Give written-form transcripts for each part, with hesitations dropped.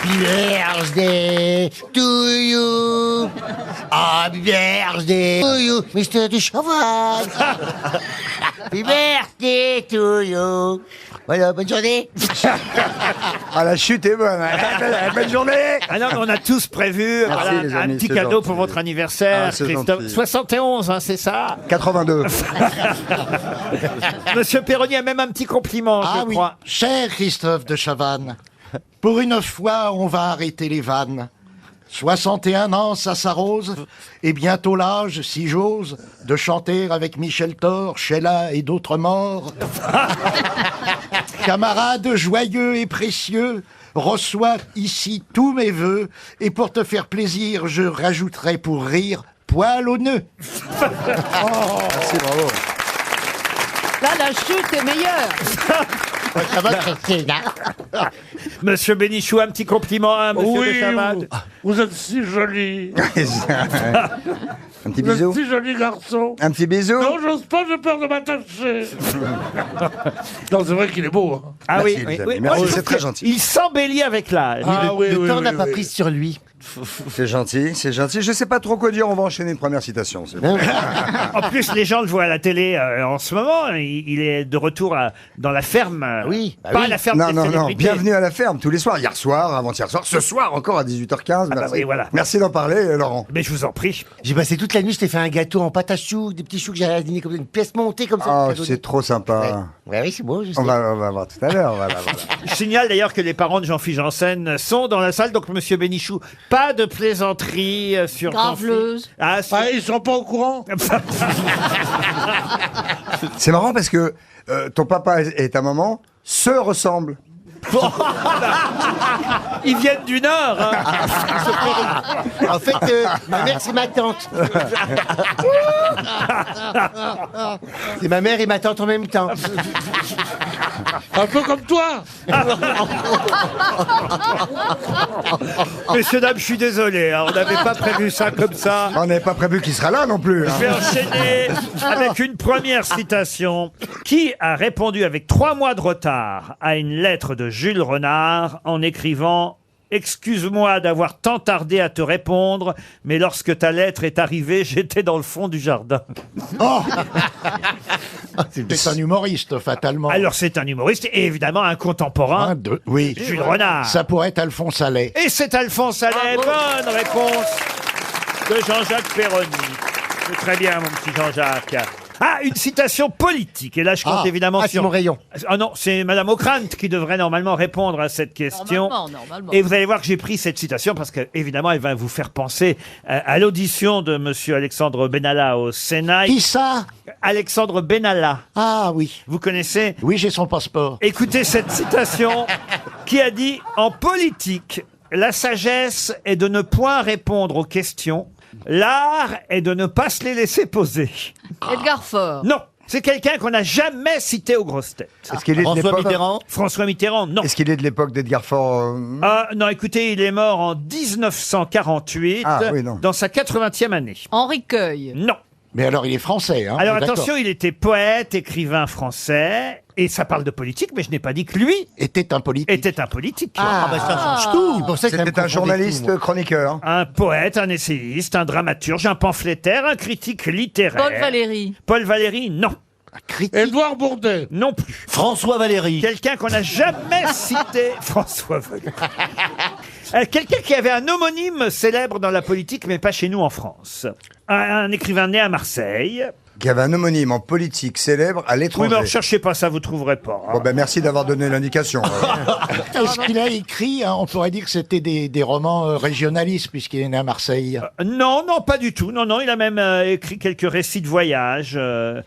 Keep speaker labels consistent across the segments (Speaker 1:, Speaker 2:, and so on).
Speaker 1: Happy birthday to you. Happy birthday to you, Mr. Duchavanne. Happy birthday to you. Voilà, bonne journée.
Speaker 2: Ah, la chute est bonne. Bonne journée.
Speaker 3: Ah non, mais on a tous prévu voilà,
Speaker 2: les
Speaker 3: un
Speaker 2: amis,
Speaker 3: petit
Speaker 2: c'est
Speaker 3: cadeau
Speaker 2: gentil.
Speaker 3: pour votre anniversaire,
Speaker 2: Ah, c'est
Speaker 3: Christophe.
Speaker 2: gentil.
Speaker 3: 71, hein, c'est ça
Speaker 2: 82.
Speaker 3: Monsieur Perroni a même un petit compliment,
Speaker 4: Ah
Speaker 3: je
Speaker 4: oui,
Speaker 3: crois.
Speaker 4: cher Christophe de Chavannes, pour une fois, on va arrêter les vannes. 61 ans, ça s'arrose, et bientôt l'âge, si j'ose, de chanter avec Michel Thor, Sheila et d'autres morts. Camarades joyeux et précieux, reçois ici tous mes vœux, et pour te faire plaisir, je rajouterai pour rire, poil au nœud.
Speaker 2: Merci, bravo.
Speaker 5: Là, la chute est meilleure.
Speaker 1: Ça va, Christine, hein?
Speaker 3: Monsieur Bénichou, un petit compliment à monsieur de Chavannes.
Speaker 6: Vous êtes si joli.
Speaker 2: Un petit
Speaker 6: Vous êtes
Speaker 2: bisou.
Speaker 6: si joli garçon.
Speaker 2: Un petit bisou.
Speaker 6: Non, j'ose pas, j'ai peur de m'attacher. Non, c'est vrai qu'il est beau. Hein.
Speaker 3: Ah oui,
Speaker 2: Merci,
Speaker 3: oui,
Speaker 2: les
Speaker 3: oui.
Speaker 2: amis. Merci,
Speaker 3: Moi, je
Speaker 2: c'est
Speaker 3: trouve
Speaker 2: très
Speaker 3: que
Speaker 2: gentil.
Speaker 3: Il s'embellit avec l'âge.
Speaker 6: Oui,
Speaker 1: Le temps n'a pas
Speaker 6: oui.
Speaker 1: pris sur lui.
Speaker 2: C'est gentil, c'est gentil. Je sais pas trop quoi dire, on va enchaîner une première citation. c'est bon.
Speaker 3: En plus, les gens le voient à la télé en ce moment. Il est de retour dans la ferme.
Speaker 1: Oui, bah
Speaker 3: pas
Speaker 1: oui.
Speaker 3: à la ferme
Speaker 2: Non,
Speaker 3: des
Speaker 2: non, non,
Speaker 3: célébrités.
Speaker 2: bienvenue à la ferme, tous les soirs, hier soir, avant-hier soir, ce soir encore à 18h15.
Speaker 3: bah
Speaker 2: Merci,
Speaker 3: oui, voilà.
Speaker 2: Merci d'en parler, Laurent.
Speaker 3: Mais je vous en prie.
Speaker 1: J'ai passé toute la nuit, je t'ai fait un gâteau en pâte à choux, des petits choux que j'ai dîner comme ça, une pièce montée comme ça.
Speaker 2: Oh,
Speaker 1: cadeau de-
Speaker 2: c'est trop sympa.
Speaker 1: Ouais, oui, c'est beau, je sais.
Speaker 2: On va voir tout à l'heure. Voilà.
Speaker 3: Je signale d'ailleurs que les parents de Jean-Philippe Janssen sont dans la salle. Donc, monsieur Bénichou, pas de plaisanterie sur
Speaker 5: Graveleuse.
Speaker 3: Jean-Philippe. Ah, sur-
Speaker 6: Ah, ils sont pas au courant.
Speaker 2: C'est marrant parce que ton papa et ta maman se ressemblent.
Speaker 3: Ils viennent du Nord. hein.
Speaker 1: En fait, ma mère, c'est ma tante. C'est ma mère et ma tante en même temps.
Speaker 6: Un peu comme toi.
Speaker 3: Messieurs, dames, je suis désolé. hein, on n'avait pas prévu ça comme ça.
Speaker 2: On n'avait pas prévu qu'il sera là non plus. hein.
Speaker 3: Je vais enchaîner avec une première citation. Qui a répondu avec 3 mois de retard à une lettre de Jules Renard en écrivant « Excuse-moi d'avoir tant tardé à te répondre, mais lorsque ta lettre est arrivée, j'étais dans le fond du jardin.
Speaker 4: C'est un humoriste, fatalement. »
Speaker 3: Alors c'est un humoriste et évidemment un contemporain.
Speaker 4: Un, deux, oui.
Speaker 3: Jules Renard.
Speaker 4: Ça pourrait être Alphonse Allais.
Speaker 3: Et c'est Alphonse Allais. Bonne réponse de Jean-Jacques Perroni. C'est très bien, mon petit Jean-Jacques. Ah, une citation politique. Et là, je compte évidemment
Speaker 1: c'est mon rayon.
Speaker 3: Ah non, c'est Madame Ockrent qui devrait normalement répondre à cette question.
Speaker 5: Normalement.
Speaker 3: Et vous allez voir que j'ai pris cette citation parce que évidemment, elle va vous faire penser à l'audition de Monsieur Alexandre Benalla au Sénat.
Speaker 4: Qui ça?
Speaker 3: Alexandre Benalla.
Speaker 4: Ah oui.
Speaker 3: Vous connaissez?
Speaker 4: Oui, j'ai son passeport.
Speaker 3: Écoutez cette citation qui a dit « En politique, la sagesse est de ne point répondre aux questions. L'art est de ne pas se les laisser poser.
Speaker 5: Edgar Faure. »
Speaker 3: Non, c'est quelqu'un qu'on n'a jamais cité aux grosses têtes.
Speaker 2: Est-ce qu'il est de
Speaker 1: François
Speaker 2: l'époque
Speaker 1: Mitterrand.
Speaker 3: François Mitterrand, non.
Speaker 2: Est-ce qu'il est de l'époque d'Edgar Faure
Speaker 3: Ah, non, écoutez, il est mort en 1948,
Speaker 2: Ah, oui, non.
Speaker 3: dans sa 80e année.
Speaker 5: Henri Queuille.
Speaker 3: Non.
Speaker 4: Mais alors, il est français, hein?
Speaker 3: Alors
Speaker 4: on est d'accord.
Speaker 3: attention, il était poète, écrivain français, et ça parle de politique, mais je n'ai pas dit que lui
Speaker 4: Était un politique.
Speaker 3: était un politique.
Speaker 1: Ah, bah ça change tout. C'est pour ça que ça me
Speaker 2: C'était un
Speaker 1: confondait
Speaker 2: journaliste
Speaker 1: tout, moi.
Speaker 2: chroniqueur.
Speaker 3: Un poète, un essayiste, un dramaturge, un pamphlétaire, un critique littéraire.
Speaker 5: Paul Valéry.
Speaker 3: Paul Valéry, non.
Speaker 6: Édouard Bourdet.
Speaker 3: Non plus.
Speaker 1: François Valéry.
Speaker 3: Quelqu'un qu'on n'a jamais cité, François Valéry. Quelqu'un qui avait un homonyme célèbre dans la politique, mais pas chez nous en France. Un écrivain né à Marseille.
Speaker 2: Qui avait un homonyme en politique célèbre à
Speaker 3: Oui,
Speaker 2: l'étranger.
Speaker 3: mais alors, cherchez pas ça, vous trouverez pas. hein.
Speaker 2: Bon, ben merci d'avoir donné l'indication.
Speaker 4: Est-ce qu'il a écrit, hein, on pourrait dire que c'était des romans régionalistes, puisqu'il est né à Marseille.
Speaker 3: Non, non, pas du tout. Non, non, il a même écrit quelques récits de voyage.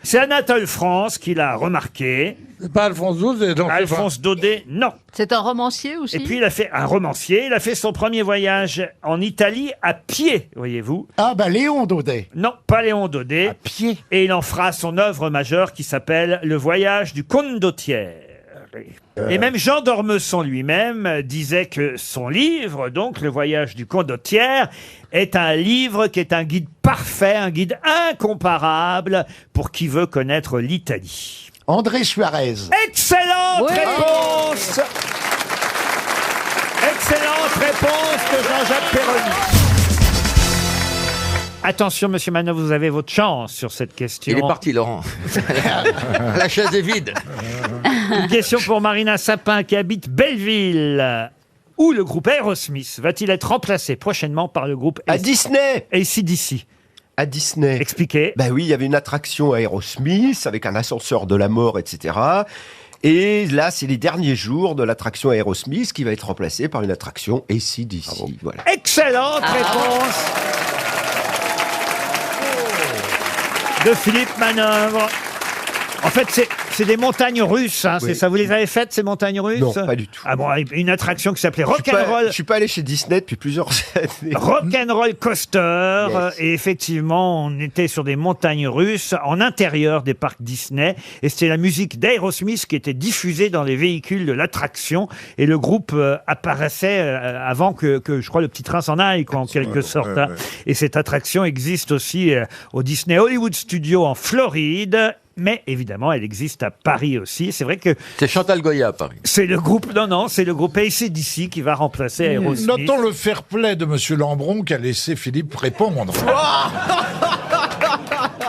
Speaker 3: C'est Anatole France qui l'a remarqué.
Speaker 6: C'est pas Alphonse Daudet. non, c'est
Speaker 3: Alphonse Daudet, non.
Speaker 5: C'est un romancier aussi.
Speaker 3: Et puis il a fait un romancier. Il a fait son premier voyage en Italie à pied, voyez-vous.
Speaker 4: Ah, bah, Léon Daudet.
Speaker 3: Non, pas Léon Daudet.
Speaker 4: À pied.
Speaker 3: Et il en fera son œuvre majeure qui s'appelle Le voyage du condottiere. Et même Jean d'Ormesson lui-même disait que son livre, donc Le voyage du condottiere, est un livre qui est un guide parfait, un guide incomparable pour qui veut connaître l'Italie.
Speaker 4: André Suarez.
Speaker 3: Excellente
Speaker 5: Ouais.
Speaker 3: réponse. Excellente réponse de Jean-Jacques Perroni. Attention, monsieur Manoff, vous avez votre chance sur cette question.
Speaker 7: Il est parti, Laurent. La chaise est vide.
Speaker 3: Une question pour Marina Sapin qui habite Belleville. Où le groupe Aerosmith va-t-il être remplacé prochainement par le groupe
Speaker 8: À Disney
Speaker 3: AC/DC?
Speaker 8: À Disney.
Speaker 3: Expliquez.
Speaker 8: Ben oui, il y avait une attraction Aerosmith avec un ascenseur de la mort, etc. Et là, c'est les derniers jours de l'attraction Aerosmith qui va être remplacée par une attraction AC/DC. Voilà.
Speaker 3: Excellente réponse de Philippe Manœuvre. En fait, c'est des montagnes russes, hein,
Speaker 8: Oui.
Speaker 3: c'est ça. Vous les avez faites, ces montagnes russes?
Speaker 8: Non, pas du tout.
Speaker 3: Ah bon, une attraction qui s'appelait
Speaker 8: Je
Speaker 3: Rock'n'Roll.
Speaker 8: suis pas allé chez Disney depuis plusieurs années.
Speaker 3: Rock'n'Roll Coaster.
Speaker 8: Yes.
Speaker 3: Et effectivement, on était sur des montagnes russes, en intérieur des parcs Disney. Et c'était la musique d'Aerosmith qui était diffusée dans les véhicules de l'attraction. Et le groupe apparaissait avant que, je crois, le petit train s'en aille, quoi, en quelque sorte. Hein. Et cette attraction existe aussi au Disney Hollywood Studios en Floride. Mais évidemment, elle existe à Paris aussi. C'est vrai que
Speaker 7: C'est Chantal Goya à Paris.
Speaker 3: c'est le groupe, non, c'est le groupe AC/DC qui va remplacer Aerosmith.
Speaker 6: Notons le fair play de Monsieur Lambron qui a laissé Philippe répondre.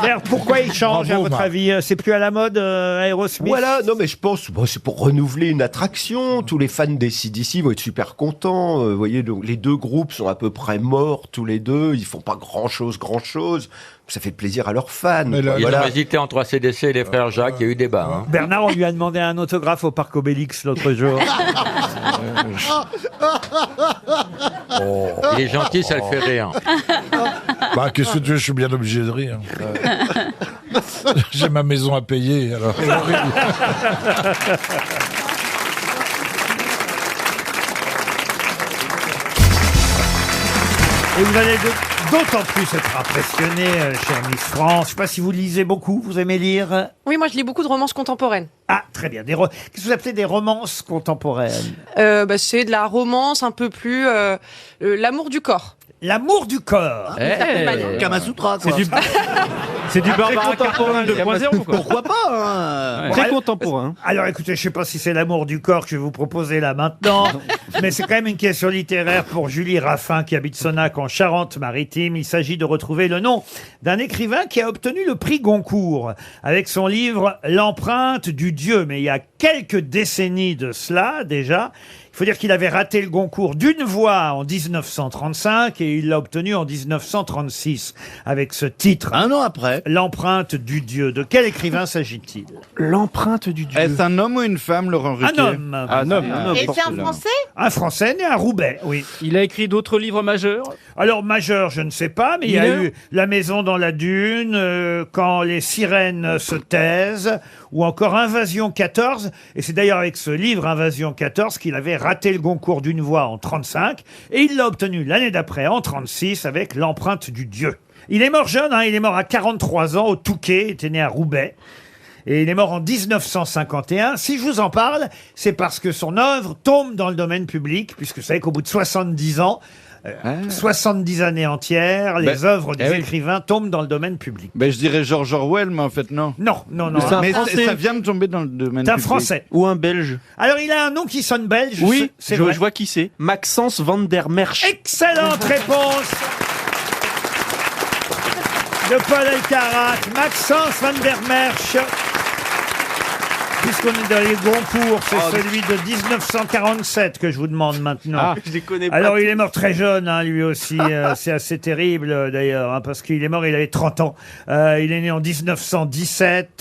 Speaker 3: D'ailleurs, pourquoi il change,
Speaker 6: Bravo,
Speaker 3: à votre
Speaker 6: Marc.
Speaker 3: avis? C'est plus à la mode, Aerosmith?
Speaker 8: Voilà, non mais je pense, bon, c'est pour renouveler une attraction. Tous les fans des CDC vont être super contents. Vous voyez, donc, les deux groupes sont à peu près morts tous les deux. Ils font pas grand chose. Ça fait plaisir à leurs fans.
Speaker 6: Mais là,
Speaker 7: Ils
Speaker 8: Voilà.
Speaker 7: ont hésité entre ACDC et les frères Jacques, il y a eu débat. Hein.
Speaker 3: Bernard, on lui a demandé un autographe au parc Obélix l'autre jour.
Speaker 7: Il est gentil, ça le fait rire.
Speaker 6: bah, qu'est-ce que tu veux, je suis bien obligé de rire. J'ai ma maison à payer, alors.
Speaker 3: Et vous allez d'autant plus être impressionné, chère Miss France. Je sais pas si vous lisez beaucoup, vous aimez lire?
Speaker 9: Oui, moi je lis beaucoup de romances contemporaines.
Speaker 3: Ah, très bien. Qu'est-ce que vous appelez des romances contemporaines?
Speaker 9: C'est de la romance un peu plus... l'amour du corps.
Speaker 3: L'amour du corps.
Speaker 9: Ça fait mal.
Speaker 1: Kamasutra, quoi.
Speaker 10: C'est du Barbara Carpenter 2.0, quoi.
Speaker 1: Pourquoi pas, hein?
Speaker 10: Très contemporain.
Speaker 3: Alors écoutez, je sais pas si c'est l'amour du corps que je vais vous proposer là maintenant, mais c'est quand même une question littéraire pour Julie Raffin qui habite Sonnac en Charente-Maritime. Il s'agit de retrouver le nom d'un écrivain qui a obtenu le prix Goncourt avec son livre L'empreinte du Dieu. Mais il y a quelques décennies de cela déjà. Il faut dire qu'il avait raté le Goncourt d'une voix en 1935 et il l'a obtenu en 1936 avec ce titre.
Speaker 1: Un an après.
Speaker 3: L'empreinte du Dieu. De quel écrivain s'agit-il?
Speaker 10: L'empreinte du Dieu.
Speaker 11: Est-ce un homme ou une femme, Laurent Ruquier?
Speaker 3: Un homme.
Speaker 10: Un homme.
Speaker 5: Et c'est un Français?
Speaker 3: Un Français né à Roubaix, oui.
Speaker 10: Il a écrit d'autres livres majeurs.
Speaker 3: Alors, majeur, je ne sais pas, mais il y a
Speaker 10: Mineur
Speaker 3: eu La Maison dans la Dune, Quand les sirènes se taisent, ou encore Invasion 14. Et c'est d'ailleurs avec ce livre, Invasion 14, qu'il avait raté le Goncourt d'une voix en 35, et il l'a obtenu l'année d'après, en 36, avec L'empreinte du Dieu. Il est mort jeune, hein, il est mort à 43 ans, au Touquet, il était né à Roubaix. Et il est mort en 1951. Si je vous en parle, c'est parce que son œuvre tombe dans le domaine public, puisque vous savez qu'au bout de 70 ans, 70 années entières, les œuvres des écrivains tombent dans le domaine public.
Speaker 11: Ben, je dirais George Orwell, mais en fait, non.
Speaker 3: Non.
Speaker 10: C'est un
Speaker 11: Mais
Speaker 10: Français.
Speaker 11: ça vient de tomber dans le domaine
Speaker 3: C'est un
Speaker 11: public.
Speaker 3: Français.
Speaker 10: Ou un Belge.
Speaker 3: Alors, il a un nom qui sonne belge.
Speaker 10: Oui,
Speaker 3: c'est
Speaker 10: je
Speaker 3: vrai.
Speaker 10: vois qui c'est. Maxence van der Merch.
Speaker 3: Excellente réponse de Paul Elkarat, Maxence van der Merch. Puisqu'on est dans les Goncourt, c'est celui de 1947 que je vous demande maintenant.
Speaker 10: Je les connais pas.
Speaker 3: Alors, il est mort très jeune, hein, lui aussi. C'est assez terrible, d'ailleurs, hein, parce qu'il est mort, il avait 30 ans. Il est né en 1917.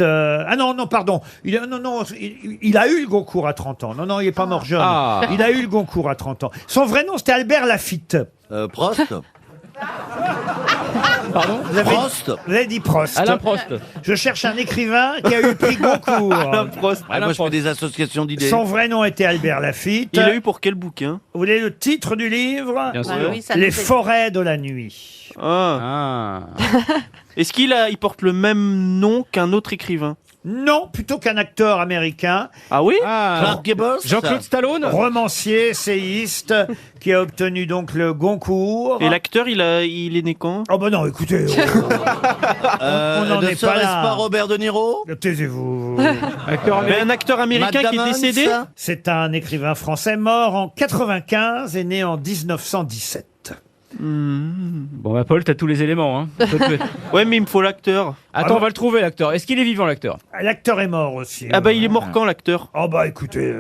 Speaker 3: Pardon. Il a eu le Goncourt à 30 ans. Non, il est pas mort jeune.
Speaker 10: Ah.
Speaker 3: Il a eu le Goncourt à 30 ans. Son vrai nom, c'était Albert Lafitte.
Speaker 1: Prost.
Speaker 10: Pardon
Speaker 1: Prost.
Speaker 3: Vous avez dit Prost.
Speaker 10: Alain Prost.
Speaker 3: Je cherche un écrivain qui a eu le prix Goncourt.
Speaker 10: Alain Prost.
Speaker 1: Ah, moi, je fais des associations d'idées.
Speaker 3: Son vrai nom était Albert Lafitte.
Speaker 10: Il a eu pour quel bouquin?
Speaker 3: Vous voulez le titre du livre?
Speaker 10: Bien sûr.
Speaker 5: Ah oui, ça nous
Speaker 3: Les
Speaker 5: fait-
Speaker 3: forêts de la nuit.
Speaker 10: Ah. Est-ce qu'il porte le même nom qu'un autre écrivain?
Speaker 3: Non, plutôt qu'un acteur américain.
Speaker 10: Ah oui
Speaker 6: Clark Gable.
Speaker 10: Jean-Claude Stallone.
Speaker 3: Romancier, essayiste, qui a obtenu donc le Goncourt.
Speaker 10: Et l'acteur, il est né quand
Speaker 3: Oh bah non, écoutez, on n'en est pas là.
Speaker 6: Robert De Niro.
Speaker 3: Taisez-vous.
Speaker 10: Mais un acteur américain qui est décédé.
Speaker 3: C'est un écrivain français mort en 95 et né en 1917.
Speaker 10: Bon, bah Paul, t'as tous les éléments. Hein. Ouais, mais il me faut l'acteur. Attends, on va le trouver, l'acteur. Est-ce qu'il est vivant, l'acteur?
Speaker 3: L'acteur est mort aussi.
Speaker 10: Ah bah, il est mort quand, l'acteur?
Speaker 3: Oh bah écoutez.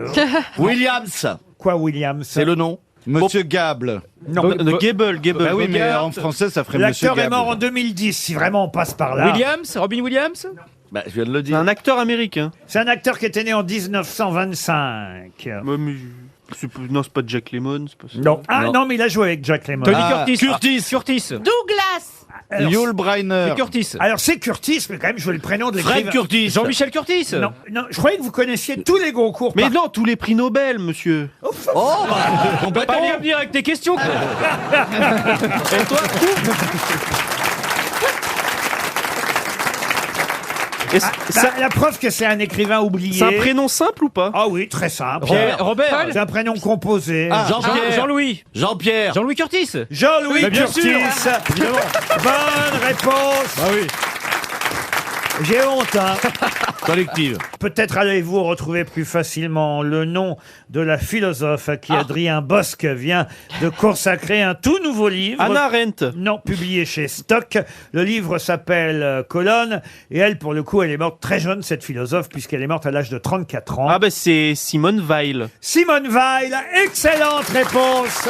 Speaker 6: Williams.
Speaker 3: Quoi, Williams?
Speaker 6: C'est le nom.
Speaker 11: Monsieur Gable.
Speaker 3: Non.
Speaker 10: Gable.
Speaker 11: Bah oui, mais en français, ça ferait Monsieur
Speaker 3: L'acteur est
Speaker 11: Gable.
Speaker 3: mort en 2010, si vraiment on passe par là.
Speaker 10: Williams? Robin Williams?
Speaker 6: Bah, je viens de le
Speaker 10: C'est
Speaker 6: dire.
Speaker 10: un acteur américain.
Speaker 3: C'est un acteur qui était né en 1925.
Speaker 10: Ouais, mais non, c'est pas Jack Lemmon. C'est pas ça.
Speaker 3: Non. Ah non, mais il a joué avec Jack Lemmon.
Speaker 10: Tony
Speaker 3: Ah.
Speaker 10: Curtis.
Speaker 5: Douglas.
Speaker 3: Alors,
Speaker 11: Yul Brynner.
Speaker 10: C'est Curtis.
Speaker 3: alors, c'est Curtis, mais quand même, je veux le prénom de l'écrivain.
Speaker 6: Fred Curtis.
Speaker 10: Jean-Michel Curtis.
Speaker 3: Non, non, je croyais que vous connaissiez tous les Goncourt.
Speaker 10: Mais non, tous les prix Nobel, monsieur. On peut pas bien venir avec tes questions. Et toi,
Speaker 3: La preuve que c'est un écrivain oublié.
Speaker 10: c'est un prénom simple ou pas?
Speaker 3: Ah oui, très simple.
Speaker 10: Robert.
Speaker 3: C'est un prénom composé.
Speaker 6: Jean-Pierre.
Speaker 10: Jean-Louis.
Speaker 6: Jean-Pierre.
Speaker 10: Jean-Louis Curtis.
Speaker 3: Jean-Louis
Speaker 10: Mais bien
Speaker 3: Curtis.
Speaker 10: sûr.
Speaker 3: Bonne réponse.
Speaker 10: Ah oui.
Speaker 3: J'ai honte, hein.
Speaker 6: Collective.
Speaker 3: Peut-être allez-vous retrouver plus facilement le nom de la philosophe à qui Adrien Bosque vient de consacrer un tout nouveau livre.
Speaker 10: Anna Arendt.
Speaker 3: Non, publié chez Stock. Le livre s'appelle Colonne. Et elle, pour le coup, elle est morte très jeune, cette philosophe, puisqu'elle est morte à l'âge de 34 ans.
Speaker 10: Ah bah c'est Simone Weil.
Speaker 3: Simone Weil, excellente réponse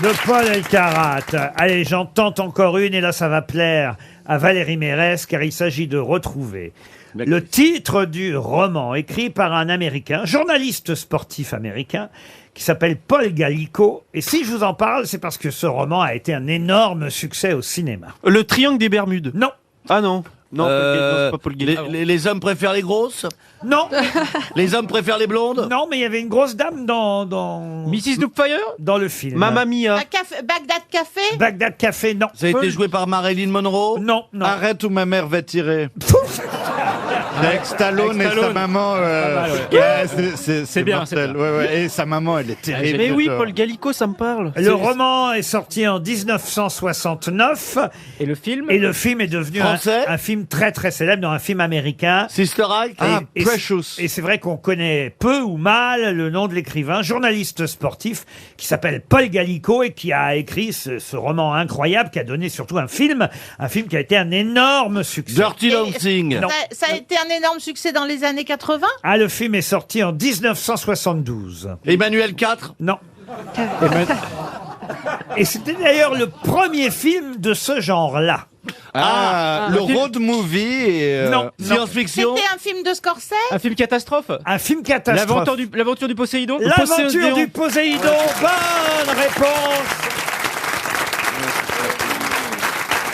Speaker 3: de Paul Elkarat. Allez, j'en tente encore une, et là, ça va plaire à Valérie Mérès, car il s'agit de retrouver le titre du roman écrit par un Américain, journaliste sportif américain, qui s'appelle Paul Gallico. Et si je vous en parle, c'est parce que ce roman a été un énorme succès au cinéma.
Speaker 10: Le triangle des Bermudes.
Speaker 3: Non.
Speaker 10: Ah non. Non, c'est pas Paul Gallico.
Speaker 6: Les hommes préfèrent les grosses.
Speaker 3: Non.
Speaker 6: Les hommes préfèrent les blondes.
Speaker 3: Non, mais il y avait une grosse dame dans
Speaker 10: Mrs. Doubtfire.
Speaker 3: dans le film.
Speaker 10: Mamma Mia.
Speaker 5: Bagdad Café.
Speaker 3: Bagdad Café, non.
Speaker 6: Ça a été joué par Marilyn Monroe.
Speaker 3: Non, non.
Speaker 11: Arrête où ma mère va tirer. Avec Stallone et sa maman. C'est
Speaker 10: bien,
Speaker 11: mortel.
Speaker 10: c'est
Speaker 11: Ouais, ouais. Et sa maman, elle est terrible.
Speaker 10: Mais oui, Paul Gallico, ça me parle.
Speaker 3: Le roman est sorti en 1969
Speaker 10: Et le film?
Speaker 3: et le film est devenu
Speaker 6: Français
Speaker 3: un film très très célèbre dans un film américain.
Speaker 6: Sister Act.
Speaker 3: Et
Speaker 11: Precious.
Speaker 3: Et c'est vrai qu'on connaît peu ou mal le nom de l'écrivain, journaliste sportif, qui s'appelle Paul Gallico et qui a écrit ce roman incroyable qui a donné surtout un film qui a été un énorme succès.
Speaker 6: Dirty Dancing.
Speaker 3: Non.
Speaker 5: Ça a été un énorme succès dans les années 80.
Speaker 3: Ah, le film est sorti en 1972.
Speaker 6: Emmanuel IV.
Speaker 3: Non. Et c'était d'ailleurs le premier film de ce genre-là.
Speaker 11: Le road movie et.
Speaker 3: Non, non.
Speaker 6: Science-fiction.
Speaker 5: C'était un film de Scorsese.
Speaker 10: Un film catastrophe.
Speaker 3: Un film catastrophe.
Speaker 10: L'aventure du Poséidon.
Speaker 3: L'aventure du Poséidon. Bonne réponse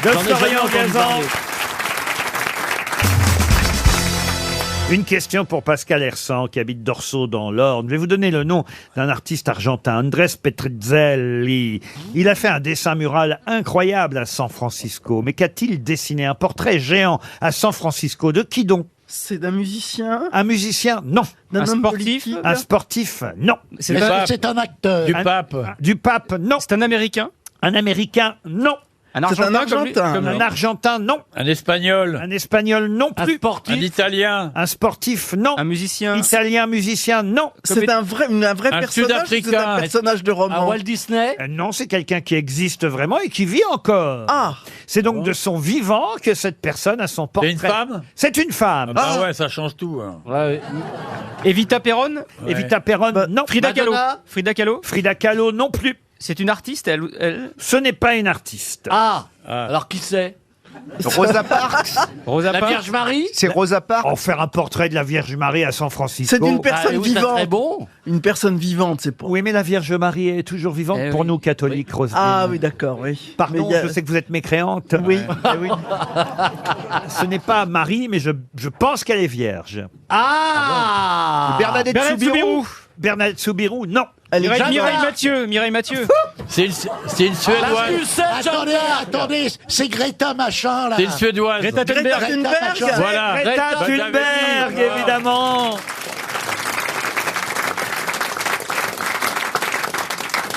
Speaker 3: de
Speaker 6: J'en ai jamais
Speaker 3: Florian
Speaker 6: entendu
Speaker 3: Gazan.
Speaker 6: parler.
Speaker 3: Une question pour Pascal Hersan, qui habite Dorso dans l'Orne. Je vais vous donner le nom d'un artiste argentin, Andrés Petruzzelli. Il a fait un dessin mural incroyable à San Francisco. Mais qu'a-t-il dessiné? Un portrait géant à San Francisco. De qui donc?
Speaker 12: C'est d'un musicien?
Speaker 3: Un musicien? Non.
Speaker 12: D'un
Speaker 10: Un
Speaker 12: homme
Speaker 10: sportif?
Speaker 12: politique?
Speaker 3: Un sportif? Non.
Speaker 10: C'est un
Speaker 4: acteur.
Speaker 3: Du pape? Du pape? Non.
Speaker 10: C'est un Américain?
Speaker 3: Un Américain? Non.
Speaker 10: Un
Speaker 12: C'est un
Speaker 10: Argentin?
Speaker 12: Argentin.
Speaker 3: Un Argentin? Non.
Speaker 13: Un Espagnol.
Speaker 3: Un Espagnol? Non
Speaker 6: Un
Speaker 3: plus.
Speaker 6: sportif.
Speaker 13: Un Italien.
Speaker 3: Un sportif? Non.
Speaker 10: Un musicien?
Speaker 3: Italien musicien? Non.
Speaker 12: C'est un vrai
Speaker 13: Un
Speaker 12: personnage? C'est
Speaker 13: Sud-Africain.
Speaker 12: un personnage de roman.
Speaker 6: Walt Disney.
Speaker 3: Non, c'est quelqu'un qui existe vraiment et qui vit encore.
Speaker 12: Ah.
Speaker 3: C'est donc de son vivant que cette personne a son portrait.
Speaker 13: C'est une femme?
Speaker 3: C'est une femme.
Speaker 13: Ah ouais, ça change tout. Hein.
Speaker 10: Evita Perron?
Speaker 3: Evita Perron? Non.
Speaker 10: Frida Kahlo?
Speaker 6: Madonna?
Speaker 10: Frida Kahlo?
Speaker 3: Frida Kahlo? Non plus.
Speaker 10: C'est une artiste, elle...
Speaker 3: Ce n'est pas une artiste.
Speaker 6: Ah. Alors qui c'est?
Speaker 2: Rosa Parks.
Speaker 10: Rosa
Speaker 6: La
Speaker 10: Parks?
Speaker 6: Vierge Marie.
Speaker 2: C'est Rosa Parks.
Speaker 3: En faire un portrait de la Vierge Marie à San Francisco.
Speaker 12: C'est d'une personne
Speaker 6: oui, ça serait
Speaker 12: vivante.
Speaker 6: bon.
Speaker 12: Une personne vivante, c'est pas.
Speaker 3: Oui, mais la Vierge Marie est toujours vivante
Speaker 10: Eh
Speaker 3: pour
Speaker 10: oui.
Speaker 3: nous, catholiques, Roselyne.
Speaker 12: Ah oui, d'accord, oui.
Speaker 3: Pardon,
Speaker 12: Mais il y a-
Speaker 3: je sais que vous êtes mécréante.
Speaker 12: Oui.
Speaker 3: Eh oui. Ce n'est pas Marie, mais je pense qu'elle est vierge.
Speaker 6: Ah.
Speaker 2: Bernadette Soubirous.
Speaker 3: Bernadette Soubirous, non.
Speaker 10: Mireille Mathieu.
Speaker 13: C'est une Suédoise.
Speaker 4: Attendez, c'est Greta machin, là.
Speaker 13: C'est une Suédoise.
Speaker 10: Greta Thunberg.
Speaker 4: machin.
Speaker 13: Voilà.
Speaker 3: Greta Thunberg, évidemment.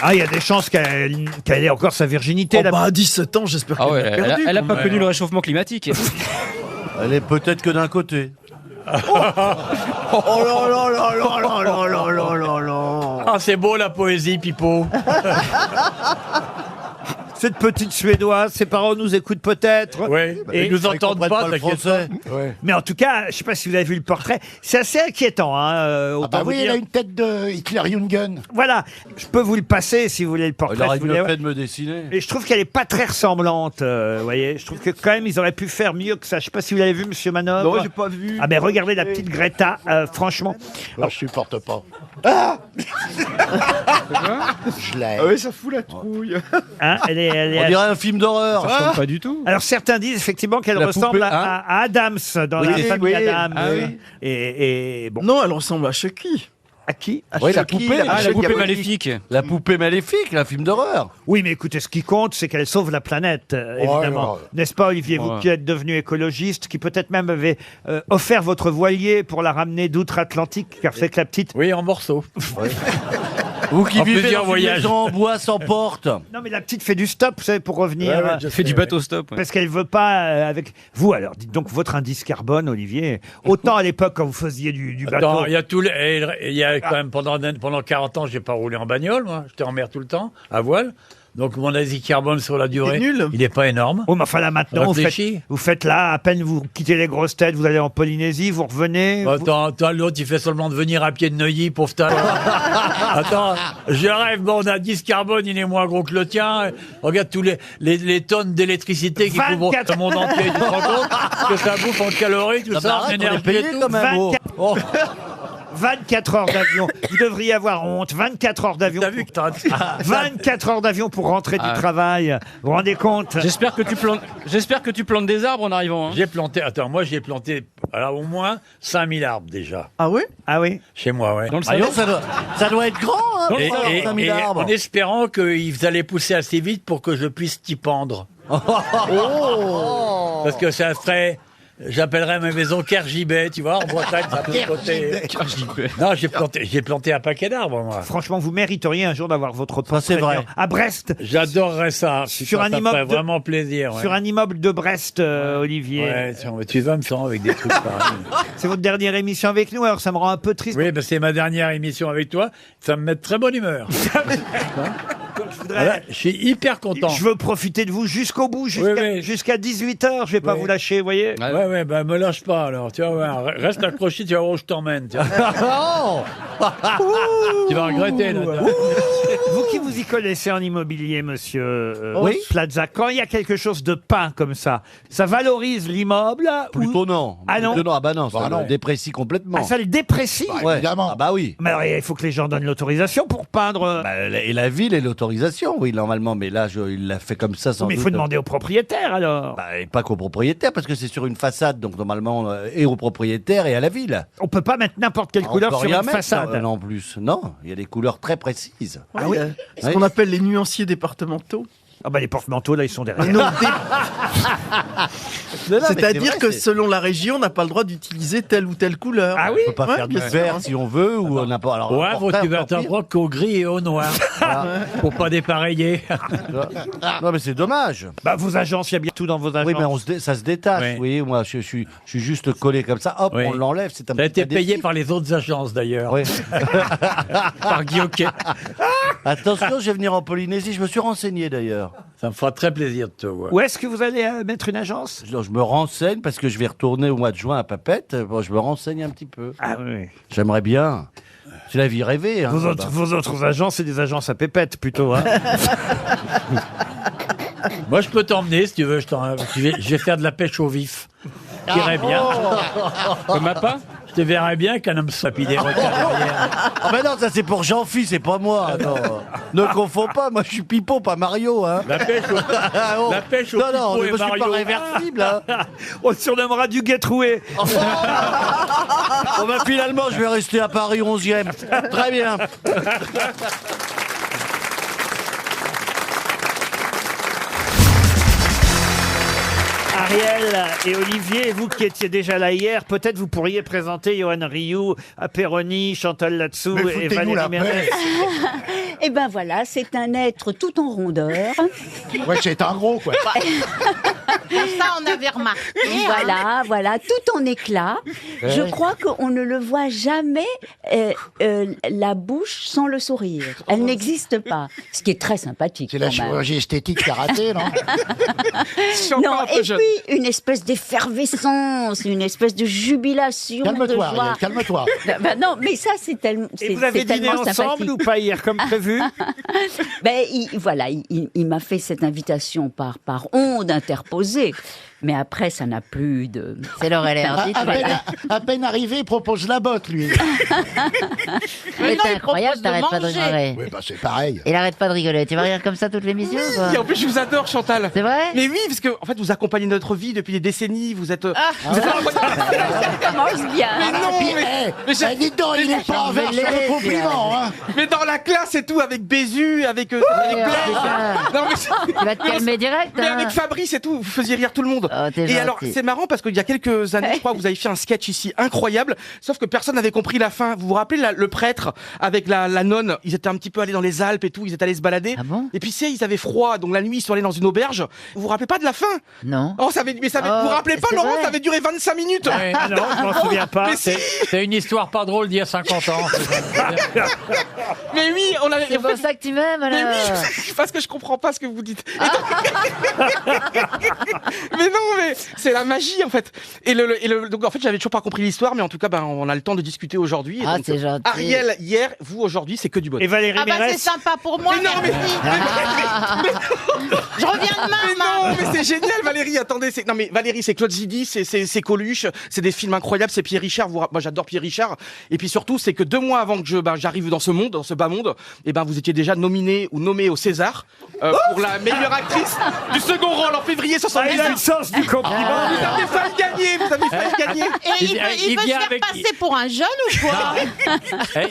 Speaker 3: Ah, il y a des chances qu'elle ait encore sa virginité.
Speaker 12: Oh, à 17 ans, j'espère qu'elle l'a perdu.
Speaker 10: Elle a pas connu le réchauffement climatique.
Speaker 11: Elle est peut-être que d'un côté.
Speaker 12: Oh là là là là là là là là là là.
Speaker 13: Ah, c'est beau la poésie, Pipo.
Speaker 3: Cette petite Suédoise, ses parents nous écoutent peut-être.
Speaker 13: Oui,
Speaker 3: Et
Speaker 13: ils nous entendent pas,
Speaker 11: le
Speaker 13: t'inquiète
Speaker 11: français.
Speaker 3: Mais en tout cas, je sais pas si vous avez vu le portrait, c'est assez inquiétant. Autant vous
Speaker 4: Oui,
Speaker 3: dire.
Speaker 4: elle a une tête de Hitler-Jungen.
Speaker 3: Voilà, je peux vous le passer si vous voulez le portrait.
Speaker 11: Il aurait
Speaker 3: si vous
Speaker 11: mieux
Speaker 3: voulez.
Speaker 11: fait de me dessiner.
Speaker 3: Et je trouve qu'elle est pas très ressemblante, vous voyez. Je trouve que quand même ils auraient pu faire mieux que ça. Je sais pas si vous l'avez vu, Monsieur Manœuvre.
Speaker 12: Non, j'ai pas vu.
Speaker 3: Ah ben regardez la petite Greta, franchement.
Speaker 4: Alors, je supporte pas. Je l'ai.
Speaker 12: Ah oui, ça fout la trouille.
Speaker 3: Hein, elle est
Speaker 11: On dirait un film d'horreur.
Speaker 10: Pas du tout.
Speaker 3: Alors certains disent effectivement qu'elle
Speaker 11: La
Speaker 3: ressemble
Speaker 11: poupée,
Speaker 3: à Adams dans
Speaker 11: Oui,
Speaker 3: la famille
Speaker 11: oui.
Speaker 3: Adams.
Speaker 11: Ah oui.
Speaker 3: Et bon.
Speaker 12: Non, elle ressemble à Chucky.
Speaker 3: À qui?
Speaker 11: Oui, la
Speaker 12: Chucky,
Speaker 11: poupée.
Speaker 10: Ah, la poupée
Speaker 12: diabolique.
Speaker 10: maléfique.
Speaker 11: La poupée maléfique, un film d'horreur.
Speaker 3: Oui, mais écoutez, ce qui compte, c'est qu'elle sauve la planète, évidemment.
Speaker 4: ouais.
Speaker 3: N'est-ce pas, Olivier, vous
Speaker 10: Ouais.
Speaker 3: qui êtes devenu écologiste, qui peut-être même avez offert votre voilier pour la ramener d'outre-Atlantique, car c'est que la petite...
Speaker 13: Oui, en morceaux.
Speaker 11: Vous qui
Speaker 13: En
Speaker 11: vivez
Speaker 13: plusieurs
Speaker 11: dans une
Speaker 13: voyages.
Speaker 11: maison en bois sans porte.
Speaker 3: Non, mais la petite fait du stop, vous savez, pour revenir.
Speaker 10: Fait du bateau stop. ouais.
Speaker 3: Parce qu'elle veut pas avec vous. Alors, dites donc votre indice carbone, Olivier. Autant à l'époque quand vous faisiez du bateau.
Speaker 13: Attends, il y a il y a quand même pendant 40 ans, j'ai pas roulé en bagnole, moi. J'étais en mer tout le temps, à voile. Donc mon indice carbone sur la durée,
Speaker 12: C'est nul.
Speaker 13: il est pas énorme.
Speaker 3: Oh, mais enfin là maintenant, vous
Speaker 13: Réfléchis.
Speaker 3: faites là, à peine vous quittez les grosses têtes, vous allez en Polynésie, vous revenez. vous-
Speaker 13: Attends, l'autre, il fait seulement de venir à pied de Neuilly, pauvre tas. Attends, je rêve, bon, on a 10 carbone, il est moins gros que le tien. Regarde tous les tonnes d'électricité qui couvrent
Speaker 3: 24.
Speaker 13: le monde entier. Tu te rends compte que ça bouffe en calories, tout ça, en
Speaker 11: arrête, on est
Speaker 13: énergie
Speaker 11: payé
Speaker 13: et tout.
Speaker 11: quand même.
Speaker 3: 24.
Speaker 11: Oh.
Speaker 3: 24 heures d'avion. Vous devriez avoir honte. 24 heures d'avion.
Speaker 13: T'as vu que t'as...
Speaker 3: 24 heures d'avion pour rentrer du travail. Vous vous rendez compte?
Speaker 10: J'espère que tu plantes des arbres en arrivant. hein.
Speaker 13: J'ai planté, attends, moi j'ai planté, alors au moins 5000 arbres déjà,
Speaker 12: Ah oui?
Speaker 3: Ah oui?
Speaker 13: chez moi, ouais.
Speaker 10: Dans le
Speaker 11: Ah,
Speaker 10: salon.
Speaker 11: ça doit être grand, hein,
Speaker 13: Et,
Speaker 11: pour ça,
Speaker 13: et-
Speaker 11: 5000
Speaker 13: et
Speaker 11: arbres.
Speaker 13: en espérant qu'ils allaient pousser assez vite pour que je puisse t'y pendre.
Speaker 11: Oh.
Speaker 13: Parce que ça ferait... J'appellerais ma maison Kergibet, tu vois, en Bretagne, ça peut côté. Non, j'ai planté un paquet d'arbres, moi.
Speaker 3: Franchement, vous mériteriez un jour d'avoir votre
Speaker 11: Ça, c'est
Speaker 3: portrait
Speaker 11: vrai.
Speaker 3: à Brest.
Speaker 13: J'adorerais ça.
Speaker 3: Sur
Speaker 13: ça,
Speaker 3: un
Speaker 13: ça
Speaker 3: immeuble
Speaker 13: ferait
Speaker 3: de-
Speaker 13: vraiment plaisir. Ouais.
Speaker 3: Sur un immeuble de Brest, Olivier.
Speaker 13: Ouais, tu vas me faire avec des trucs pareils.
Speaker 3: C'est votre dernière émission avec nous, alors ça me rend un peu triste.
Speaker 13: Oui, ben c'est ma dernière émission avec toi. Ça me met de très bonne humeur. Voilà, je suis hyper content.
Speaker 3: Je veux profiter de vous jusqu'au bout, jusqu'à 18h. Je vais pas
Speaker 13: Oui.
Speaker 3: vous lâcher, vous voyez.
Speaker 13: Ouais, ben me lâche pas alors. Tu vas voir, reste accroché, tu vas voir où je t'emmène. Tu vas regretter là.
Speaker 3: Vous qui vous y connaissez en immobilier, monsieur
Speaker 11: Oui.
Speaker 3: Plaza, quand il y a quelque chose de peint comme ça valorise l'immeuble
Speaker 11: Plutôt non.
Speaker 3: Ah non.
Speaker 11: Plutôt non. Ah bah non, ça
Speaker 4: Bah non.
Speaker 11: le déprécie complètement.
Speaker 3: ça le déprécie.
Speaker 11: Ouais.
Speaker 4: Évidemment.
Speaker 11: Ah bah oui.
Speaker 3: Mais alors, il faut que les gens donnent l'autorisation pour peindre.
Speaker 11: Bah, et la ville et l'autorisation, oui, normalement. Mais là, il l'a fait comme ça sans
Speaker 3: mais il
Speaker 11: doute.
Speaker 3: faut demander au propriétaire alors.
Speaker 11: Bah, et pas qu'au propriétaire, parce que c'est sur une façade, donc normalement, et au propriétaire et à la ville.
Speaker 3: On peut pas mettre n'importe quelle
Speaker 11: On
Speaker 3: couleur
Speaker 11: peut
Speaker 3: sur
Speaker 11: rien
Speaker 3: une
Speaker 11: mettre,
Speaker 3: façade.
Speaker 11: Non, en plus. Non, il y a des couleurs très précises.
Speaker 12: Ah oui. Ce qu'on appelle les nuanciers départementaux.
Speaker 3: Ah bah les porte-manteaux là ils sont derrière.
Speaker 12: Non,
Speaker 11: mais c'est
Speaker 12: c'est-à-dire
Speaker 11: vrai,
Speaker 12: que
Speaker 11: c'est-
Speaker 12: selon la région, on n'a pas le droit d'utiliser telle ou telle couleur.
Speaker 3: Ah oui.
Speaker 11: On peut pas
Speaker 12: Ouais,
Speaker 11: faire du
Speaker 12: bien sûr.
Speaker 11: vert si on veut, ou n'importe. Alors,
Speaker 13: Ouais,
Speaker 11: au
Speaker 13: faut que tu
Speaker 11: contraire,
Speaker 13: vas
Speaker 11: encore
Speaker 13: droit qu'au gris et au noir. Pour pas dépareiller.
Speaker 11: pire. Non, mais c'est dommage.
Speaker 3: Bah vos agences, il y a bien tout dans vos agences.
Speaker 11: Oui, mais ça se détache.
Speaker 13: Oui.
Speaker 11: Oui, moi, je suis juste collé comme ça. Hop,
Speaker 13: Oui.
Speaker 11: on l'enlève. C'est un
Speaker 13: Ça a
Speaker 11: petit
Speaker 13: été payé
Speaker 11: adhésif.
Speaker 13: par les autres agences d'ailleurs.
Speaker 11: Oui.
Speaker 10: Par Guy Hockey.
Speaker 11: Attention, je vais venir en Polynésie. Je me suis renseigné d'ailleurs.
Speaker 13: Ça me fera très plaisir de te voir.
Speaker 3: Où est-ce que vous allez mettre une agence?
Speaker 11: Je me renseigne parce que je vais retourner au mois de juin à Papette. Bon, je me renseigne un petit peu.
Speaker 3: Ah oui.
Speaker 11: J'aimerais bien. C'est la vie rêvée. Hein,
Speaker 3: Vos autres agences, c'est des agences à pépette plutôt. Hein.
Speaker 13: Moi, je peux t'emmener si tu veux. Je vais faire de la pêche au vif. J'irais bien.
Speaker 10: Comme appât.
Speaker 13: Je te verrais bien qu'un homme soit des requins derrière.
Speaker 11: Ah ben non, ça c'est pour Jean-Phi, c'est pas moi. Non. Ne confonds pas, moi je suis Pipo, pas Mario. Hein.
Speaker 13: La pêche au,
Speaker 11: Oh.
Speaker 13: la pêche au
Speaker 11: Non, non,
Speaker 13: Pipo
Speaker 11: mais
Speaker 13: et
Speaker 11: moi, je suis
Speaker 13: Mario.
Speaker 11: pas réversible. Hein.
Speaker 3: On le surnommera du guet-troué.
Speaker 11: Bon ben finalement, je vais rester à Paris 11e. Très bien.
Speaker 3: Ariel et Olivier, vous qui étiez déjà là hier, peut-être vous pourriez présenter Johan Rioux, Perroni, Chantal Latsou et Valérie Mérès.
Speaker 14: Eh ben voilà, c'est un être tout en rondeur.
Speaker 4: Ouais, c'est un gros, quoi.
Speaker 5: Ça, on avait remarqué.
Speaker 14: Voilà, tout en éclat. Je crois qu'on ne le voit jamais la bouche sans le sourire. Elle n'existe pas, ce qui est très sympathique.
Speaker 4: C'est la chirurgie esthétique qui a raté, non?
Speaker 14: Non, et puis une espèce d'effervescence, une espèce de jubilation, de
Speaker 4: Calme-toi,
Speaker 14: joie.
Speaker 4: Ariel, calme-toi.
Speaker 14: Non, mais ça c'est tellement.
Speaker 3: Et vous avez dîné ensemble ou pas hier comme prévu?
Speaker 14: Il m'a fait cette invitation par onde interposée. Mais après, ça n'a plus de...
Speaker 5: C'est Laurel et Hardy.
Speaker 4: À peine arrivé, il propose la botte, lui.
Speaker 5: Mais c'est incroyable, t'arrêtes pas de rigoler.
Speaker 4: Oui, bah c'est pareil.
Speaker 5: Il arrête pas de rigoler. Tu vas rire comme ça toute l'émission, quoi?
Speaker 10: Et en plus, je vous adore, Chantal.
Speaker 5: C'est vrai?
Speaker 10: Mais oui, parce que en fait, vous accompagnez notre vie depuis des décennies. Vous êtes.
Speaker 14: Ça commence bien.
Speaker 10: Mais non, mais
Speaker 4: Dites donc, il est pas envers sur le compliment, hein.
Speaker 10: Mais dans la classe et tout, avec Bézu, avec Blaise. Non, mais
Speaker 5: Tu vas te calmer direct.
Speaker 10: Mais avec Fabrice et tout, vous faisiez rire tout le monde.
Speaker 5: Oh, t'es
Speaker 10: et
Speaker 5: gentil.
Speaker 10: alors, c'est marrant parce qu'il y a quelques années, je crois, vous avez fait un sketch ici incroyable, sauf que personne n'avait compris la fin. Vous vous rappelez le prêtre avec la nonne? Ils étaient un petit peu allés dans les Alpes et tout, ils étaient allés se balader.
Speaker 5: Ah bon?
Speaker 10: Et puis ils avaient froid, donc la nuit, ils sont allés dans une auberge. Vous vous rappelez pas de la fin?
Speaker 5: Non.
Speaker 10: Oh, vous vous rappelez pas,
Speaker 5: c'est
Speaker 10: Laurent?
Speaker 5: vrai.
Speaker 10: Ça avait duré 25 minutes.
Speaker 13: Ouais.
Speaker 3: Ah non, je m'en souviens pas.
Speaker 10: Mais si.
Speaker 13: C'est une histoire pas drôle d'il y a 50 ans.
Speaker 10: Mais oui, on avait.
Speaker 5: C'est pour ça que tu m'aimes,
Speaker 10: Mais
Speaker 5: alors.
Speaker 10: oui, parce que je comprends pas ce que vous dites. Mais non, mais c'est la magie en fait. Donc en fait, j'avais toujours pas compris l'histoire, mais en tout cas, on a le temps de discuter aujourd'hui.
Speaker 5: Ah,
Speaker 10: Donc,
Speaker 5: c'est gentil.
Speaker 10: Ariel, hier, vous aujourd'hui, c'est que du bonheur.
Speaker 3: Et Valérie
Speaker 5: Ah bah c'est
Speaker 3: Mérès?
Speaker 5: sympa pour moi,
Speaker 10: Mais non, mais-
Speaker 5: merci. Je reviens demain,
Speaker 10: Mais non, mais c'est génial, Valérie. Attendez, non mais Valérie, c'est Claude Zidi, c'est Coluche, c'est des films incroyables, c'est Pierre Richard. Moi, j'adore Pierre Richard. Et puis surtout, c'est que 2 mois avant que j'arrive dans ce monde, dans ce bas monde, et vous étiez déjà nominée ou nommée au César pour la meilleure actrice du second rôle en février
Speaker 3: Ah, il a le
Speaker 10: 78.
Speaker 3: sens du compliment.
Speaker 10: Vous avez failli gagner, vous avez failli gagner.
Speaker 5: Et il veut se
Speaker 13: vient
Speaker 5: faire
Speaker 13: avec-
Speaker 5: passer pour un jeune ou quoi?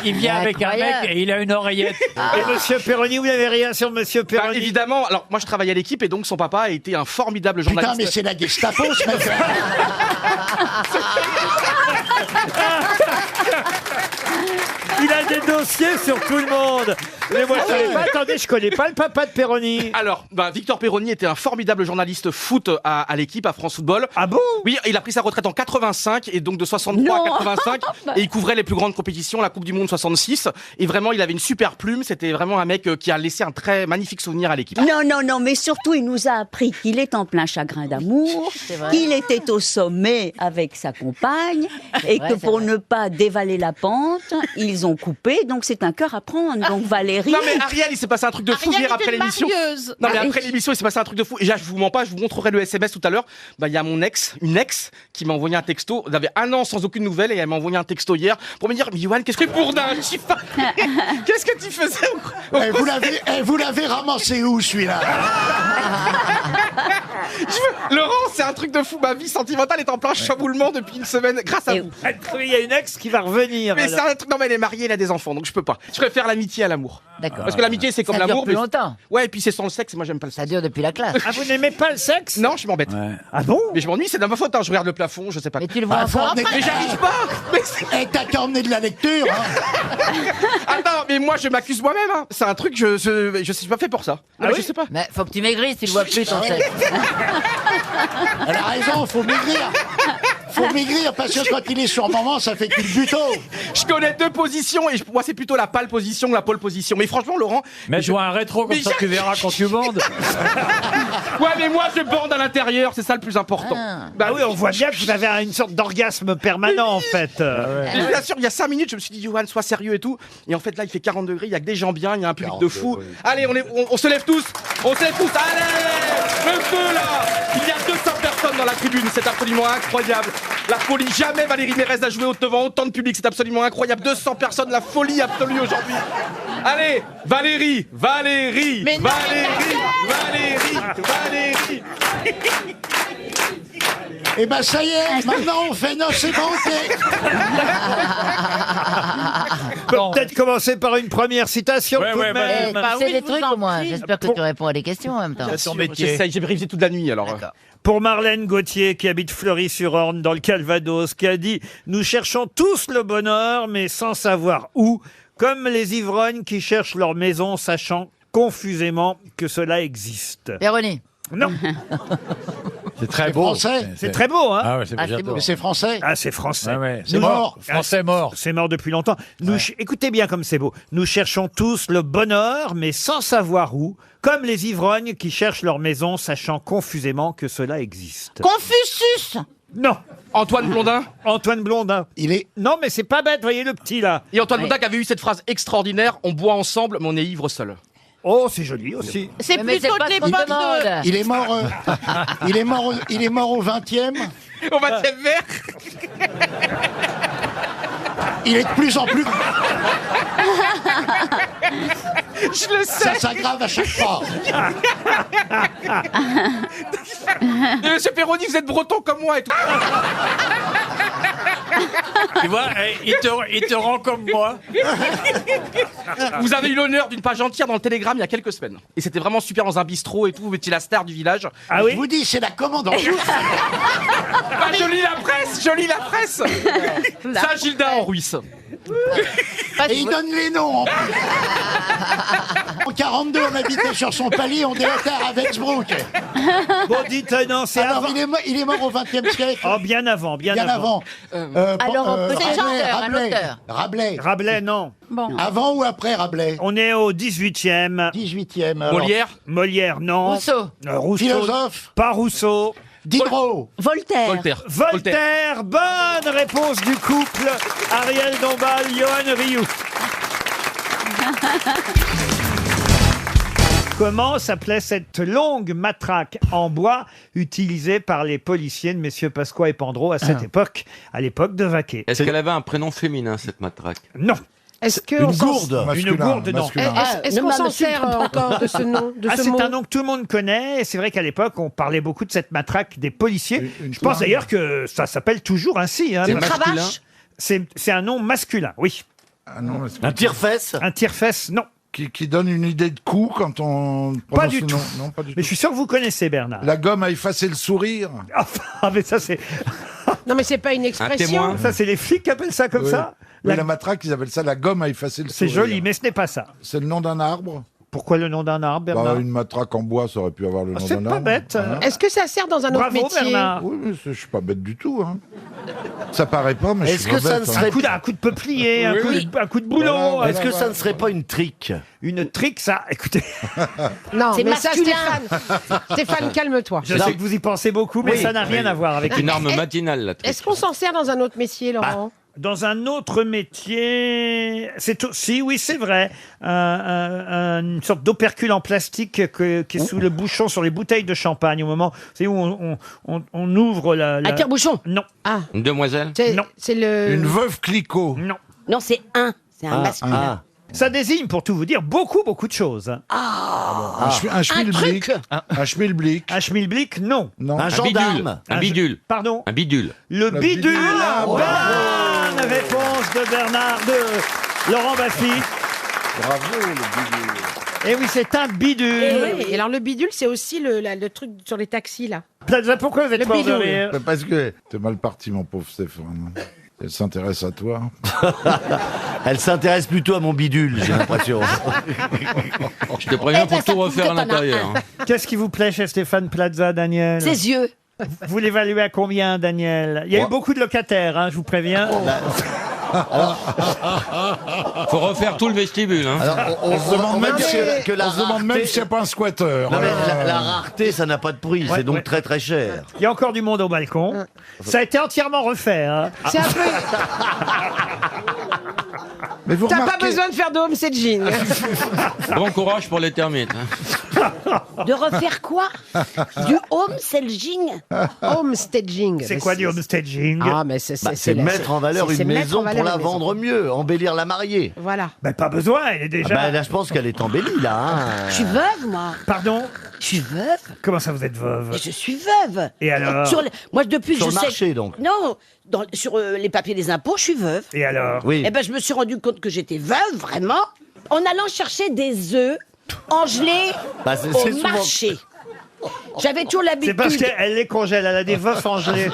Speaker 13: Il vient avec un mec
Speaker 5: Incroyable.
Speaker 13: et il a une oreillette.
Speaker 3: Et Monsieur Perroni, vous n'avez rien sur Monsieur Perroni?
Speaker 10: Évidemment, alors moi je travaille à l'équipe et donc son papa a été un formidable journaliste.
Speaker 4: Putain, mais c'est la Gestapo, ce mec.
Speaker 3: Il a des dossiers sur tout le monde. Mais moi, je savais pas. Attendez, je connais pas le papa de Perroni.
Speaker 10: Alors, Victor Perroni était un formidable journaliste foot à l'équipe, à France Football.
Speaker 3: Ah bon?
Speaker 10: Oui, il a pris sa retraite en 85 et donc de 63 à 85 et il couvrait les plus grandes compétitions, la Coupe du Monde 66 et vraiment il avait une super plume, c'était vraiment un mec qui a laissé un très magnifique souvenir à l'équipe.
Speaker 14: Non, mais surtout, il nous a appris qu'il est en plein chagrin d'amour, qu'il était au sommet avec sa compagne, et
Speaker 5: vrai,
Speaker 14: que
Speaker 5: c'est
Speaker 14: pour
Speaker 5: vrai.
Speaker 14: ne pas dévaler la pente, ils ont coupé, donc c'est un cœur à prendre. Donc Valérie...
Speaker 10: Non mais Ariel, il s'est passé un truc de fou
Speaker 5: Ariel
Speaker 10: hier
Speaker 5: est
Speaker 10: après
Speaker 5: une
Speaker 10: l'émission.
Speaker 5: marieuse.
Speaker 10: Non mais
Speaker 14: Ah,
Speaker 10: après
Speaker 14: oui.
Speaker 10: l'émission, il s'est passé un truc de fou. Et là, je vous mens pas, je vous montrerai le SMS tout à l'heure. Il y a une ex, qui m'a envoyé un texto. Elle avait 1 an sans aucune nouvelle et elle m'a envoyé un texto hier pour me dire, mais Johan, qu'est-ce que pour d'un chiffre qu'est-ce que tu faisais
Speaker 4: Vous l'avez ramassé où, celui-là?
Speaker 10: Laurent, c'est un truc de fou. Ma vie sentimentale est en plein chamboulement depuis une semaine grâce à vous.
Speaker 3: Il y a une ex qui va revenir.
Speaker 10: Mais c'est un truc. Non, mais elle est mariée, elle a des enfants, donc je peux pas. Je préfère l'amitié à l'amour.
Speaker 5: D'accord.
Speaker 10: Parce que l'amitié, c'est comme
Speaker 5: Ça dure
Speaker 10: l'amour.
Speaker 5: plus
Speaker 10: mais-
Speaker 5: longtemps.
Speaker 10: Ouais, et puis c'est sans le sexe, et moi j'aime pas le sexe.
Speaker 5: Ça dure depuis la classe.
Speaker 3: Ah, vous n'aimez pas le sexe?
Speaker 10: Non, je m'embête.
Speaker 3: Ah bon?
Speaker 10: Mais je m'ennuie, c'est de ma faute, hein. Je regarde le plafond, je sais pas.
Speaker 5: Mais tu le vois
Speaker 4: faut
Speaker 5: encore.
Speaker 4: emmener-
Speaker 10: Mais j'arrive pas. Mais
Speaker 4: Eh, t'as qu'à emmener de la lecture, hein.
Speaker 10: attends, mais moi je m'accuse moi-même. Hein. C'est un truc, je suis pas fait pour ça. Non,
Speaker 3: Ah
Speaker 10: mais
Speaker 3: oui
Speaker 10: je sais pas.
Speaker 5: Mais faut que tu maigrisses, tu le vois plus ton sexe.
Speaker 4: Elle a raison, faut maigrir. Faut maigrir, parce que quand il est sur moment, ça fait qu'il buto.
Speaker 10: Je connais 2 positions et moi c'est plutôt la pâle position que la pole position. Mais franchement, Laurent.
Speaker 13: Mets-toi un rétro comme
Speaker 10: Mais
Speaker 13: ça tu verras quand tu bandes.
Speaker 10: Ouais, mais moi je bande à l'intérieur, c'est ça le plus important.
Speaker 3: Bah oui, on voit bien que vous avez une sorte d'orgasme permanent en fait.
Speaker 10: Et je vous assure, il y a 5 minutes, je me suis dit, Johan, sois sérieux et tout. Et en fait, là, il fait 40 degrés, il y a que des gens bien, il y a un public de fous. Allez, on se lève tous. On se lève tous. Allez, le feu là. Il y a 200 personnes dans la tribune, c'est absolument incroyable. La folie, jamais Valérie Mérès n'a joué devant autant de public, c'est absolument incroyable. 200 personnes, la folie absolue aujourd'hui. Allez, Valérie.
Speaker 5: Mais non,
Speaker 10: Valérie.
Speaker 4: Eh ben, ça y est, maintenant, on fait noces et banquet.
Speaker 3: On peut peut-être commencer par une première citation
Speaker 13: Ouais,
Speaker 3: tout
Speaker 13: ouais,
Speaker 3: de
Speaker 13: bah,
Speaker 3: même.
Speaker 5: Tu sais des trucs au moins. J'espère que tu réponds à des questions en même temps.
Speaker 10: J'essaye, j'ai révisé toute la nuit alors.
Speaker 3: Pour Marlène Gauthier, qui habite Fleury-sur-Orne, dans le Calvados, qui a dit « Nous cherchons tous le bonheur, mais sans savoir où, comme les ivrognes qui cherchent leur maison, sachant confusément que cela existe. »
Speaker 5: Véronique.
Speaker 3: Non.
Speaker 13: C'est très beau.
Speaker 4: Français.
Speaker 3: C'est très beau, hein?
Speaker 13: Ah ouais, c'est
Speaker 5: c'est beau.
Speaker 4: Mais c'est français.
Speaker 3: Ah, c'est français.
Speaker 13: Ah ouais,
Speaker 4: C'est mort.
Speaker 13: Français mort.
Speaker 3: C'est mort depuis longtemps. Écoutez bien comme c'est beau. Nous cherchons tous le bonheur, mais sans savoir où, comme les ivrognes qui cherchent leur maison, sachant confusément que cela existe.
Speaker 5: Confucius.
Speaker 3: Non.
Speaker 10: Antoine Blondin.
Speaker 3: Antoine Blondin.
Speaker 4: Il est.
Speaker 3: Non, mais c'est pas bête, voyez le petit là.
Speaker 10: Et Antoine Blondin qui avait eu cette phrase extraordinaire, on boit ensemble, mais on est ivre seul.
Speaker 3: Oh, c'est joli aussi.
Speaker 5: C'est plutôt de l'époque de...
Speaker 4: Il est mort. Il est mort au 20e.
Speaker 10: Au 20e vers.
Speaker 4: Il est de plus en plus.
Speaker 10: Je le sais.
Speaker 4: Ça s'aggrave à chaque fois.
Speaker 10: Et monsieur Perroni, vous êtes breton comme moi et tout.
Speaker 13: Tu vois, il te rend comme moi.
Speaker 10: Vous avez eu l'honneur d'une page entière dans le Télégramme il y a quelques semaines. Et c'était vraiment super dans un bistrot et tout. Vous étiez la star du village.
Speaker 3: Ah oui?
Speaker 4: Je vous dis, c'est la commande en jour.
Speaker 10: Ah, je lis la presse, je lis la presse. Ça, Gilda en Ruisse.
Speaker 4: Et il donne les noms en plus. En 42, on habitait sur son palier, on déterre à Wexbrook.
Speaker 3: Bon, dites, non, c'est
Speaker 4: Alors,
Speaker 3: avant.
Speaker 4: il est mort au 20e siècle.
Speaker 3: Oh, bien avant, bien
Speaker 4: Bien avant.
Speaker 5: Alors, on peut- C'est chanteur, un auteur.
Speaker 4: Rabelais.
Speaker 3: Rabelais, non.
Speaker 5: Bon.
Speaker 4: Avant ou après Rabelais?
Speaker 3: On est au 18e.
Speaker 4: 18e. alors.
Speaker 10: Molière.
Speaker 3: Molière, non.
Speaker 5: Rousseau.
Speaker 3: Rousseau.
Speaker 4: Philosophe.
Speaker 3: Pas Rousseau.
Speaker 4: Diderot.
Speaker 14: Voltaire.
Speaker 10: Voltaire.
Speaker 3: Voltaire. Bonne réponse du couple. Ariel Dombal, Johan Rioux. Comment s'appelait cette longue matraque en bois utilisée par les policiers de messieurs Pasqua et Pandro à cette époque, à l'époque de Vaquet?
Speaker 7: Est-ce qu'elle avait un prénom féminin, cette matraque?
Speaker 3: Non.
Speaker 15: Est-ce que
Speaker 2: Une gourde.
Speaker 3: Une gourde, non.
Speaker 15: Est-ce qu'on s'en sert encore de ce nom, de ce
Speaker 3: C'est
Speaker 15: mot?
Speaker 3: un nom que tout le monde connaît. Et c'est vrai qu'à l'époque, on parlait beaucoup de cette matraque des policiers. Je pense d'ailleurs que ça s'appelle toujours ainsi. Hein,
Speaker 7: C'est
Speaker 3: parce-
Speaker 7: masculin.
Speaker 3: C'est un nom masculin, oui.
Speaker 12: Ah non, est-ce que-
Speaker 8: Un tire-fesse.
Speaker 3: Un tire-fesse, non.
Speaker 12: qui donne une idée de coup quand on
Speaker 3: Pas
Speaker 12: prononce
Speaker 3: du
Speaker 12: le
Speaker 3: tout.
Speaker 12: nom. Non, pas du
Speaker 3: Mais
Speaker 12: tout.
Speaker 3: je suis sûr que vous connaissez, Bernard.
Speaker 12: La gomme à effacer le sourire.
Speaker 3: Ah, mais ça, c'est.
Speaker 15: Non, mais c'est pas une expression.
Speaker 3: Ça, c'est les flics qui appellent ça comme
Speaker 12: Oui.
Speaker 3: ça.
Speaker 12: Oui, la matraque, ils appellent ça la gomme à effacer le
Speaker 3: C'est
Speaker 12: sourire.
Speaker 3: joli, mais ce n'est pas ça.
Speaker 12: C'est le nom d'un arbre.
Speaker 3: Pourquoi le nom d'un arbre, Bernard?
Speaker 12: Une matraque en bois, ça aurait pu avoir le nom
Speaker 3: c'est
Speaker 12: d'un
Speaker 3: pas
Speaker 12: arbre.
Speaker 3: bête.
Speaker 12: Hein.
Speaker 15: Est-ce que ça sert dans un autre
Speaker 3: Bravo,
Speaker 15: métier?
Speaker 3: Bernard.
Speaker 12: Oui, mais je suis pas bête du tout. Hein. Ça paraît pas, mais je
Speaker 8: Est-ce
Speaker 12: suis
Speaker 8: que
Speaker 12: pas
Speaker 8: ça
Speaker 12: bête.
Speaker 8: ne
Speaker 12: hein.
Speaker 8: serait
Speaker 3: Un coup de peuplier,
Speaker 12: Oui.
Speaker 3: un coup de boulot.
Speaker 12: Voilà,
Speaker 8: Est-ce que ça ne serait pas une trique?
Speaker 3: Une trique, ça. Écoutez,
Speaker 15: Non,
Speaker 5: C'est
Speaker 15: mais ça,
Speaker 5: masculin.
Speaker 15: Stéphane. Stéphane, calme-toi.
Speaker 3: je sais que vous y pensez beaucoup, mais ça n'a rien à voir avec
Speaker 7: Une arme matinale, la trique.
Speaker 15: Est-ce qu'on s'en sert dans un autre métier, Laurent?
Speaker 3: Dans un autre métier, c'est aussi, oui, c'est vrai, une sorte d'opercule en plastique qui est sous le bouchon sur les bouteilles de champagne au moment, c'est où on ouvre la.
Speaker 5: Un tire-bouchon.
Speaker 3: Non,
Speaker 15: Ah,
Speaker 7: Une demoiselle.
Speaker 3: Non.
Speaker 15: c'est le...
Speaker 12: Une veuve Clicquot.
Speaker 3: non.
Speaker 5: Non, c'est un masculin.
Speaker 3: Ça désigne, pour tout vous dire, beaucoup de choses.
Speaker 12: Un schmilblick. Un schmilblick.
Speaker 3: Un schmilblick, non.
Speaker 12: Non.
Speaker 8: Un gendarme.
Speaker 7: Un bidule.
Speaker 3: Pardon.
Speaker 7: Un bidule.
Speaker 3: Le
Speaker 12: La
Speaker 3: bidule.
Speaker 12: bidule. Ah,
Speaker 3: Bonne réponse de Bernard, de Laurent Baffy.
Speaker 12: Bravo, le bidule.
Speaker 3: Et oui, c'est un bidule.
Speaker 15: Et alors le bidule, c'est aussi le truc sur les taxis, là.
Speaker 3: Plaza, pourquoi vous êtes
Speaker 15: Le
Speaker 3: mort de
Speaker 15: bidule.
Speaker 3: rire?
Speaker 12: C'est parce que t'es mal parti, mon pauvre Stéphane. Elle s'intéresse à toi.
Speaker 8: Elle s'intéresse plutôt à mon bidule, j'ai l'impression.
Speaker 7: Je te préviens
Speaker 5: Eh ben,
Speaker 7: pour
Speaker 5: ça
Speaker 7: tout
Speaker 5: prouve
Speaker 7: refaire
Speaker 5: que
Speaker 7: à
Speaker 5: t'en as
Speaker 7: l'intérieur. hein.
Speaker 3: Qu'est-ce qui vous plaît chez Stéphane Plaza, Daniel?
Speaker 5: Ses yeux.
Speaker 3: Vous l'évaluez à combien, Daniel? Il y a eu beaucoup de locataires, hein, je vous préviens.
Speaker 7: Faut refaire tout le vestibule. Hein.
Speaker 8: Alors,
Speaker 12: On se demande même si
Speaker 8: la
Speaker 12: on se demande même
Speaker 8: rareté-
Speaker 12: s'il n'y a pas un squatter.
Speaker 8: Non, mais la rareté, ça n'a pas de prix,
Speaker 3: Ouais,
Speaker 8: c'est donc
Speaker 3: ouais.
Speaker 8: très très cher.
Speaker 3: Il y a encore du monde au balcon. Ça a été entièrement refait. Hein.
Speaker 15: C'est un peu...
Speaker 12: Mais vous
Speaker 15: T'as pas
Speaker 12: remarquez,
Speaker 15: besoin de faire de homestaging.
Speaker 7: Bon courage pour les termites. hein.
Speaker 5: De refaire quoi? Du homestaging.
Speaker 15: Homestaging.
Speaker 3: C'est
Speaker 15: Mais
Speaker 3: quoi du homestaging?
Speaker 15: Ah, mais c'est
Speaker 8: C'est
Speaker 15: la-
Speaker 8: mettre en valeur
Speaker 15: c'est
Speaker 8: une
Speaker 15: mettre
Speaker 8: maison
Speaker 15: en valeur
Speaker 8: pour la
Speaker 15: une maison.
Speaker 8: vendre mieux, embellir la mariée.
Speaker 15: Voilà.
Speaker 3: Ben, pas besoin, elle est
Speaker 8: Ah
Speaker 3: déjà.
Speaker 8: bah, là, je pense qu'elle est embellie, là. hein.
Speaker 5: Je suis veuve, moi.
Speaker 3: Pardon?
Speaker 5: Je suis veuve.
Speaker 3: Comment ça, vous êtes veuve?
Speaker 5: Et je suis veuve.
Speaker 3: Et alors?
Speaker 5: Moi, depuis
Speaker 8: Sur
Speaker 5: que je
Speaker 8: le
Speaker 5: sais...
Speaker 8: marché, donc.
Speaker 5: Non, sur les papiers des impôts, je suis veuve.
Speaker 3: Et alors?
Speaker 8: Oui.
Speaker 5: Eh ben, je me suis rendu compte que j'étais veuve, vraiment, en allant chercher des œufs engelés
Speaker 8: Bah, c'est
Speaker 5: au
Speaker 8: souvent-
Speaker 5: marché.
Speaker 16: J'avais toujours
Speaker 3: C'est parce
Speaker 16: l'habitude.
Speaker 3: qu'elle les congèle, elle a des veufs en gelée.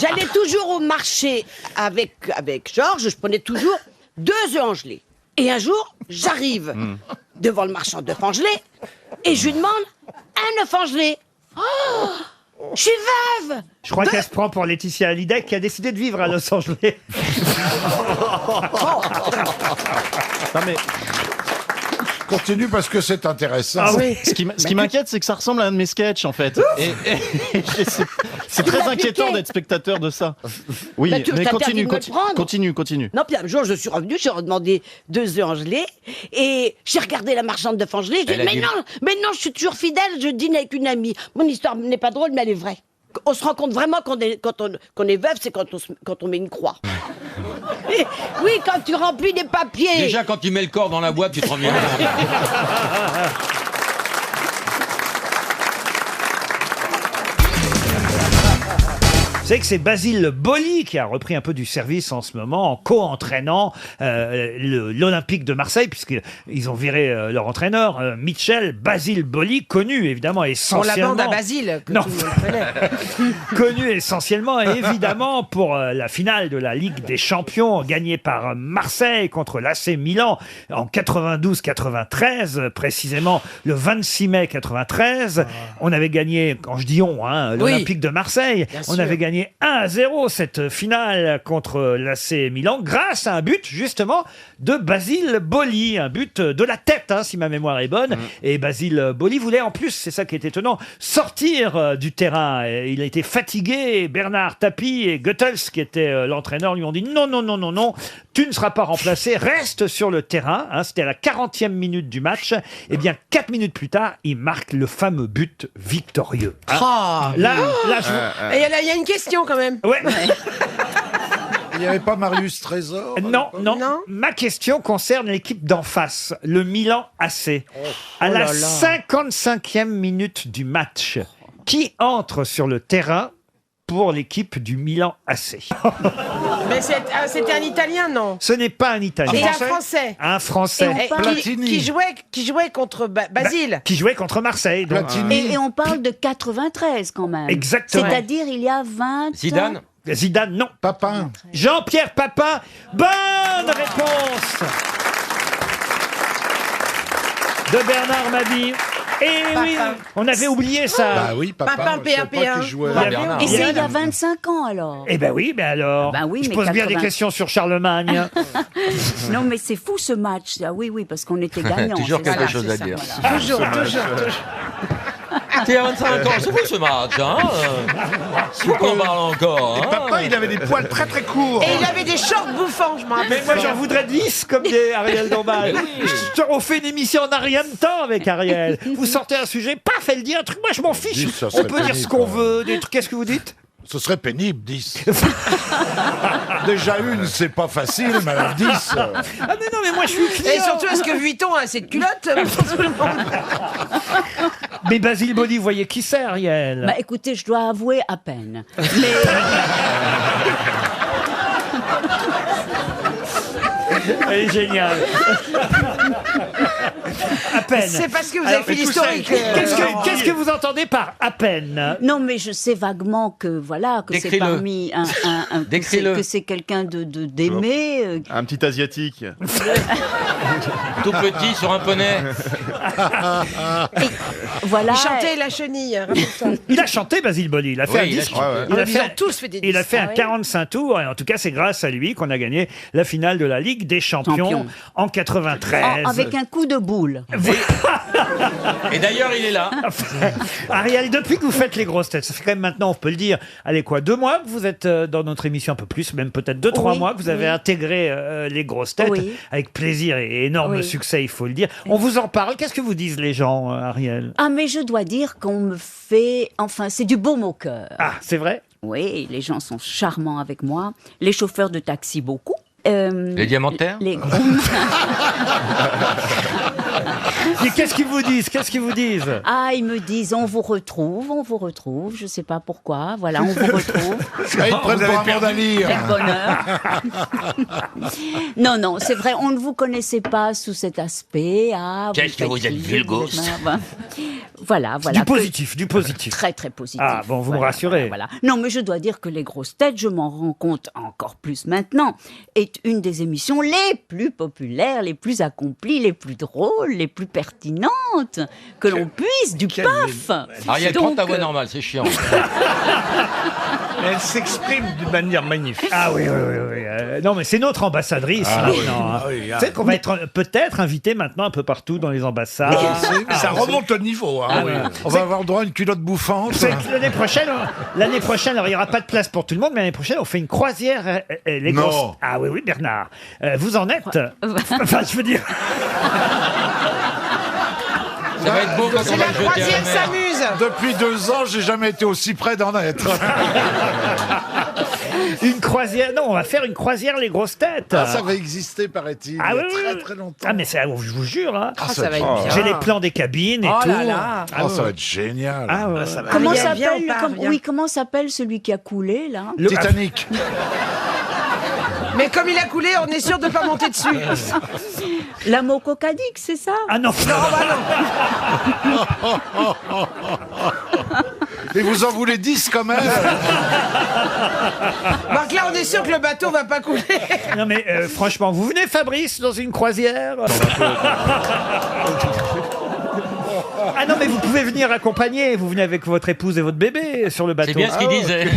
Speaker 16: J'allais toujours au marché avec Georges, je prenais toujours 2 œufs en gelée. Et un jour, j'arrive devant le marchand d'œufs en gelée et je lui demande un œuf en gelée. Oh, je suis veuve.
Speaker 3: Je crois qu'elle se prend pour Laetitia Hallyday qui a décidé de vivre à Los Angeles.
Speaker 17: Non mais... Continue parce que c'est intéressant.
Speaker 3: Ah oui.
Speaker 17: Ce qui m'inquiète, c'est que ça ressemble à un de mes sketchs, en fait. Et c'est très inquiétant d'être spectateur de ça. Oui,
Speaker 16: Bah,
Speaker 17: mais
Speaker 16: t'as
Speaker 17: continue,
Speaker 16: interdit de me le prendre.
Speaker 17: continue.
Speaker 16: Non, puis un jour, je suis revenue, j'ai redemandé 2 œufs en gelée, et j'ai regardé la marchande d'œufs en gelée, je dis,
Speaker 7: Elle a dit-
Speaker 16: mais non, je suis toujours fidèle, je dîne avec une amie. Mon histoire n'est pas drôle, mais elle est vraie. On se rend compte vraiment qu'on est veuve, c'est quand on met une croix. Et oui, quand tu remplis des papiers.
Speaker 7: Déjà, quand tu mets le corps dans la boîte, tu te rends bien.
Speaker 3: Vous savez que c'est Basile Boli qui a repris un peu du service en ce moment en co-entraînant l'Olympique de Marseille, puisqu'ils ont viré leur entraîneur, Michel Basile Boli, connu évidemment
Speaker 15: Pour la
Speaker 3: essentiellement...
Speaker 15: bande à Basile, que
Speaker 3: Non.
Speaker 15: tout le monde connaît.
Speaker 3: Connu essentiellement et évidemment pour la finale de la Ligue des Champions gagnée par Marseille contre l'AC Milan en 92-93, précisément le 26 mai 93. On avait gagné, quand je dis on, l'Olympique de Marseille,
Speaker 15: Bien
Speaker 3: on
Speaker 15: sûr.
Speaker 3: avait gagné 1-0 cette finale contre l'AC Milan grâce à un but justement de Basile Boli, un but de la tête si ma mémoire est bonne. Et Basile Boli voulait en plus, c'est ça qui est étonnant, sortir du terrain. Et il a été fatigué. Bernard Tapie et Goethals, qui était l'entraîneur, lui ont dit non, tu ne seras pas remplacé, reste sur le terrain. C'était à la 40e minute du match. Et bien 4 minutes plus tard, il marque le fameux but victorieux.
Speaker 15: Ah,
Speaker 3: Là,
Speaker 15: Et il y a une question quand même.
Speaker 3: Ouais.
Speaker 17: Il n'y avait pas Marius Trésor
Speaker 3: Non. Ma question concerne l'équipe d'en face, le Milan AC. À
Speaker 15: Oh
Speaker 3: la
Speaker 15: là là.
Speaker 3: 55e minute du match, qui entre sur le terrain pour l'équipe du Milan AC?
Speaker 15: Mais c'était un Italien, non?
Speaker 3: Ce n'est pas un Italien.
Speaker 15: Et un Français.
Speaker 3: Un Français.
Speaker 15: Qui jouait contre Basile.
Speaker 3: Qui jouait contre Marseille. donc.
Speaker 14: Et on parle de 93 quand même.
Speaker 3: Exactement.
Speaker 14: C'est-à-dire il y a 20
Speaker 3: Zidane, non.
Speaker 17: Papin.
Speaker 3: Jean-Pierre Papin. Bonne réponse de Bernard Mabille. Et oui, on avait oublié ça.
Speaker 17: Bah oui, Papin.
Speaker 15: Papin,
Speaker 17: je savais pas
Speaker 15: PAP1.
Speaker 17: qu'il jouait.
Speaker 14: Et c'est il y a 25 ans alors.
Speaker 3: Eh ben oui, mais alors,
Speaker 14: Ben oui,
Speaker 3: je
Speaker 14: mais
Speaker 3: pose bien des
Speaker 14: 80.
Speaker 3: questions sur Charlemagne.
Speaker 14: Non mais c'est fou ce match. Ah oui, parce qu'on était gagnants.
Speaker 7: Toujours
Speaker 14: c'est
Speaker 7: quelque
Speaker 14: ça,
Speaker 7: chose
Speaker 14: c'est
Speaker 7: à
Speaker 14: ça,
Speaker 7: dire.
Speaker 14: voilà.
Speaker 15: Toujours.
Speaker 7: T'es à 25 ans, c'est vous ce match, hein? Faut qu'on parle encore, hein?
Speaker 17: Papa, il avait des poils très très courts.
Speaker 15: Et il avait des shorts bouffants, je m'en rappelle.
Speaker 3: Mais moi j'en voudrais 10 comme des Ariel Dombal. On fait une émission en a rien de temps avec Ariel. Vous sortez un sujet, paf, elle dit un truc, moi je m'en fiche.
Speaker 17: 10, ça
Speaker 3: On
Speaker 17: serait
Speaker 3: peut dire ce
Speaker 17: pénible,
Speaker 3: qu'on
Speaker 17: quand
Speaker 3: veut, des trucs. Qu'est-ce que vous dites?
Speaker 17: Ce serait pénible, 10. Déjà une, c'est pas facile, mais alors 10...
Speaker 3: Ah mais non, mais moi je suis client.
Speaker 15: Et surtout, est-ce que Vuitton a cette culotte pour tout le monde?
Speaker 3: Mais Basile Boli, vous voyez qui c'est, Ariel?
Speaker 14: Bah écoutez, je dois avouer à peine.
Speaker 3: Elle est géniale. À peine.
Speaker 15: C'est parce que vous avez fait
Speaker 3: tout
Speaker 15: l'historique.
Speaker 3: ça, Qu'est-ce que vous entendez par à peine?
Speaker 14: Non, mais je sais vaguement que voilà que c'est
Speaker 7: Décris-le.
Speaker 14: parmi
Speaker 7: Décris-le.
Speaker 14: que c'est quelqu'un d'aimer.
Speaker 11: Un petit asiatique.
Speaker 7: Tout petit sur un poney.
Speaker 14: Voilà.
Speaker 15: Il chantait la chenille, rappelle-toi.
Speaker 3: Il a chanté Basile Boli, il a fait
Speaker 7: Oui,
Speaker 3: un
Speaker 7: il a
Speaker 3: disque.
Speaker 7: chanté.
Speaker 3: Il a
Speaker 15: Ils
Speaker 3: fait
Speaker 15: ont tous fait des
Speaker 3: Il a
Speaker 15: disques.
Speaker 3: fait
Speaker 15: Ah
Speaker 3: un
Speaker 15: ouais.
Speaker 3: 45 tours, et en tout cas, c'est grâce à lui qu'on a gagné la finale de la Ligue des Champions en 93.
Speaker 14: Avec un coup de boule.
Speaker 7: Et d'ailleurs, il est là.
Speaker 3: Ariel, depuis que vous faites les grosses têtes, ça fait quand même maintenant, on peut le dire, allez quoi, 2 mois que vous êtes dans notre émission, un peu plus, même peut-être 2-3
Speaker 14: Oui,
Speaker 3: mois que vous avez
Speaker 14: oui.
Speaker 3: intégré les grosses têtes,
Speaker 14: Oui.
Speaker 3: avec plaisir et énorme
Speaker 14: Oui.
Speaker 3: succès, il faut le dire. On vous en parle, qu'est-ce que vous disent les gens, Ariel?
Speaker 14: Ah, mais je dois dire qu'on me fait, enfin, c'est du baume au cœur.
Speaker 3: Ah, c'est vrai?
Speaker 14: Oui, les gens sont charmants avec moi. Les chauffeurs de taxi, beaucoup.
Speaker 7: Les diamantaires?
Speaker 14: Les
Speaker 3: Mais qu'est-ce qu'ils vous disent? Qu'est-ce qu'ils vous disent?
Speaker 14: Ah, ils me disent, on vous retrouve. Je sais pas pourquoi. Voilà, on vous retrouve.
Speaker 17: Ah, ils prennent pour un mandalire.
Speaker 14: Quel bonheur. Non, c'est vrai, on ne vous connaissait pas sous cet aspect. Ah,
Speaker 7: Qu'est-ce que vous
Speaker 14: faites
Speaker 7: êtes
Speaker 14: rire,
Speaker 7: vulgos.
Speaker 14: vous êtes marrant. Voilà.
Speaker 3: Du positif, du positif.
Speaker 14: Très, très positif.
Speaker 3: Ah, bon, vous me rassurez.
Speaker 14: Voilà. Non, mais je dois dire que Les Grosses Têtes, je m'en rends compte encore plus maintenant, est une des émissions les plus populaires, les plus accomplies, les plus drôles, les plus pertinentes que l'on puisse, du PAF.
Speaker 7: Ariel, prends ta voix normale, c'est chiant.
Speaker 6: Elle s'exprime d'une manière magnifique.
Speaker 3: Ah oui. Non, mais c'est notre ambassadrice maintenant.
Speaker 6: Ah oui,
Speaker 3: Vous savez qu'on va être peut-être invité maintenant un peu partout dans les ambassades.
Speaker 6: Ça remonte le niveau. Hein.
Speaker 3: Ah oui.
Speaker 6: On va avoir droit à une culotte bouffante.
Speaker 3: C'est que l'année prochaine, alors il n'y aura pas de place pour tout le monde, mais l'année prochaine, on fait une croisière. Les
Speaker 6: Non.
Speaker 3: grosses... Ah oui, Bernard. Vous en êtes Enfin, je veux dire...
Speaker 7: Ça va être beau quand on va le jeter à la mer.
Speaker 6: Depuis 2 ans, j'ai jamais été aussi près d'en être.
Speaker 3: Une croisière. Non, on va faire une croisière, les grosses têtes.
Speaker 6: Ah, ça va exister, paraît-il.
Speaker 3: Ah
Speaker 6: il y a
Speaker 3: oui,
Speaker 6: très longtemps.
Speaker 3: Ah, mais je vous jure. Hein.
Speaker 6: ça va être bien.
Speaker 3: J'ai les plans des cabines et
Speaker 9: Oh
Speaker 3: tout.
Speaker 9: là là.
Speaker 3: Ah,
Speaker 6: ça va être génial.
Speaker 3: Ah, ouais.
Speaker 14: Comment
Speaker 15: Viens,
Speaker 14: s'appelle
Speaker 15: viens, on part, viens.
Speaker 14: comment s'appelle celui qui a coulé, là
Speaker 6: Titanic.
Speaker 9: Mais comme il a coulé, on est sûr de ne pas monter dessus.
Speaker 14: La Mococadique, c'est ça
Speaker 3: Ah non.
Speaker 6: Et vous en voulez 10 quand même.
Speaker 9: Donc là, on est sûr que le bateau va pas couler.
Speaker 3: Non mais franchement, vous venez Fabrice dans une croisière Ah non mais vous pouvez venir accompagner, vous venez avec votre épouse et votre bébé sur le bateau.
Speaker 7: C'est bien ce qu'il disait.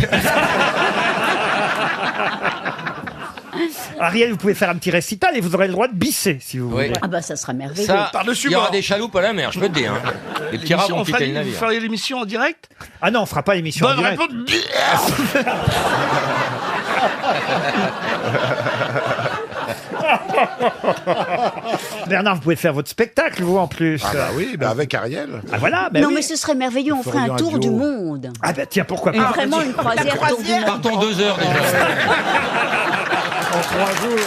Speaker 3: Ariel, vous pouvez faire un petit récital et vous aurez le droit de bisser si vous voulez.
Speaker 14: Ah bah ça sera merveilleux.
Speaker 7: Ça,
Speaker 6: Par-dessus
Speaker 7: il y aura
Speaker 6: bord.
Speaker 7: des chaloupes à la mer, je peux te dire. Hein. Les petits rats vont quitter le
Speaker 6: Vous
Speaker 7: navire.
Speaker 6: feriez l'émission en direct?
Speaker 3: Ah non, on fera pas l'émission en
Speaker 6: Bonne
Speaker 3: direct.
Speaker 6: réponse.
Speaker 3: Bernard, vous pouvez faire votre spectacle, vous en plus.
Speaker 6: Ah bah oui, bah avec Ariel.
Speaker 3: Ah voilà,
Speaker 14: non
Speaker 3: oui.
Speaker 14: mais ce serait merveilleux, on ferait un
Speaker 6: feriez un
Speaker 14: tour
Speaker 6: duo.
Speaker 14: du monde.
Speaker 3: Ah bah tiens, pourquoi
Speaker 14: Et
Speaker 3: pas.
Speaker 14: vraiment une croisière tour du monde.
Speaker 7: Partons 2 heures déjà.
Speaker 6: En 3 jours.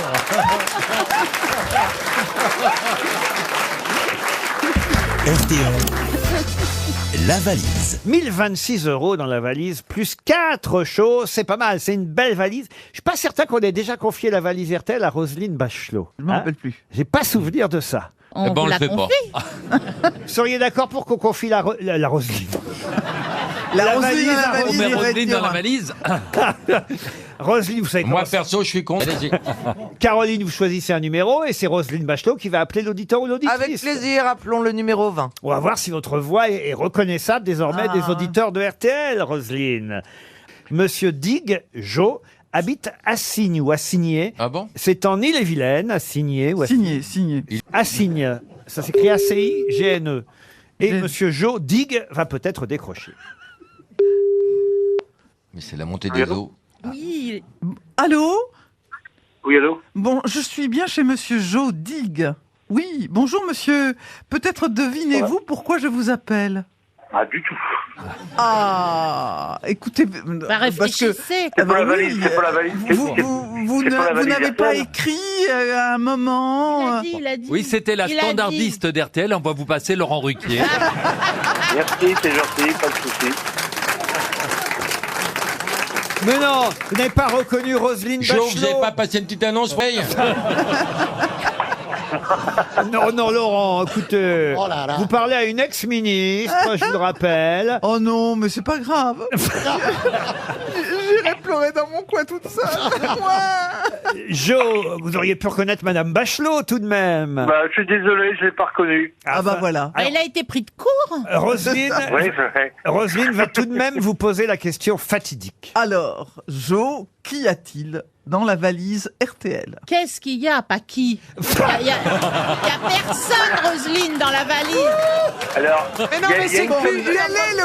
Speaker 18: RTL, la valise.
Speaker 3: 1026 € dans la valise, plus 4 choses, c'est pas mal, c'est une belle valise. Je suis pas certain qu'on ait déjà confié la valise RTL à Roselyne Bachelot.
Speaker 12: Je m'en rappelle plus.
Speaker 3: J'ai pas souvenir de ça.
Speaker 7: Eh ben, on le fait pas.
Speaker 3: Vous seriez d'accord pour qu'on confie la Roselyne
Speaker 12: La Roselyne dans la valise,
Speaker 13: On met
Speaker 12: il va
Speaker 13: Roselyne
Speaker 12: dire-
Speaker 13: dans la valise.
Speaker 3: Roselyne, vous savez
Speaker 7: Moi,
Speaker 3: comment
Speaker 7: perso, je suis con. Allez-y.
Speaker 3: Caroline, vous choisissez un numéro et c'est Roselyne Bachelot qui va appeler l'auditeur ou l'auditrice.
Speaker 12: Avec plaisir, appelons le numéro 20.
Speaker 3: On va voir si votre voix est reconnaissable désormais des auditeurs de RTL, Roselyne. Monsieur Dig Jo habite Assigne ou Assigné.
Speaker 7: Ah bon?
Speaker 3: C'est en Ille-et-Vilaine, Assigné ou Assigné.
Speaker 12: Signé.
Speaker 3: Assigne, ça s'écrit A-C-I-G-N-E. Et
Speaker 12: Gêne.
Speaker 3: Monsieur Jo Dig va peut-être décrocher.
Speaker 7: Mais c'est la montée des eaux.
Speaker 12: Oui. Allô?
Speaker 19: Oui, allô?
Speaker 12: Bon, je suis bien chez monsieur Jo Dig. Oui, bonjour monsieur. Peut-être devinez-vous pourquoi je vous appelle?
Speaker 19: Ah, du tout.
Speaker 12: Ah, écoutez,
Speaker 15: réfléchissez.
Speaker 19: C'est pas la valise, c'est pas la valise.
Speaker 12: vous
Speaker 19: C'est pas la valise
Speaker 12: n'avez pas
Speaker 19: RTL.
Speaker 12: écrit à un moment.
Speaker 15: Il a dit.
Speaker 13: Oui, c'était la
Speaker 15: Il a
Speaker 13: standardiste d'RTL. On va vous passer Laurent Ruquier.
Speaker 19: Merci, c'est gentil, pas de souci.
Speaker 3: Mais non, vous n'avez pas reconnu Roselyne
Speaker 7: Jo,
Speaker 3: Bachelot.
Speaker 7: vous n'avez pas passé une petite annonce, paye?
Speaker 3: Non, non, Laurent, écoutez,
Speaker 4: Oh là là.
Speaker 3: vous parlez à une ex-ministre, je vous le rappelle.
Speaker 12: Oh non, mais c'est pas grave. J'irai pleurer dans mon coin toute seule.
Speaker 3: Jo, vous auriez pu reconnaître Madame Bachelot tout de même.
Speaker 19: Bah, je suis désolé, je l'ai pas reconnu.
Speaker 12: Ah bah voilà.
Speaker 15: Ah, il a été pris de court.
Speaker 3: Roselyne,
Speaker 19: Oui, c'est vrai.
Speaker 3: Roselyne va tout de même vous poser la question fatidique.
Speaker 12: Alors, Jo, qu'y a-t-il dans la valise RTL?
Speaker 15: Qu'est-ce qu'il y a? Pas qui? Il y a personne, Roselyne, dans la valise.
Speaker 19: Alors,
Speaker 12: Mais non,
Speaker 19: il y a-
Speaker 12: mais
Speaker 19: il y a
Speaker 12: c'est
Speaker 19: une
Speaker 12: bon.
Speaker 19: chose-
Speaker 12: Quel est le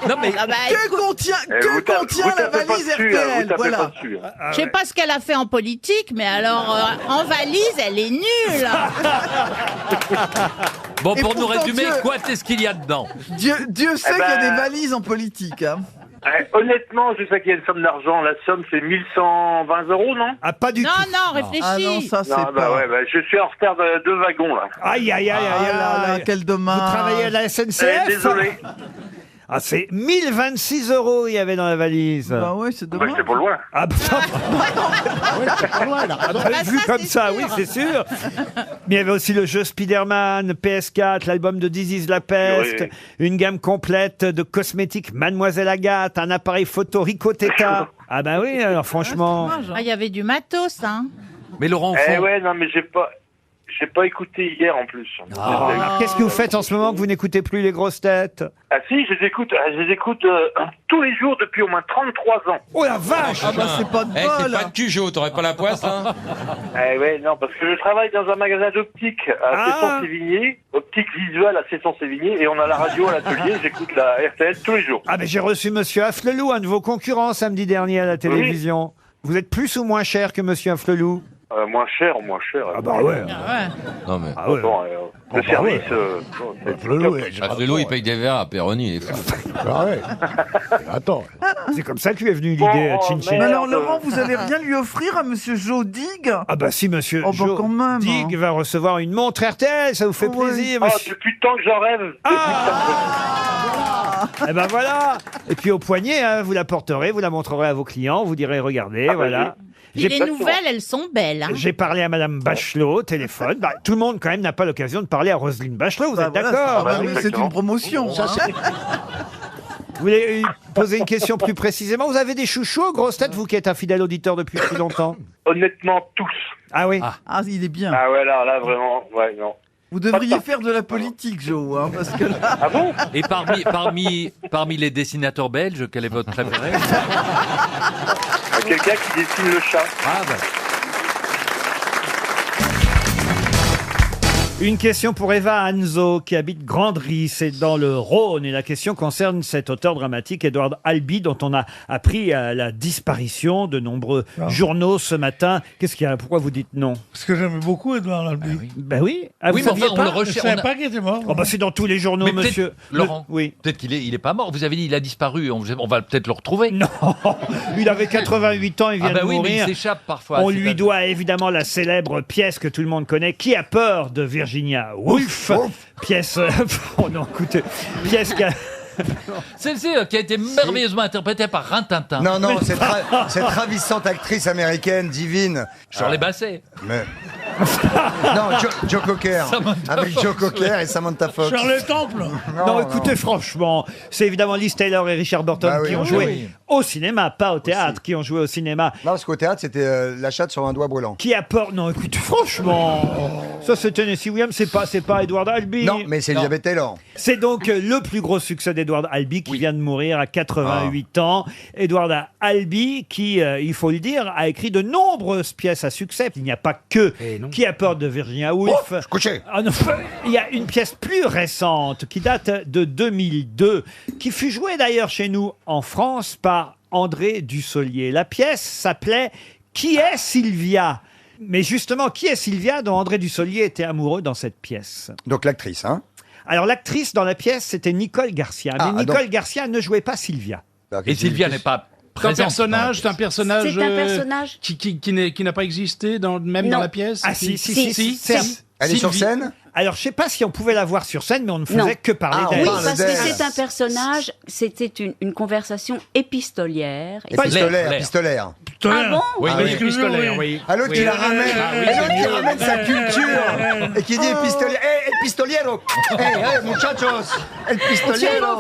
Speaker 13: Non, mais
Speaker 15: Ah bah,
Speaker 12: que contient,
Speaker 19: vous tapez-
Speaker 12: contient
Speaker 19: vous
Speaker 12: la
Speaker 19: tapez pas
Speaker 12: valise
Speaker 19: dessus, hein,
Speaker 12: RTL?
Speaker 19: vous tapez
Speaker 12: Voilà.
Speaker 19: pas dessus.
Speaker 15: je sais pas ce qu'elle a fait en politique, mais alors en valise, elle est nulle.
Speaker 13: bon,
Speaker 12: Et
Speaker 13: pour nous
Speaker 12: pourtant,
Speaker 13: résumer,
Speaker 12: Dieu-
Speaker 13: quoi est-ce qu'il y a dedans?
Speaker 12: Dieu sait
Speaker 19: Eh ben-
Speaker 12: qu'il y a des valises en politique. Hein.
Speaker 19: Honnêtement, je sais qu'il y a une somme d'argent. La somme, c'est 1120 €, non?
Speaker 3: Ah, pas du
Speaker 15: Non,
Speaker 3: tout.
Speaker 15: non, réfléchis.
Speaker 12: Ah non, ça c'est
Speaker 19: Non,
Speaker 12: pas.
Speaker 19: bah ouais, bah, je suis en retard de 2 wagons, là.
Speaker 3: Aïe, aïe, aïe, aïe,
Speaker 12: Ah là
Speaker 3: aïe.
Speaker 12: là, quel
Speaker 3: Vous
Speaker 12: dommage.
Speaker 3: travaillez à la SNCF?
Speaker 19: Désolé.
Speaker 3: Ah, c'est 1026 €, il y avait dans la valise.
Speaker 12: Bah ouais, c'est dommage.
Speaker 19: C'est pas loin.
Speaker 3: Ah, bah,
Speaker 4: C'est pas loin, là.
Speaker 3: ah, bah, vu comme ça, oui, c'est sûr. Mais il y avait aussi le jeu Spider-Man, PS4, l'album de This Is La Peste,
Speaker 19: Oui.
Speaker 3: une gamme complète de cosmétiques Mademoiselle Agathe, un appareil photo Rico Teta. Ah bah oui, alors franchement...
Speaker 15: Ah, il y avait du matos, hein.
Speaker 13: Mais Laurent, au
Speaker 19: Eh
Speaker 13: fond,
Speaker 19: ouais, non, mais j'ai pas écouté hier en plus.
Speaker 3: Alors, qu'est-ce que vous faites en ce moment que vous n'écoutez plus les grosses têtes?
Speaker 19: Ah si, je les écoute tous les jours depuis au moins 33 ans.
Speaker 3: Oh la vache!
Speaker 12: Ah bah c'est pas de
Speaker 7: Eh, c'est
Speaker 12: bol.
Speaker 7: pas de Cujo, t'aurais pas la poisse, hein?
Speaker 19: Eh ouais, non, parce que je travaille dans un magasin d'optique à Cesson-Sévigné, optique visuelle à Cesson-Sévigné, et on a la radio à l'atelier, j'écoute la RTL tous les jours.
Speaker 3: Ah mais j'ai reçu Monsieur Afflelou, un de vos concurrents, samedi dernier à la télévision. Vous êtes plus ou moins cher que Monsieur Afflelou?
Speaker 19: Moins cher.
Speaker 3: Ah bah ouais.
Speaker 7: Non, mais.
Speaker 3: Ah ouais.
Speaker 19: Bon, le service...
Speaker 7: Afflelou, il paye des verres à Péroni, il est fou.
Speaker 2: Ah ouais. Attends.
Speaker 3: C'est comme ça que lui est venue l'idée,
Speaker 19: Oh,
Speaker 3: Chin Chin.
Speaker 12: Mais
Speaker 19: merde.
Speaker 12: alors Laurent, vous allez rien lui offrir à Monsieur Joe Dig?
Speaker 3: Ah bah si Monsieur
Speaker 12: Oh bah
Speaker 3: Jo
Speaker 12: quand même,
Speaker 3: Dig
Speaker 12: hein.
Speaker 3: va recevoir une montre RTL, ça vous fait
Speaker 12: Ouais.
Speaker 3: plaisir,
Speaker 19: Oh,
Speaker 3: monsieur.
Speaker 19: depuis le temps que j'en rêve.
Speaker 3: Eh ben voilà. Et puis au poignet, hein, vous la porterez, vous la montrerez à vos clients, vous direz regardez, voilà.
Speaker 15: Et les nouvelles, elles sont belles, hein.
Speaker 3: J'ai parlé à Madame Bachelot au téléphone. Bah, tout le monde quand même n'a pas l'occasion de parler à Roselyne Bachelot, vous êtes
Speaker 12: Voilà,
Speaker 3: d'accord?
Speaker 12: bah oui, c'est une promotion.
Speaker 4: Ça,
Speaker 12: hein.
Speaker 4: c'est-
Speaker 3: Vous voulez poser une question plus précisément? Vous avez des chouchous aux grosses têtes, vous qui êtes un fidèle auditeur depuis plus longtemps?
Speaker 19: Honnêtement, tous.
Speaker 3: Ah oui.
Speaker 12: Ah, il est bien.
Speaker 19: Ah ouais, là, vraiment, ouais, non.
Speaker 12: Vous devriez faire de la politique, Joe, hein, parce que là...
Speaker 19: Ah bon?
Speaker 13: et parmi les dessinateurs belges, quel est votre préféré?
Speaker 19: Quelqu'un qui dessine le chat.
Speaker 13: Ah bah.
Speaker 3: Une question pour Eva Anzo, qui habite Grandry, c'est dans le Rhône. Et la question concerne cet auteur dramatique, Edward Albee, dont on a appris la disparition de nombreux journaux ce matin. Qu'est-ce qu'il y a? Pourquoi vous dites non?
Speaker 6: Parce que j'aimais beaucoup Edouard Albee.
Speaker 3: Ben oui. Ah,
Speaker 13: Oui,
Speaker 3: vous
Speaker 13: mais enfin,
Speaker 3: saviez
Speaker 13: on
Speaker 3: pas
Speaker 13: le
Speaker 6: Je
Speaker 13: recherche.
Speaker 6: savais pas qu'il était mort.
Speaker 3: Oh, bah, c'est dans tous les journaux,
Speaker 13: Mais peut-être,
Speaker 3: monsieur.
Speaker 13: Laurent,
Speaker 3: Oui.
Speaker 13: peut-être qu'il est pas mort. Vous avez dit il a disparu. On va peut-être le retrouver.
Speaker 3: Non, il avait 88 ans, il vient
Speaker 13: Ah bah
Speaker 3: de
Speaker 13: oui, mais il
Speaker 3: mourir.
Speaker 13: s'échappe parfois.
Speaker 3: On
Speaker 13: c'est
Speaker 3: lui
Speaker 13: un-
Speaker 3: doit évidemment la célèbre pièce que tout le monde connaît, Qui a peur, de Virginia Woolf. Pièce... oh non, écoutez, pièce qui a...
Speaker 13: Celle-ci qui a été merveilleusement interprétée par Rintintin.
Speaker 2: Non, non, cette ravissante actrice américaine, divine.
Speaker 13: Charles Basset.
Speaker 2: Mais... non, Joe Cocker.
Speaker 13: Samantha
Speaker 2: Avec
Speaker 13: Fox,
Speaker 2: Joe Cocker et Samantha Fox.
Speaker 6: Charles Temple.
Speaker 3: Non, écoutez, franchement, c'est évidemment Liz Taylor et Richard Burton
Speaker 2: Bah oui,
Speaker 3: qui ont
Speaker 2: oui,
Speaker 3: joué
Speaker 2: oui.
Speaker 3: au cinéma, pas au théâtre, qui ont joué au cinéma.
Speaker 2: Non, parce qu'au théâtre, c'était la chatte sur un doigt brûlant.
Speaker 3: Qui a peur... Non, écoutez, franchement, ça c'est Tennessee Williams, c'est pas Edward Albee.
Speaker 2: Non, mais c'est Elizabeth Taylor.
Speaker 3: C'est donc le plus gros succès d'Edward Albee qui vient de mourir à 88 ans. Edward Albee qui, il faut le dire, a écrit de nombreuses pièces à succès. Il n'y a pas que Qui a peur, de Virginia Woolf. Ah non, il y a une pièce plus récente qui date de 2002, qui fut jouée d'ailleurs chez nous en France par André Dussolier. La pièce s'appelait Qui est Sylvia? Mais justement, qui est Sylvia dont André Dussolier était amoureux dans cette pièce?
Speaker 2: Donc l'actrice, hein?
Speaker 3: Alors l'actrice dans la pièce, c'était Nicole Garcia. Mais
Speaker 2: Ah,
Speaker 3: Nicole
Speaker 2: donc-
Speaker 3: Garcia ne jouait pas Sylvia.
Speaker 13: Et Sylvia n'est pas
Speaker 17: C'est un
Speaker 13: présente.
Speaker 17: personnage, c'est un personnage,
Speaker 14: C'est un personnage.
Speaker 17: qui n'a pas existé même
Speaker 14: Non.
Speaker 17: dans la pièce.
Speaker 3: Ah si.
Speaker 2: Elle est sur
Speaker 3: Sylvie.
Speaker 2: scène?
Speaker 3: Alors je sais pas si on pouvait la voir sur scène, mais on ne faisait
Speaker 14: Non.
Speaker 3: que parler
Speaker 2: Ah, on
Speaker 3: d'elle.
Speaker 14: Oui,
Speaker 2: parle
Speaker 14: parce que
Speaker 2: d'elle.
Speaker 14: c'est un personnage, c'était une conversation épistolière. Et
Speaker 2: Épistolaire,
Speaker 13: L'air.
Speaker 2: épistolaire.
Speaker 14: Ah bon?
Speaker 17: Oui,
Speaker 2: Ah
Speaker 17: oui,
Speaker 2: oui.
Speaker 17: épistolaire, oui.
Speaker 2: Ah, l'autre qui la ramène,
Speaker 17: Ah oui,
Speaker 2: et l'autre
Speaker 17: c'est
Speaker 2: qui
Speaker 17: mieux.
Speaker 2: ramène sa culture et qui dit épistolière. Eh, el pistoliero. Eh, muchachos, el pistoliero.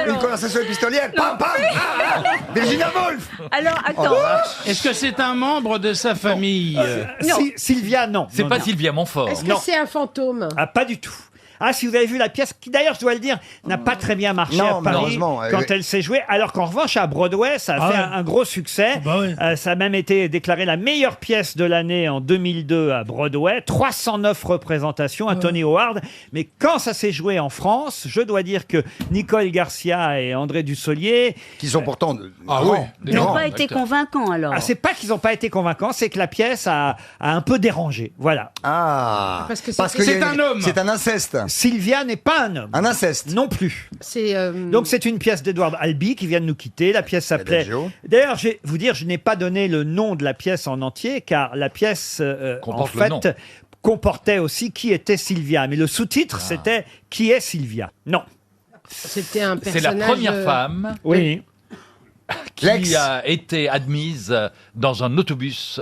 Speaker 2: Une conversation épistolière. Pam, pam. Ah, ah. Virginia Woolf.
Speaker 14: Alors, attends.
Speaker 2: Oh,
Speaker 17: Est-ce que c'est un membre de sa famille
Speaker 14: Non.
Speaker 3: Sylvia, non.
Speaker 13: C'est
Speaker 3: Non,
Speaker 13: pas
Speaker 3: non.
Speaker 13: Sylvia Montfort.
Speaker 16: Est-ce que
Speaker 3: Non.
Speaker 16: c'est un fantôme?
Speaker 3: Ah, pas du tout. Ah, si vous avez vu la pièce, qui d'ailleurs, je dois le dire, n'a pas très bien marché
Speaker 2: Non,
Speaker 3: à Paris
Speaker 2: malheureusement,
Speaker 3: quand
Speaker 2: oui.
Speaker 3: elle s'est jouée, alors qu'en revanche, à Broadway, ça a
Speaker 6: Ah
Speaker 3: fait
Speaker 6: ouais.
Speaker 3: un gros succès.
Speaker 6: Bah oui.
Speaker 3: Ça a même été déclaré la meilleure pièce de l'année en 2002 à Broadway. 309 représentations à Tony Howard. Mais quand ça s'est joué en France, je dois dire que Nicole Garcia et André Dussolier...
Speaker 2: Qui sont pourtant
Speaker 17: ouais.
Speaker 14: Ils n'ont pas été convaincants, alors.
Speaker 3: Ah, c'est pas qu'ils n'ont pas été convaincants, c'est que la pièce a un peu dérangé. Voilà.
Speaker 2: Ah.
Speaker 16: Parce que
Speaker 2: Parce que
Speaker 17: c'est un homme.
Speaker 2: C'est un inceste.
Speaker 3: Sylvia n'est pas un homme.
Speaker 2: Un inceste.
Speaker 3: Non plus.
Speaker 16: c'est
Speaker 3: Donc c'est une pièce d'Edward Albee qui vient de nous quitter. La pièce s'appelait...
Speaker 2: Adagio.
Speaker 3: D'ailleurs, je vais vous dire, je n'ai pas donné le nom de la pièce en entier, car la pièce, en
Speaker 13: Comporte le nom.
Speaker 3: fait, comportait aussi Qui était Sylvia. Mais le sous-titre, c'était Qui est Sylvia. Non.
Speaker 15: C'était un
Speaker 20: C'est
Speaker 15: personnage...
Speaker 20: la première femme
Speaker 3: Oui.
Speaker 20: qui a été admise dans un autobus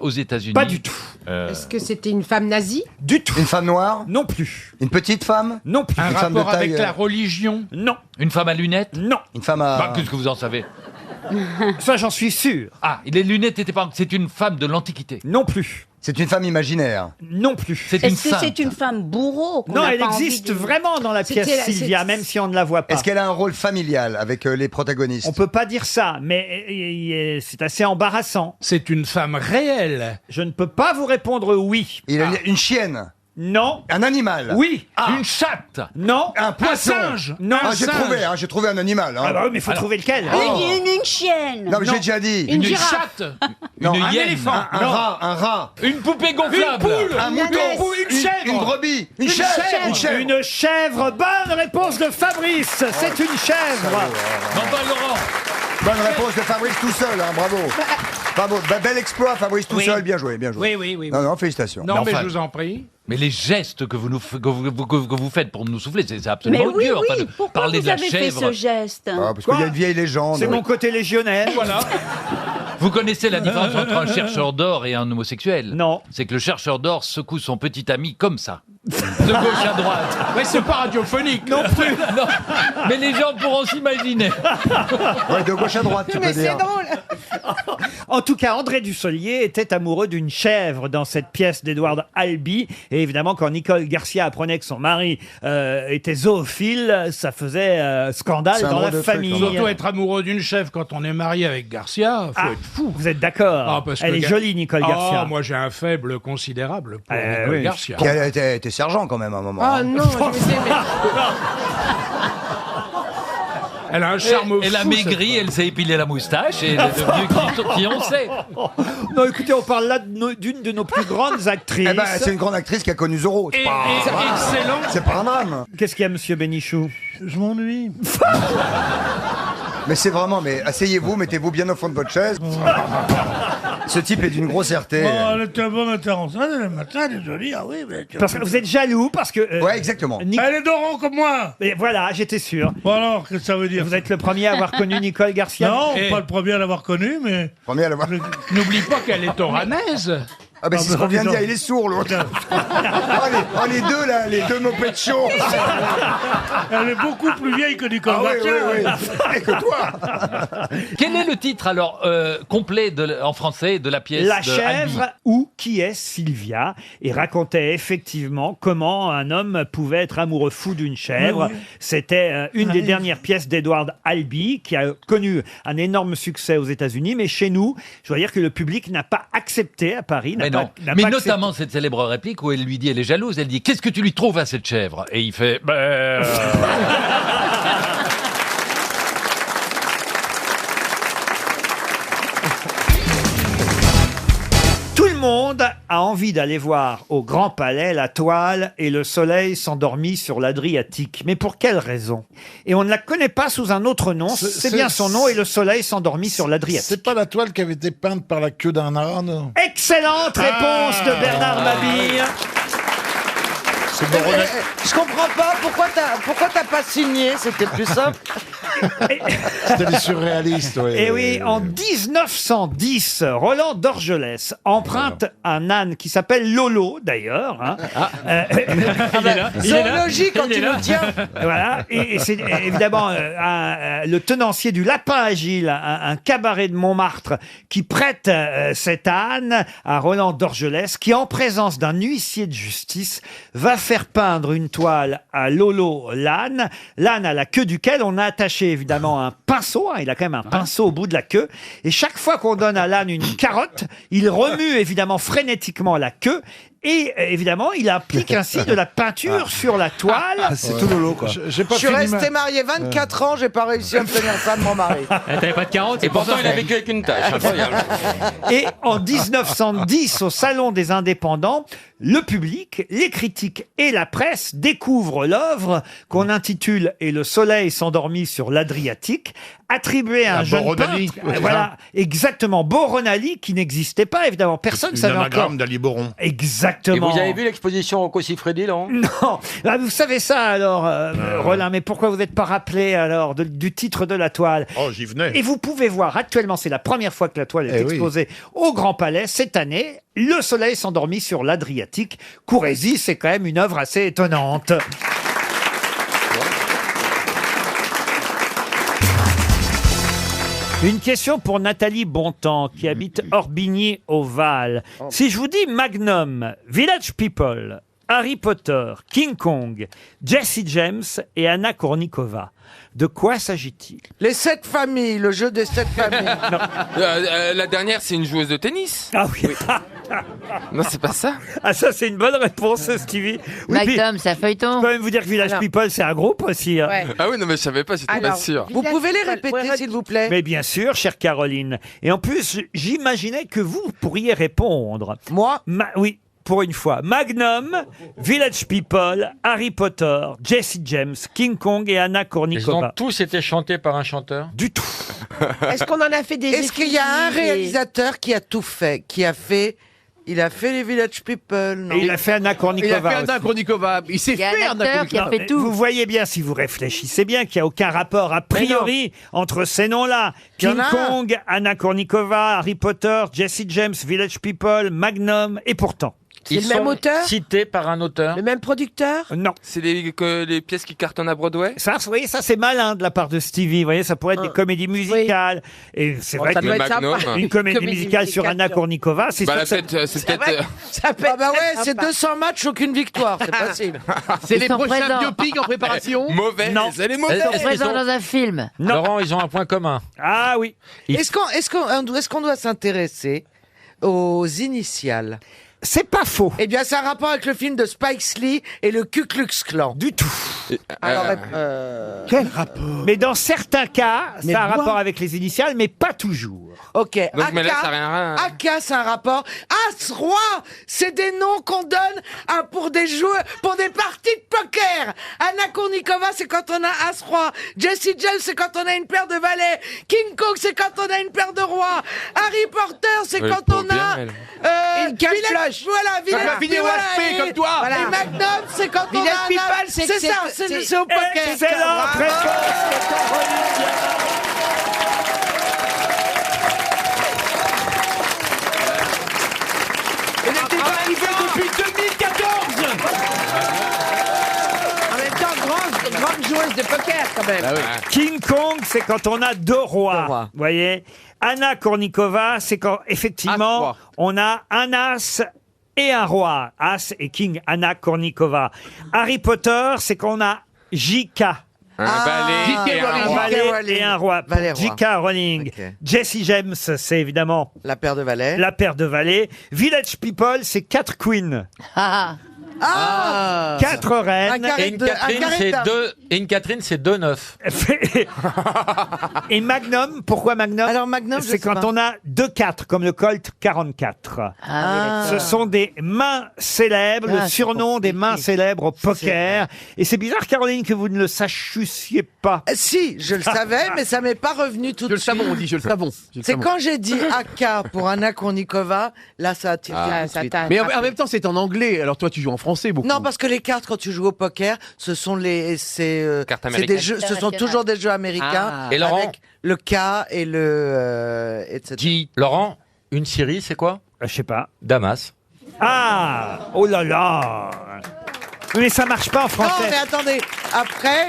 Speaker 20: aux États-Unis.
Speaker 3: Pas du tout.
Speaker 15: Est-ce que c'était une femme nazie?
Speaker 3: Du tout.
Speaker 2: Une femme noire?
Speaker 3: Non plus.
Speaker 2: Une petite femme?
Speaker 3: Non plus.
Speaker 17: Un
Speaker 2: Une femme de
Speaker 17: rapport avec
Speaker 2: taille,
Speaker 17: la religion?
Speaker 3: Non.
Speaker 20: Une femme à lunettes?
Speaker 3: Non.
Speaker 2: Une femme à...
Speaker 20: Bah, qu'est-ce que vous en savez?
Speaker 3: Ça, j'en suis sûr.
Speaker 20: Ah, les lunettes n'étaient pas... C'est une femme de l'Antiquité.
Speaker 3: Non plus.
Speaker 2: C'est une femme imaginaire?
Speaker 3: Non plus.
Speaker 20: C'est une
Speaker 14: Est-ce que
Speaker 20: sainte.
Speaker 14: c'est une femme bourreau qu'on
Speaker 3: Non,
Speaker 14: n'a
Speaker 3: elle
Speaker 14: pas envie
Speaker 3: existe
Speaker 14: de-
Speaker 3: vraiment dans la
Speaker 15: C'était
Speaker 3: pièce
Speaker 15: la-
Speaker 3: Sylvia,
Speaker 15: c'est-
Speaker 3: même si on ne la voit pas.
Speaker 2: Est-ce qu'elle a un rôle familial avec les protagonistes?
Speaker 3: On peut pas dire ça, mais c'est assez embarrassant.
Speaker 6: C'est une femme réelle.
Speaker 3: Je ne peux pas vous répondre oui.
Speaker 2: Il a une chienne?
Speaker 3: Non.
Speaker 2: Un animal?
Speaker 3: Oui.
Speaker 20: Une chatte?
Speaker 3: Non.
Speaker 2: Un poisson?
Speaker 6: singe?
Speaker 3: Non.
Speaker 2: Ah, j'ai trouvé un animal. Hein.
Speaker 3: Ah bah oui, mais il faut trouver lequel.
Speaker 14: Une chienne.
Speaker 2: Non, mais j'ai déjà dit.
Speaker 15: Une girafe.
Speaker 20: chatte?
Speaker 2: Non,
Speaker 20: Une
Speaker 2: un
Speaker 20: hyène?
Speaker 2: éléphant. Un rat, un rat.
Speaker 20: Une poupée gonflable?
Speaker 2: Un mouton.
Speaker 15: ânesse.
Speaker 2: Une chèvre. Une brebis. Une chèvre. Une chèvre.
Speaker 3: Une chèvre. Bonne réponse de Fabrice. C'est une chèvre.
Speaker 20: Non, pas Laurent.
Speaker 2: Bonne réponse de Fabrice tout seul, hein, bravo. Bravo, bel exploit Fabrice tout
Speaker 6: Oui.
Speaker 2: seul, bien joué, bien joué.
Speaker 6: Oui.
Speaker 2: Non, félicitations.
Speaker 6: Non, mais
Speaker 20: enfin-
Speaker 6: je vous en prie.
Speaker 20: Mais les gestes que vous faites pour nous souffler, c'est absolument
Speaker 14: Mais oui,
Speaker 20: odieux. Enfin,
Speaker 14: oui.
Speaker 20: de
Speaker 14: Pourquoi
Speaker 20: parler
Speaker 14: vous
Speaker 20: de la
Speaker 14: avez fait
Speaker 20: chèvre.
Speaker 14: ce geste?
Speaker 2: Ah, parce qu'il y a une vieille légende.
Speaker 3: C'est mon côté légionnaire.
Speaker 20: Voilà. Vous connaissez la différence entre un chercheur d'or et un homosexuel?
Speaker 3: Non.
Speaker 20: C'est que le chercheur d'or secoue son petit ami comme ça. De gauche à droite.
Speaker 6: Ouais, c'est pas radiophonique.
Speaker 3: Non plus.
Speaker 20: Non. Mais les gens pourront s'imaginer.
Speaker 2: Ouais, de gauche à droite, tu peux
Speaker 15: Mais
Speaker 2: dire.
Speaker 15: c'est drôle.
Speaker 3: En tout cas, André Dussolier était amoureux d'une chèvre dans cette pièce d'Edouard Albee. Et évidemment, quand Nicole Garcia apprenait que son mari était zoophile, ça faisait scandale
Speaker 2: C'est un
Speaker 3: dans
Speaker 2: drôle
Speaker 3: la
Speaker 2: de truc,
Speaker 3: famille.
Speaker 2: hein.
Speaker 6: Surtout être amoureux d'une chèvre quand on est marié avec Garcia, faut être fou.
Speaker 3: Vous êtes d'accord?
Speaker 6: Ah, parce
Speaker 3: Elle
Speaker 6: que
Speaker 3: est
Speaker 6: Gar-
Speaker 3: jolie, Nicole Garcia.
Speaker 6: Ah, moi j'ai un faible considérable pour Nicole
Speaker 3: oui.
Speaker 6: Garcia.
Speaker 2: Puis elle était sergent quand même à un moment.
Speaker 15: Ah
Speaker 2: hein.
Speaker 15: non, je me disais, mais...
Speaker 6: Elle a un charme
Speaker 20: Elle a
Speaker 6: fou,
Speaker 20: maigri,
Speaker 6: cette
Speaker 20: elle s'est épilé la moustache et elle est devenue qui on sait.
Speaker 3: Non, écoutez, on parle là d'une de nos plus grandes actrices.
Speaker 2: Eh ben, c'est une grande actrice qui a connu Zorro. C'est
Speaker 6: Et-
Speaker 2: pas
Speaker 6: et-
Speaker 2: un drame.
Speaker 6: excellent.
Speaker 2: C'est pas un drame.
Speaker 3: Qu'est-ce qu'il y a, monsieur Bénichou?
Speaker 11: Je m'ennuie.
Speaker 2: Mais c'est vraiment, mais asseyez-vous, mettez-vous bien au fond de votre chaise. Ce type est d'une grossièreté.
Speaker 11: Oh, elle était bonne intervention. Le matin, elle est jolie. Ah oui, mais
Speaker 3: Parce que vous êtes jaloux, parce que...
Speaker 2: Ouais, exactement.
Speaker 11: Elle est d'Oran comme moi.
Speaker 3: Et voilà, j'étais sûr.
Speaker 11: Bon alors, qu'est-ce que ça veut dire?
Speaker 3: Vous êtes le premier à avoir connu Nicole Garcia?
Speaker 11: Non,
Speaker 6: Et-
Speaker 11: pas le premier à l'avoir connu, mais...
Speaker 2: Premier à l'avoir.
Speaker 6: N'oublie pas qu'elle est oranaise.
Speaker 2: Ah ben c'est ce qu'on vient de dire, il est sourd l'autre. Les deux là, les deux mopettes chauds.
Speaker 11: Elle est beaucoup plus vieille que Nicole
Speaker 2: Ah oui,
Speaker 11: Garcia.
Speaker 2: oui. Et que toi.
Speaker 20: Quel est le titre alors complet en français de la pièce
Speaker 3: La
Speaker 20: de
Speaker 3: chèvre
Speaker 20: Albi
Speaker 3: ou Qui est Sylvia, et racontait effectivement comment un homme pouvait être amoureux fou d'une chèvre.
Speaker 11: Oui, oui.
Speaker 3: C'était une des
Speaker 11: Oui.
Speaker 3: dernières pièces d'Edward Albee qui a connu un énorme succès aux États-Unis, mais chez nous, je dois dire que le public n'a pas accepté à Paris.
Speaker 20: Mais non. Mais notamment cette célèbre réplique où elle lui dit, elle est jalouse, elle dit qu'est-ce que tu lui trouves à cette chèvre? Et il fait
Speaker 3: Tout le monde a envie d'aller voir au Grand Palais la toile et le soleil s'endormit sur l'Adriatique. Mais pour quelle raison? Et on ne la connaît pas sous un autre nom. C'est bien son nom, et le soleil s'endormit sur l'Adriatique.
Speaker 11: C'est pas la toile qui avait été peinte par la queue d'un âne?
Speaker 3: Excellente réponse de Bernard Mabille.
Speaker 21: Je comprends pas, pourquoi t'as pas signé? C'était plus simple.
Speaker 11: C'était les surréalistes, oui.
Speaker 3: Et oui, en 1910, Roland d'Orgelès emprunte un âne qui s'appelle Lolo, d'ailleurs. Hein.
Speaker 21: Zoologie quand tu nous tiens.
Speaker 3: Voilà, et c'est évidemment le tenancier du Lapin Agile, un cabaret de Montmartre, qui prête cet âne à Roland d'Orgelès, qui, en présence d'un huissier de justice, va faire peindre une toile à Lolo l'âne à la queue duquel on a attaché évidemment un pinceau, hein, il a quand même un pinceau au bout de la queue, et chaque fois qu'on donne à l'âne une carotte, il remue évidemment frénétiquement la queue, et évidemment il applique ainsi de la peinture sur la toile.
Speaker 2: C'est tout Lolo quoi.
Speaker 21: Je suis resté marié 24 ans, j'ai pas réussi à me tenir ça de mon mari.
Speaker 7: T'avais pas de carotte, et pourtant il a vécu avec une tâche. Incroyable.
Speaker 3: Et en 1910, au Salon des Indépendants, le public, les critiques et la presse découvrent l'œuvre qu'on intitule « Et le soleil s'endormit sur l'Adriatique », attribuée à un jeune
Speaker 11: Boronali.
Speaker 3: peintre. Voilà, exactement. Boronali, qui n'existait pas, évidemment. Personne ne savait encore.
Speaker 11: d'Ali Boron.
Speaker 3: Exactement. Exactement.
Speaker 1: Et vous avez vu l'exposition Rocco Siffredi, là
Speaker 3: Non. Ah, vous savez ça alors, Rollin, mais pourquoi vous n'êtes pas rappelé alors du titre de la toile?
Speaker 11: Oh, j'y venais.
Speaker 3: Et vous pouvez voir, actuellement, c'est la première fois que la toile est
Speaker 11: Eh oui.
Speaker 3: exposée au Grand Palais cette année. Le soleil s'endormit sur l'Adriatique. Courrézy, c'est quand même une œuvre assez étonnante. Une question pour Nathalie Bontemps, qui habite Orbigny au Val. Si je vous dis Magnum, Village People, Harry Potter, King Kong, Jesse James et Anna Kournikova, de quoi s'agit-il?
Speaker 21: Les 7 familles, le jeu des 7 familles.
Speaker 22: La dernière, c'est une joueuse de tennis.
Speaker 3: Ah oui.
Speaker 22: Non, c'est pas ça.
Speaker 3: Ah, ça, c'est une bonne réponse, Stevie. Oui, puis,
Speaker 5: Magnum, c'est un feuilleton.
Speaker 3: je peux quand même vous dire que Village
Speaker 21: Alors.
Speaker 3: People, c'est un groupe aussi. hein.
Speaker 21: Ouais.
Speaker 22: Ah oui, non, mais je savais pas, j'étais pas
Speaker 21: Alors,
Speaker 22: sûr.
Speaker 21: vous pouvez les répéter, s'il vous plaît?
Speaker 3: Mais bien sûr, chère Caroline. Et en plus, j'imaginais que vous pourriez répondre.
Speaker 21: Moi?
Speaker 3: Oui, pour une fois. Magnum, Village People, Harry Potter, Jesse James, King Kong et Anna
Speaker 1: Ils ont
Speaker 3: Kournikova.
Speaker 1: tous été chantés par un chanteur.
Speaker 3: Du tout.
Speaker 21: Est-ce qu'on en a fait des Est-ce qu'il y a un réalisateur qui a tout fait, il a fait les Village People, non?
Speaker 3: Et il a fait Anna Kournikova. aussi.
Speaker 10: Kournikova. Il s'est
Speaker 5: Il y a un acteur qui a
Speaker 3: Non,
Speaker 5: fait
Speaker 3: mais
Speaker 5: tout.
Speaker 3: vous voyez bien, si vous réfléchissez bien, qu'il n'y a aucun rapport a priori entre ces noms-là.
Speaker 21: Il y en
Speaker 3: King
Speaker 21: a un.
Speaker 3: Kong, Anna Kournikova, Harry Potter, Jesse James, Village People, Magnum, et pourtant.
Speaker 21: C'est le même auteur?
Speaker 1: Cités par un auteur.
Speaker 21: Le même producteur?
Speaker 3: Non.
Speaker 22: C'est les pièces qui cartonnent à Broadway.
Speaker 3: Ça, vous voyez, ça c'est malin de la part de Stevie. Vous voyez, ça pourrait être des comédies musicales. Et c'est vrai
Speaker 21: ça
Speaker 3: que
Speaker 21: doit être
Speaker 22: Magnum.
Speaker 21: sympa.
Speaker 3: une comédie
Speaker 21: Comédie
Speaker 3: musicale sur Anna
Speaker 21: musicale.
Speaker 3: Kournikova, c'est
Speaker 22: Bah,
Speaker 3: sûr
Speaker 22: la
Speaker 3: que
Speaker 22: fête, c'est peut-être.
Speaker 21: Ça peut bah ouais, c'est 200 matchs, aucune victoire, c'est facile.
Speaker 10: C'est
Speaker 5: Ils
Speaker 10: les
Speaker 5: sont
Speaker 10: prochains
Speaker 5: présents.
Speaker 10: biopics en préparation.
Speaker 22: Mauvaise.
Speaker 3: Non.
Speaker 22: Elle est
Speaker 5: Ils
Speaker 22: mauvaise.
Speaker 5: sont présents dans un film.
Speaker 3: Non.
Speaker 1: Laurent, ils ont un point commun.
Speaker 3: Ah oui.
Speaker 21: Est-ce qu'on doit s'intéresser aux initiales?
Speaker 3: C'est pas faux.
Speaker 21: Eh bien, c'est un rapport avec le film de Spike Lee et le Ku Klux Klan.
Speaker 3: Du tout.
Speaker 21: Alors,
Speaker 3: Quel rapport? Mais dans certains cas,
Speaker 21: Mais
Speaker 3: ça a un
Speaker 21: moi-
Speaker 3: rapport avec les initiales, mais pas toujours.
Speaker 21: ok.
Speaker 22: Donc, mais là, ça n'a rien.
Speaker 21: Aka, c'est un rapport. As-Roi, c'est des noms qu'on donne pour des joueurs, pour des parties de poker. Anna Kournikova, c'est quand on a As-Roi. Jesse James, c'est quand on a une paire de valets. King Kong, c'est quand on a une paire de rois. Harry Potter, c'est
Speaker 22: Ouais,
Speaker 21: quand
Speaker 22: pour
Speaker 21: on
Speaker 22: bien,
Speaker 21: a...
Speaker 22: elle.
Speaker 21: Une cache flush. Voilà, Village
Speaker 10: va finir au HP comme toi.
Speaker 21: Voilà. Et Magnum, c'est quand on a un... C'est ça, c'est au poker.
Speaker 3: Excellente
Speaker 21: Bravo.
Speaker 3: réponse de Caroline Diamant.
Speaker 10: Elle n'était pas arrivée depuis 2014.
Speaker 21: En même temps, grande joueuse de poker, quand même.
Speaker 3: King Kong, c'est quand on a deux rois.
Speaker 21: rois.
Speaker 3: Vous voyez? Anna Kournikova, c'est quand effectivement
Speaker 10: As-Roi.
Speaker 3: on a un as et un roi. As et King, Anna Kournikova. Harry Potter, c'est qu'on a J.K.
Speaker 22: Un balai et un
Speaker 3: Un
Speaker 22: roi.
Speaker 3: valet
Speaker 21: Rowling.
Speaker 3: et un roi. pour
Speaker 21: Valet roi.
Speaker 3: J.K. Rowling.
Speaker 21: Ok.
Speaker 3: Jesse James, c'est évidemment
Speaker 21: La paire de valets.
Speaker 3: la paire de valets. Village People, c'est 4 queens.
Speaker 21: Ah
Speaker 3: 4 reines.
Speaker 21: Un carré
Speaker 1: Et une
Speaker 21: de-
Speaker 1: Catherine,
Speaker 21: un
Speaker 1: c'est
Speaker 21: carré
Speaker 1: deux. Et une Catherine, c'est 2-9.
Speaker 3: Et Magnum, pourquoi Magnum?
Speaker 21: Alors, Magnum, je
Speaker 3: c'est
Speaker 21: sais
Speaker 3: quand
Speaker 21: pas.
Speaker 3: on a 2 4, comme le Colt 44.
Speaker 5: Ah,
Speaker 3: Ce sont des mains célèbres,
Speaker 21: Ah,
Speaker 3: le surnom des mains célèbres au poker. Et c'est bizarre, Caroline, que vous ne le sachiez pas.
Speaker 21: Si, je le savais, mais ça m'est pas revenu tout de suite.
Speaker 10: On dit, je le savons.
Speaker 21: C'est quand j'ai dit AK pour Anna Kournikova, là ça a tiré tout de suite.
Speaker 10: Mais en même temps, c'est en anglais. Alors toi, tu joues en français beaucoup.
Speaker 21: Non, parce que les cartes, quand tu joues au poker, ce sont
Speaker 22: Cartes
Speaker 21: c'est des
Speaker 22: américaines.
Speaker 21: jeux, ce sont toujours des jeux américains.
Speaker 1: Ah. Et Laurent
Speaker 21: avec le K et le etc.
Speaker 1: Laurent, une Syrie, c'est quoi?
Speaker 3: Je sais pas.
Speaker 1: Damas.
Speaker 3: Ah! Oh là là! Mais ça marche pas en
Speaker 21: Non,
Speaker 3: français.
Speaker 21: mais attendez. Après,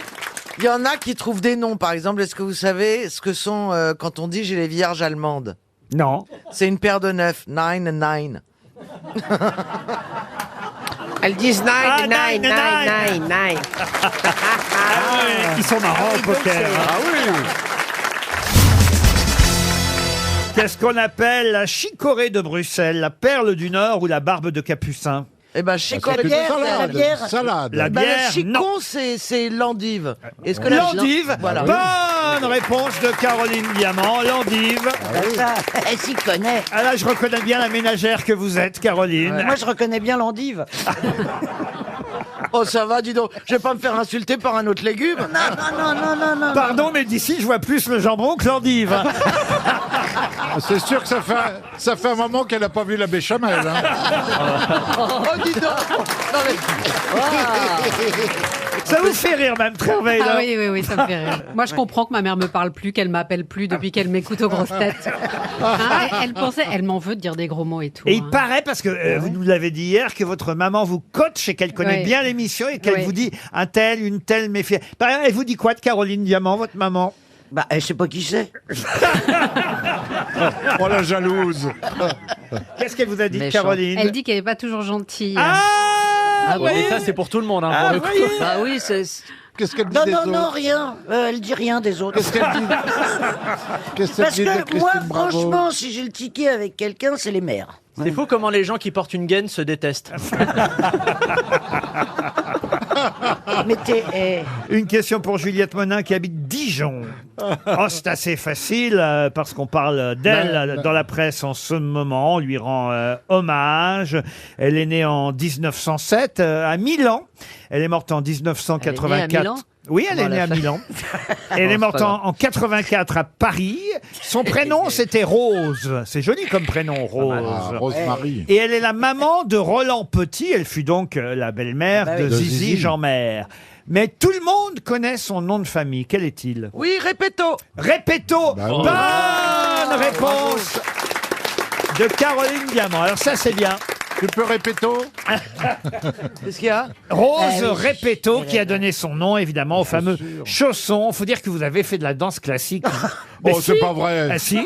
Speaker 21: il y en a qui trouvent des noms. Par exemple, est-ce que vous savez ce que sont quand on dit j'ai les vierges allemandes?
Speaker 3: Non.
Speaker 21: C'est une paire de 9, 9 and 9.
Speaker 15: Elles disent 9,
Speaker 3: Ah,
Speaker 15: 9,
Speaker 3: nine,
Speaker 15: 9,
Speaker 3: nine.
Speaker 15: 9, 9.
Speaker 3: Ils sont marrants au poker.
Speaker 21: Ah oui.
Speaker 3: Qu'est-ce qu'on appelle la chicorée de Bruxelles, la perle du Nord ou la barbe de Capucin?
Speaker 21: Eh ben, chicorée,
Speaker 11: C'est
Speaker 21: bière,
Speaker 11: plutôt
Speaker 21: la bière.
Speaker 11: salade.
Speaker 3: La
Speaker 21: Bah,
Speaker 3: bière,
Speaker 21: le chicon,
Speaker 3: non.
Speaker 21: c'est l'endive. Est-ce que la
Speaker 3: L'endive,
Speaker 21: Voilà.
Speaker 3: bonne réponse de Caroline Diamant, l'endive.
Speaker 5: Elle s'y connaît.
Speaker 3: Ah là, je reconnais bien la ménagère que vous êtes, Caroline.
Speaker 21: Moi, je reconnais bien l'endive. Oh, ça va, dis donc. Je vais pas me faire insulter par un autre légume.
Speaker 5: Non.
Speaker 3: Pardon, mais d'ici, je vois plus le jambon que l'endive.
Speaker 11: C'est sûr que ça fait un moment qu'elle n'a pas vu la béchamel. Hein.
Speaker 21: Oh, dis donc. Non, mais...
Speaker 3: Ça vous fait rire, même, Trierweiler?
Speaker 8: Ah oui, ça me fait rire. Moi, je comprends que ma mère me parle plus, qu'elle m'appelle plus depuis qu'elle m'écoute aux grosses têtes. Elle m'en veut de dire des gros mots et tout.
Speaker 3: Et il paraît, parce que vous nous l'avez dit hier, que votre maman vous coach et qu'elle connaît bien l'émission et qu'elle vous dit un tel, une telle méfiance. Elle vous dit quoi de Caroline Diamant, votre maman?
Speaker 9: Bah, je sais pas qui c'est.
Speaker 11: Oh la jalouse.
Speaker 3: Qu'est-ce qu'elle vous a dit, Caroline?
Speaker 8: Elle dit qu'elle n'est pas toujours gentille.
Speaker 10: Et ça, c'est pour tout le monde. Hein, pour le coup.
Speaker 9: Bah oui, c'est...
Speaker 11: Qu'est-ce qu'elle dit
Speaker 9: Non,
Speaker 11: des
Speaker 9: non,
Speaker 11: autres?
Speaker 9: non, rien. Elle dit rien des autres.
Speaker 11: Qu'est-ce qu'elle dit? Qu'est-ce qu'elle
Speaker 9: Parce
Speaker 11: dit de
Speaker 9: que moi,
Speaker 11: Christine Bravo?
Speaker 9: franchement, si j'ai le ticket avec quelqu'un, c'est les mères.
Speaker 10: C'est fou comment les gens qui portent une gaine se détestent.
Speaker 9: Mais t'es...
Speaker 3: Une question pour Juliette Monin qui habite Dijon. Oh, c'est assez facile parce qu'on parle d'elle dans la presse en ce moment. On lui rend hommage. Elle est née en 1907 à Milan. Elle est morte en 1984.
Speaker 8: Elle est née à Milan ?
Speaker 3: Oui, elle est née à Milan. Elle est morte en 84 à Paris. Son prénom, c'était Rose. C'est joli comme prénom, Rose.
Speaker 11: Rose-Marie.
Speaker 3: Et elle est la maman de Roland Petit. Elle fut donc la belle-mère de Zizi Jeanmaire. Mais tout le monde connaît son nom de famille. Quel est-il?
Speaker 21: Oui, Repetto.
Speaker 3: Repetto. Bonne réponse de Caroline Diamant. Alors ça, c'est bien.
Speaker 11: Tu peux répéter?
Speaker 21: Qu'est-ce qu'il y a?
Speaker 3: Rose Repetto, qui a donné son nom, évidemment, au fameux chausson. Il faut dire que vous avez fait de la danse classique.
Speaker 11: Oh, c'est pas vrai.
Speaker 3: Ah si.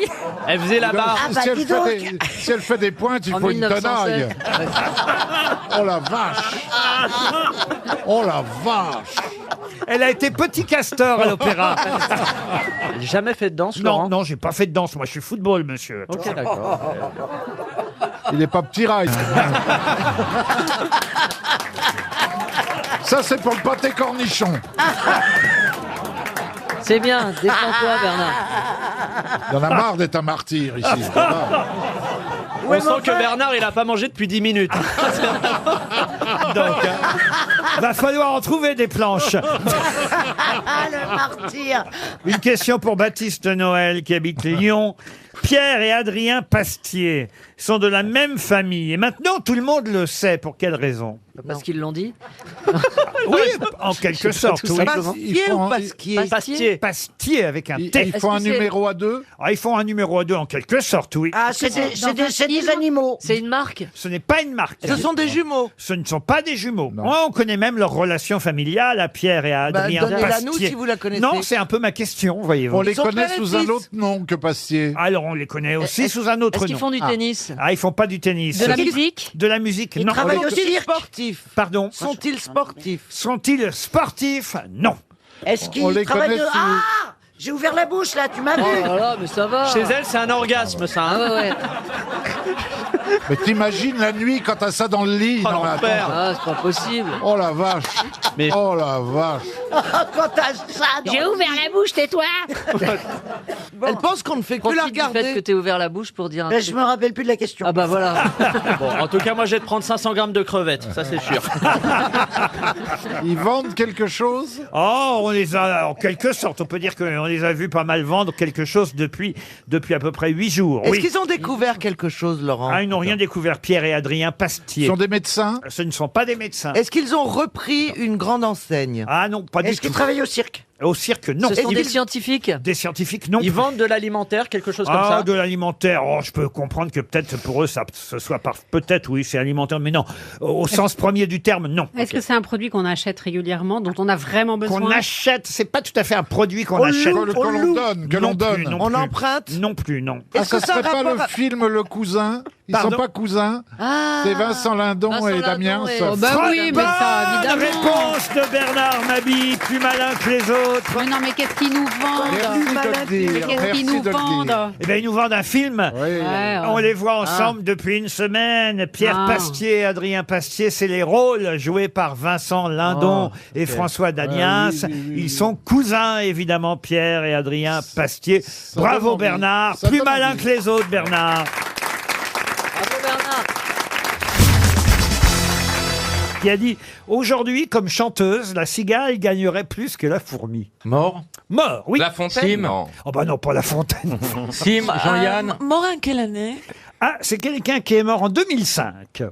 Speaker 10: Elle faisait la barre.
Speaker 9: Ah bah, dis donc.
Speaker 11: Si elle fait des pointes, il faut une tenaille. Oh la vache. Oh la vache.
Speaker 3: Elle a été petit castor à l'opéra.
Speaker 10: Jamais fait de danse,
Speaker 3: Non,
Speaker 10: Laurent?
Speaker 3: non, j'ai pas fait de danse. Moi, je suis football, monsieur.
Speaker 10: Ok, d'accord.
Speaker 11: Il n'est pas petit rail. Ça, c'est pour le pâté cornichon.
Speaker 5: C'est bien, défends-toi, Bernard.
Speaker 11: Il y en a marre d'être un martyr ici.
Speaker 10: On sent que Bernard, il a pas mangé depuis 10 minutes.
Speaker 3: Donc, va falloir en trouver des planches.
Speaker 9: Le martyr.
Speaker 3: Une question pour Baptiste Noël qui habite Lyon. Pierre et Adrien Pastier sont de la même famille. Et maintenant, tout le monde le sait. Pour quelle raison?
Speaker 5: Parce qu'ils l'ont dit.
Speaker 3: Oui, en quelque sorte.
Speaker 5: tout
Speaker 3: Oui.
Speaker 5: simplement.
Speaker 21: Pastier ou Pasquier?
Speaker 3: Pastier. Pastier avec un T.
Speaker 11: Ils font un numéro à deux?
Speaker 3: Ah, ils font un numéro à deux en quelque sorte, oui.
Speaker 9: Ah, c'est des animaux.
Speaker 5: C'est une marque.
Speaker 3: Ce n'est pas une marque.
Speaker 21: Ce sont des jumeaux.
Speaker 3: Ce ne sont pas des jumeaux. On connaît même leur relation familiale à Pierre et à Adrien
Speaker 21: donnez-la
Speaker 3: Pastier.
Speaker 21: nous si vous la connaissez.
Speaker 3: Non, c'est un peu ma question, voyez-vous.
Speaker 11: On les
Speaker 21: sont
Speaker 11: connaît
Speaker 21: frères et
Speaker 11: sous un
Speaker 21: fils.
Speaker 11: autre nom que Pastier.
Speaker 3: Alors, on les connaît aussi sous un autre nom.
Speaker 5: Est-ce qu'ils font du tennis?
Speaker 3: Ah, ils font pas du tennis.
Speaker 5: De la musique?
Speaker 3: De la musique, non.
Speaker 9: travaillent au
Speaker 21: Sont-ils
Speaker 9: cirque.
Speaker 21: sportifs?
Speaker 3: Pardon.
Speaker 21: Sont-ils sportifs?
Speaker 3: Sont-ils sportifs? Non.
Speaker 9: Est-ce
Speaker 11: On
Speaker 9: qu'ils
Speaker 11: les
Speaker 9: travaillent
Speaker 11: connaît
Speaker 9: de...
Speaker 11: sous-
Speaker 9: Ah, j'ai ouvert la bouche, là, tu m'as vu.
Speaker 5: Oh là là, mais ça va.
Speaker 10: Chez elle, c'est un orgasme, ça.
Speaker 5: Ah
Speaker 10: Hein.
Speaker 5: ouais, ouais.
Speaker 11: Mais t'imagines la nuit quand t'as ça dans le lit?
Speaker 10: Oh,
Speaker 11: Non, mais
Speaker 10: l'enfer.
Speaker 11: attends.
Speaker 5: Ah, c'est pas possible.
Speaker 11: Oh la vache.
Speaker 10: Mais-
Speaker 11: Oh la vache.
Speaker 9: Quand t'as ça dans...
Speaker 5: J'ai ouvert la bouche, tais-toi.
Speaker 21: Elle pense qu'on ne fait que la
Speaker 5: Profite du fait que
Speaker 21: regarder.
Speaker 5: t'aies ouvert la bouche pour dire un
Speaker 9: Mais
Speaker 5: truc.
Speaker 9: je me rappelle plus de la question.
Speaker 5: Ah bah voilà.
Speaker 10: Bon, en tout cas, moi, je vais te prendre 500 grammes de crevettes, ça c'est sûr.
Speaker 11: Ils vendent quelque chose?
Speaker 3: Oh, on les a, en quelque sorte, on peut dire qu'on les a vus pas mal vendre quelque chose depuis à peu près 8 jours.
Speaker 21: Est-ce
Speaker 3: Oui.
Speaker 21: qu'ils ont découvert quelque chose, Laurent?
Speaker 3: Ah, ils n'ont rien découvert, Pierre et Adrien Pastier.
Speaker 11: Ils sont des médecins?
Speaker 3: Ce ne sont pas des médecins.
Speaker 21: Est-ce qu'ils ont repris une grande enseigne?
Speaker 3: Ah non, pas du
Speaker 9: Est-ce
Speaker 3: tout.
Speaker 9: qu'ils travaillent au cirque?
Speaker 3: Au cirque, non.
Speaker 5: Ce sont
Speaker 3: Ils-
Speaker 5: des scientifiques.
Speaker 3: Des scientifiques, non.
Speaker 10: Ils vendent de l'alimentaire, quelque chose comme
Speaker 3: Ah,
Speaker 10: ça.
Speaker 3: de l'alimentaire. Oh, je peux comprendre que peut-être pour eux, ça ce soit peut-être, oui, c'est alimentaire, mais non. Au sens premier du terme, non.
Speaker 8: Est-ce que c'est un produit qu'on achète régulièrement, dont on a vraiment besoin?
Speaker 3: Qu'on achète, c'est pas tout à fait un produit qu'on
Speaker 11: On
Speaker 3: achète.
Speaker 11: loue, que l'on donne, que
Speaker 3: Non
Speaker 11: l'on
Speaker 3: plus,
Speaker 11: donne.
Speaker 3: non
Speaker 21: On
Speaker 3: plus.
Speaker 21: emprunte?
Speaker 3: Non plus, non.
Speaker 11: Ah,
Speaker 21: Est-ce
Speaker 11: ça
Speaker 21: que ça a
Speaker 11: serait pas
Speaker 21: rapport
Speaker 11: le
Speaker 21: à-
Speaker 11: film Le Cousin? Ils
Speaker 3: Pardon
Speaker 11: sont pas cousins?
Speaker 5: Ah.
Speaker 11: C'est Vincent Lindon
Speaker 5: Vincent
Speaker 11: et
Speaker 5: Lindon
Speaker 11: Damiens.
Speaker 5: et-
Speaker 8: Oh, bah oui, mais ça,
Speaker 3: Bonne
Speaker 8: évidemment.
Speaker 3: réponse de Bernard Mabille, plus malin que les autres.
Speaker 8: Mais non, mais qu'est-ce qu'ils nous vendent?
Speaker 11: Merci de le dire.
Speaker 8: Mais qu'est-ce
Speaker 11: Merci
Speaker 8: qu'ils nous
Speaker 11: de le
Speaker 8: vendent?
Speaker 11: dire.
Speaker 3: Eh bien, ils nous vendent un film.
Speaker 11: Oui.
Speaker 8: Ouais,
Speaker 3: On
Speaker 8: ouais.
Speaker 3: les voit ensemble depuis une semaine. Pierre
Speaker 8: Ah.
Speaker 3: Pastier et Adrien Pastier, c'est les rôles joués par Vincent Lindon et François Damiens.
Speaker 11: Ah, oui, oui, oui,
Speaker 3: Ils
Speaker 11: oui.
Speaker 3: sont cousins, évidemment, Pierre et Adrien Pastier. Bravo
Speaker 11: donne envie.
Speaker 3: Bernard,
Speaker 11: Ça
Speaker 3: plus
Speaker 11: donne
Speaker 3: malin
Speaker 11: envie.
Speaker 3: que les autres, Bernard.
Speaker 5: Bravo Bernard.
Speaker 3: qui a dit « Aujourd'hui, comme chanteuse, la cigale gagnerait plus que la fourmi. »
Speaker 1: Mort.
Speaker 3: Mort, oui.
Speaker 22: La Fontaine. Non.
Speaker 3: Oh bah non, pas La Fontaine.
Speaker 1: Sim, Jean-Yann.
Speaker 4: Mort en quelle année?
Speaker 3: Ah, c'est quelqu'un qui est mort en 2005.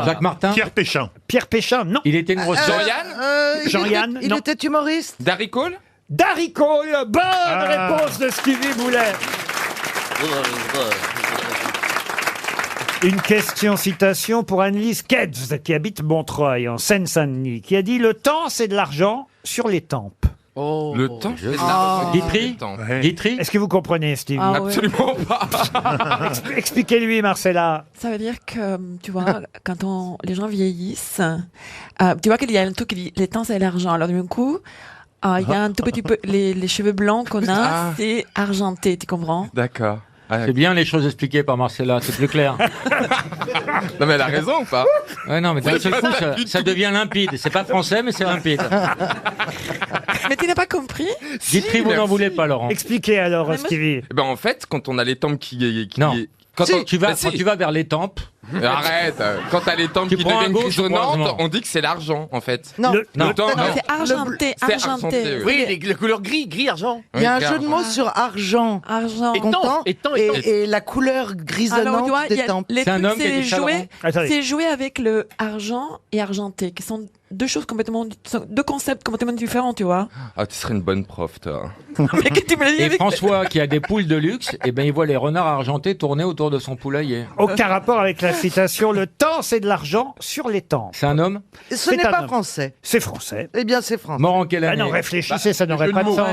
Speaker 1: Jacques Martin.
Speaker 11: Pierre Péchin.
Speaker 3: Pierre Péchin, non.
Speaker 1: Il était une grosse tête.
Speaker 22: Jean-Yann.
Speaker 3: Jean-Yann,
Speaker 21: Il
Speaker 3: non.
Speaker 21: était humoriste.
Speaker 22: Darry Cole.
Speaker 3: Darry Cole, bonne réponse de Stevie Boulet. Une question citation pour Annelise Ketz, qui habite Montreuil, en Seine-Saint-Denis, qui a dit « Le temps, c'est de l'argent sur les tempes
Speaker 22: Le temps. c'est de
Speaker 1: Guitry.
Speaker 22: l'argent.
Speaker 1: Guitry.
Speaker 3: Est-ce que vous comprenez, Stevie
Speaker 4: Ah ouais.
Speaker 22: Absolument pas.
Speaker 3: Expliquez-lui, Marcella.
Speaker 4: Ça veut dire que, tu vois, quand les gens vieillissent, tu vois qu'il y a un truc qui dit les temps c'est l'argent. Alors du coup, il y a un tout petit peu, les cheveux blancs qu'on a, c'est argenté, tu comprends?
Speaker 22: D'accord. Ah,
Speaker 1: C'est bien les choses expliquées par Marcella, c'est plus clair.
Speaker 22: non mais elle a raison ou pas?
Speaker 1: Ouais, non, mais d'un seul coup, ça devient limpide. C'est pas français, mais c'est limpide.
Speaker 4: Mais tu n'as pas compris?
Speaker 1: Guitry, vous n'en voulez pas, Laurent.
Speaker 3: Expliquez alors,
Speaker 4: Mais moi,
Speaker 3: Stevie.
Speaker 22: Eh ben en fait, quand on a les tempes qui
Speaker 1: Non.
Speaker 22: quand
Speaker 1: Quand tu
Speaker 22: Bah, si.
Speaker 1: vas vers les tempes,
Speaker 22: Arrête. Quand t'as les tempes
Speaker 1: Tu
Speaker 22: qui
Speaker 1: prends un
Speaker 22: deviennent
Speaker 1: gauche ou
Speaker 22: grisonnantes,
Speaker 1: droite?
Speaker 22: on dit que c'est l'argent en fait.
Speaker 21: Non.
Speaker 1: Non.
Speaker 22: Le temps,
Speaker 4: Non,
Speaker 22: non.
Speaker 4: c'est argenté,
Speaker 22: C'est
Speaker 4: argenté.
Speaker 22: oui.
Speaker 9: Oui, les couleurs gris, argent.
Speaker 21: Il y a un
Speaker 22: Oui,
Speaker 21: jeu de mots sur argent.
Speaker 4: Argent.
Speaker 21: Content. Et la couleur
Speaker 4: Alors, tu
Speaker 21: grisonnante
Speaker 4: vois, il y
Speaker 21: des
Speaker 4: a
Speaker 21: tempes.
Speaker 4: les
Speaker 1: C'est un
Speaker 4: trucs,
Speaker 1: homme qui a
Speaker 4: c'est
Speaker 1: des chalerons.
Speaker 4: jouer,
Speaker 3: Attendez.
Speaker 4: c'est jouer avec le argent et argenté, qui sont deux choses complètement, deux concepts complètement différents, tu vois.
Speaker 22: Ah, tu serais une bonne prof, toi.
Speaker 4: Mais que tu me l'as dit
Speaker 1: et
Speaker 4: avec-
Speaker 1: François, qui a des poules de luxe, eh ben, il voit les renards argentés tourner autour de son poulailler.
Speaker 3: Aucun rapport avec la citation « Le temps, c'est de l'argent sur les tempes
Speaker 1: C'est un homme ».
Speaker 21: Ce
Speaker 3: C'est
Speaker 21: n'est
Speaker 3: un
Speaker 21: pas
Speaker 3: homme.
Speaker 21: français.
Speaker 3: C'est français.
Speaker 21: Eh bien, c'est français.
Speaker 1: Mort en quelle
Speaker 3: Ah
Speaker 1: année?
Speaker 3: non, réfléchissez, ça n'aurait pas de
Speaker 4: mots.
Speaker 3: sens.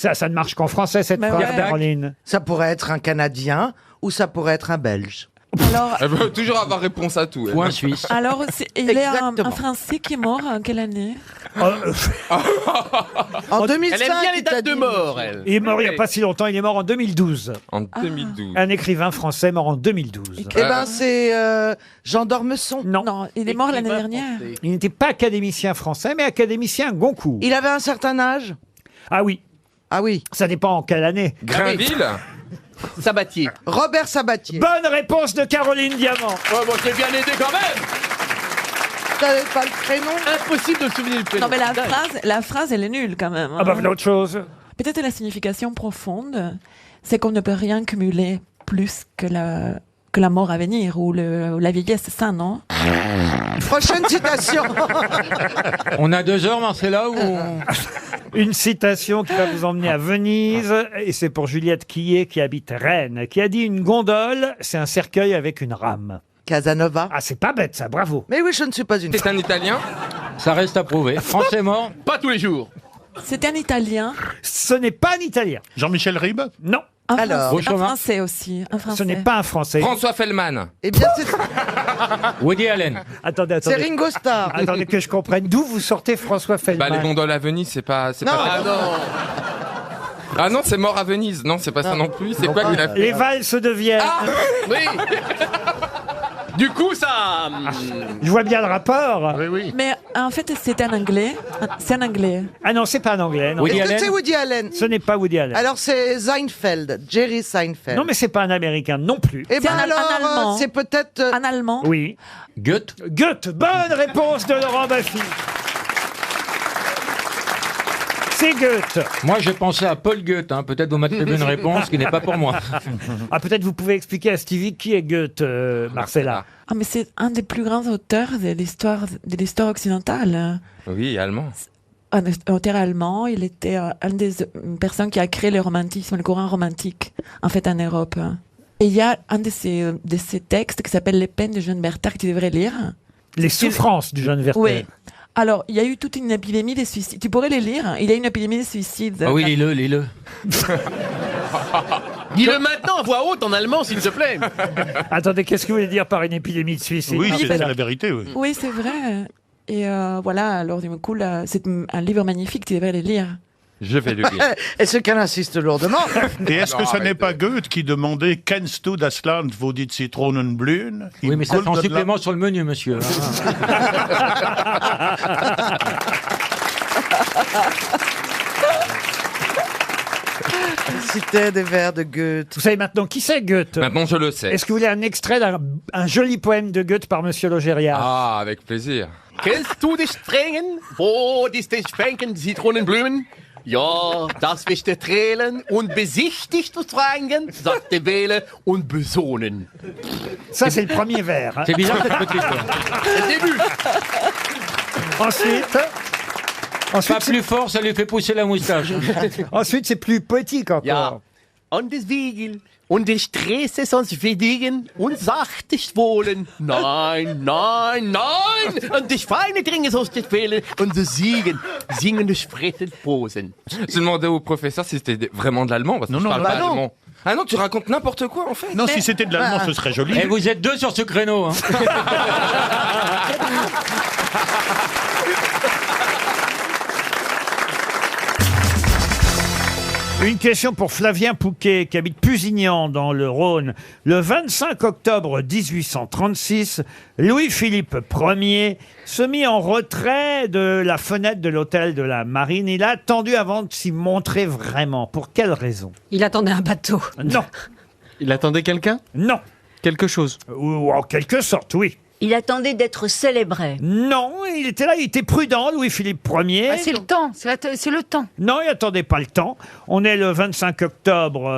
Speaker 4: Ouais.
Speaker 3: Ça ne marche qu'en français, cette
Speaker 4: Bah
Speaker 3: phrase,
Speaker 4: ouais.
Speaker 3: Caroline.
Speaker 21: Ça pourrait être un Canadien ou ça pourrait être un Belge.
Speaker 4: Alors,
Speaker 22: Elle veut toujours avoir réponse à tout. elle.
Speaker 1: Ou un Suisse.
Speaker 4: alors il est
Speaker 21: Exactement.
Speaker 4: un Français qui est mort en quelle année?
Speaker 21: En 2005,
Speaker 9: Elle aime bien les
Speaker 21: il t'a
Speaker 9: dates de
Speaker 21: dit,
Speaker 9: mort, elle.
Speaker 3: Il est mort il n'y a pas si longtemps, il est mort en 2012.
Speaker 22: En 2012.
Speaker 3: Un écrivain français mort en 2012.
Speaker 21: Eh ben, c'est Jean d'Ormesson.
Speaker 3: Non,
Speaker 4: Non, il est mort l'année dernière.
Speaker 3: il n'était pas académicien français, mais académicien Goncourt.
Speaker 21: Il avait un certain âge.
Speaker 3: Ah oui,
Speaker 21: Ah oui.
Speaker 3: ça dépend en quelle année.
Speaker 22: Grainville.
Speaker 9: Sabatier.
Speaker 21: Robert Sabatier.
Speaker 3: Bonne réponse de Caroline Diamant.
Speaker 9: Oh, bon, je t'ai bien aidé quand même.
Speaker 21: T'avais pas le prénom?
Speaker 9: Impossible de se souvenir du prénom.
Speaker 4: Non, mais la phrase, elle est nulle quand même.
Speaker 3: Ah bah
Speaker 4: hein.
Speaker 3: voilà autre chose.
Speaker 4: Peut-être la signification profonde, c'est qu'on ne peut rien cumuler plus que la mort à venir ou la vieillesse, c'est ça, non?
Speaker 21: Prochaine citation.
Speaker 1: On a 2 heures, Marcella, ou...
Speaker 3: Une citation qui va vous emmener à Venise, et c'est pour Juliette Quillet qui habite Rennes, qui a dit « Une gondole, c'est un cercueil avec une rame
Speaker 21: Casanova. ».
Speaker 3: Ah, c'est pas bête ça, bravo.
Speaker 21: Mais oui, je ne suis pas une.
Speaker 22: C'est un Italien.
Speaker 1: Ça reste à prouver. Français mort.
Speaker 9: Pas tous les jours.
Speaker 4: C'est un Italien.
Speaker 3: Ce n'est pas un Italien.
Speaker 11: Jean-Michel Ribes.
Speaker 3: Non,
Speaker 21: Alors,
Speaker 4: Un Français aussi. Un Français.
Speaker 3: ce n'est pas un Français.
Speaker 22: François Fellman.
Speaker 21: eh bien, c'est
Speaker 1: Woody Allen.
Speaker 3: Attendez,
Speaker 21: c'est
Speaker 3: attendez.
Speaker 21: Ringo Starr.
Speaker 3: Attendez que je comprenne. D'où vous sortez François Feldman?
Speaker 22: Bah les gondoles à Venise, c'est pas.
Speaker 21: Non.
Speaker 9: Ah non.
Speaker 22: Ah non, c'est mort à Venise. Non, c'est pas ça non plus. C'est quoi qu'il a fait?
Speaker 3: Les valses de Vienne.
Speaker 9: Oui. Du coup, ça.
Speaker 3: Je vois bien le rapport.
Speaker 11: Oui, oui.
Speaker 4: Mais en fait, c'est un anglais. C'est un anglais.
Speaker 3: Ah non, c'est pas un anglais. Non.
Speaker 1: Woody
Speaker 21: Est-ce que
Speaker 1: Allen.
Speaker 21: c'est Woody Allen?
Speaker 3: Ce n'est pas Woody Allen.
Speaker 21: Alors, c'est Seinfeld. Jerry Seinfeld.
Speaker 3: Non, mais c'est pas un américain non plus.
Speaker 21: Eh
Speaker 4: C'est
Speaker 21: ben
Speaker 4: un
Speaker 21: alors,
Speaker 4: Allemand.
Speaker 21: c'est peut-être.
Speaker 4: Un Allemand.
Speaker 3: Oui.
Speaker 1: Goethe.
Speaker 3: Goethe. Bonne réponse de Laurent Baffy. C'est Goethe.
Speaker 1: Moi, j'ai pensé à Paul Goethe. Hein. Peut-être vous m'attribuez une réponse qui n'est pas pour moi.
Speaker 3: Ah, peut-être vous pouvez expliquer à Stevie qui est Goethe, Marcella.
Speaker 4: Ah, mais c'est un des plus grands auteurs de l'histoire occidentale.
Speaker 22: Oui, allemand.
Speaker 4: Un auteur allemand, il était une des personnes qui a créé le romantisme, le courant romantique, en fait, en Europe. Et il y a un de ces textes qui s'appelle Les peines de Jeanne Bertha que tu devrais lire.
Speaker 3: Les souffrances du jeune Werther.
Speaker 4: Oui. Alors, il y a eu toute une épidémie de suicides. Tu pourrais les lire. Il y a une épidémie de suicides.
Speaker 1: Ah oui, lis-le, lis-le.
Speaker 9: Dis-le maintenant en voix haute en allemand, s'il te plaît.
Speaker 3: Attendez, qu'est-ce que vous voulez dire par une épidémie de suicide?
Speaker 11: Oui, c'est
Speaker 3: Marcella
Speaker 11: la vérité, oui.
Speaker 4: Oui, c'est vrai. Et voilà, alors du coup, là, c'est un livre magnifique, tu devrais le lire.
Speaker 22: Je vais le lire.
Speaker 21: Est-ce qu'elle insiste lourdement?
Speaker 11: Et est-ce que
Speaker 22: Non,
Speaker 11: ce n'est
Speaker 22: arrête.
Speaker 11: pas Goethe qui demandait « Kennst du das Land, wo die Zitronen blühen »
Speaker 1: Oui, mais ça, c'est en supplément sur le menu, monsieur.
Speaker 21: Citait des vers de Goethe.
Speaker 3: Vous savez maintenant qui c'est Goethe?
Speaker 22: Maintenant, je le sais.
Speaker 3: Est-ce que vous voulez un extrait d'un joli poème de Goethe par Monsieur Logérias?
Speaker 22: Ah, avec plaisir.
Speaker 9: Kennst du die Strengen, wo die Schwenken Zitronenblumen? Ja, das wirst du trälen und besichtigst du Strangen, sagte Wähle und besonnen.
Speaker 3: Ça, c'est le premier vers. Hein.
Speaker 1: C'est bizarre cette petite.
Speaker 9: C'est le début.
Speaker 3: Ensuite,
Speaker 1: Pas plus fort, ça lui fait pousser la moustache.
Speaker 3: ensuite c'est plus poétique encore.
Speaker 9: Ja. Und des Wiegel und des Stresses uns verdiegen und sachtest wohlen. Nein, nein, nein! Und des feine Dringes aus des Fehlen und des Siegen, singen des Spretten Posen.
Speaker 22: Je demandais au professeur si c'était vraiment de l'allemand, parce que je parle pas allemand. Ah non, tu racontes n'importe quoi en fait.
Speaker 17: Non, si c'était de l'allemand, ce serait joli.
Speaker 1: Et vous êtes 2 sur ce créneau. Hein.
Speaker 3: Une question pour Flavien Pouquet, qui habite Pusignan, dans le Rhône. Le 25 octobre 1836, Louis-Philippe Ier se mit en retrait de la fenêtre de l'hôtel de la Marine. Il a attendu avant de s'y montrer vraiment. Pour quelle raison?
Speaker 8: Il attendait un bateau.
Speaker 3: Non.
Speaker 10: Il attendait quelqu'un?
Speaker 3: Non.
Speaker 10: Quelque chose?
Speaker 3: Ou en quelque sorte, oui.
Speaker 14: Il attendait d'être célébré.
Speaker 3: Non, il était là, il était prudent, Louis-Philippe Ier.
Speaker 15: Ah, c'est le temps, c'est le temps.
Speaker 3: Non, il attendait pas le temps. On est le 25 octobre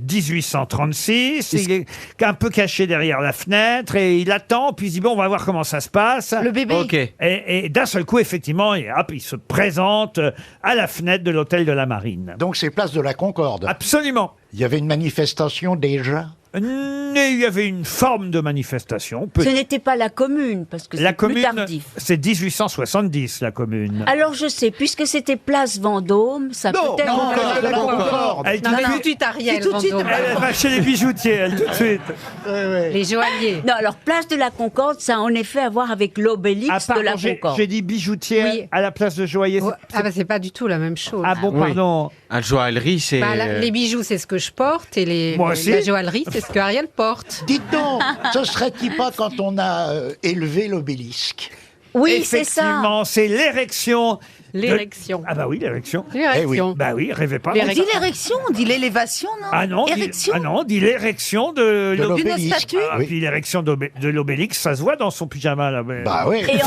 Speaker 3: 1836. Il est un peu caché derrière la fenêtre et il attend. Puis il dit bon, on va voir comment ça se passe.
Speaker 15: Le bébé.
Speaker 10: Ok.
Speaker 3: Et d'un seul coup, effectivement, il se présente à la fenêtre de l'hôtel de la Marine.
Speaker 11: Donc c'est place de la Concorde.
Speaker 3: Absolument.
Speaker 11: Il y avait une manifestation déjà.
Speaker 3: Mais il y avait une forme de manifestation.
Speaker 14: Ce n'était pas la Commune, parce que
Speaker 3: La
Speaker 14: c'est plus
Speaker 3: Commune,
Speaker 14: tardif.
Speaker 3: c'est 1870, la Commune.
Speaker 14: Alors je sais, puisque c'était place Vendôme, ça peut être...
Speaker 11: la Concorde.
Speaker 3: Elle,
Speaker 8: Non,
Speaker 3: tout
Speaker 8: mais
Speaker 3: de
Speaker 8: tout de
Speaker 3: suite,
Speaker 8: suite Ariel.
Speaker 14: tout de suite,
Speaker 8: Vendôme.
Speaker 3: elle va chez les bijoutiers, elle, tout de suite.
Speaker 8: Les joailliers.
Speaker 14: Non, alors place de la Concorde, ça a en effet à voir avec l'obélix de la Concorde.
Speaker 3: J'ai dit bijoutier
Speaker 8: Oui.
Speaker 3: à la place de joaillier.
Speaker 8: Ouais. Ah bah c'est pas du tout la même chose.
Speaker 3: Ah bon, pardon.
Speaker 10: La joaillerie, c'est...
Speaker 8: Bah, les bijoux, c'est ce que je porte et
Speaker 3: Moi aussi.
Speaker 8: la joaillerie, c'est ce que Ariel porte.
Speaker 11: Dites donc, ce serait-il pas quand on a élevé l'obélisque?
Speaker 14: Oui, c'est ça.
Speaker 3: Effectivement, c'est l'érection.
Speaker 8: L'érection.
Speaker 3: Ah bah oui, l'érection.
Speaker 8: L'érection.
Speaker 3: Bah oui, rêvez pas.
Speaker 15: On dit l'érection, on dit l'élévation, non?
Speaker 3: Ah non,
Speaker 15: Érection.
Speaker 3: on dit l'érection de
Speaker 11: l'obélisque.
Speaker 15: D'une statue.
Speaker 3: Ah,
Speaker 11: Oui.
Speaker 3: puis l'érection de l'obélix, ça se voit dans son pyjama là.
Speaker 11: Bah oui.
Speaker 14: Et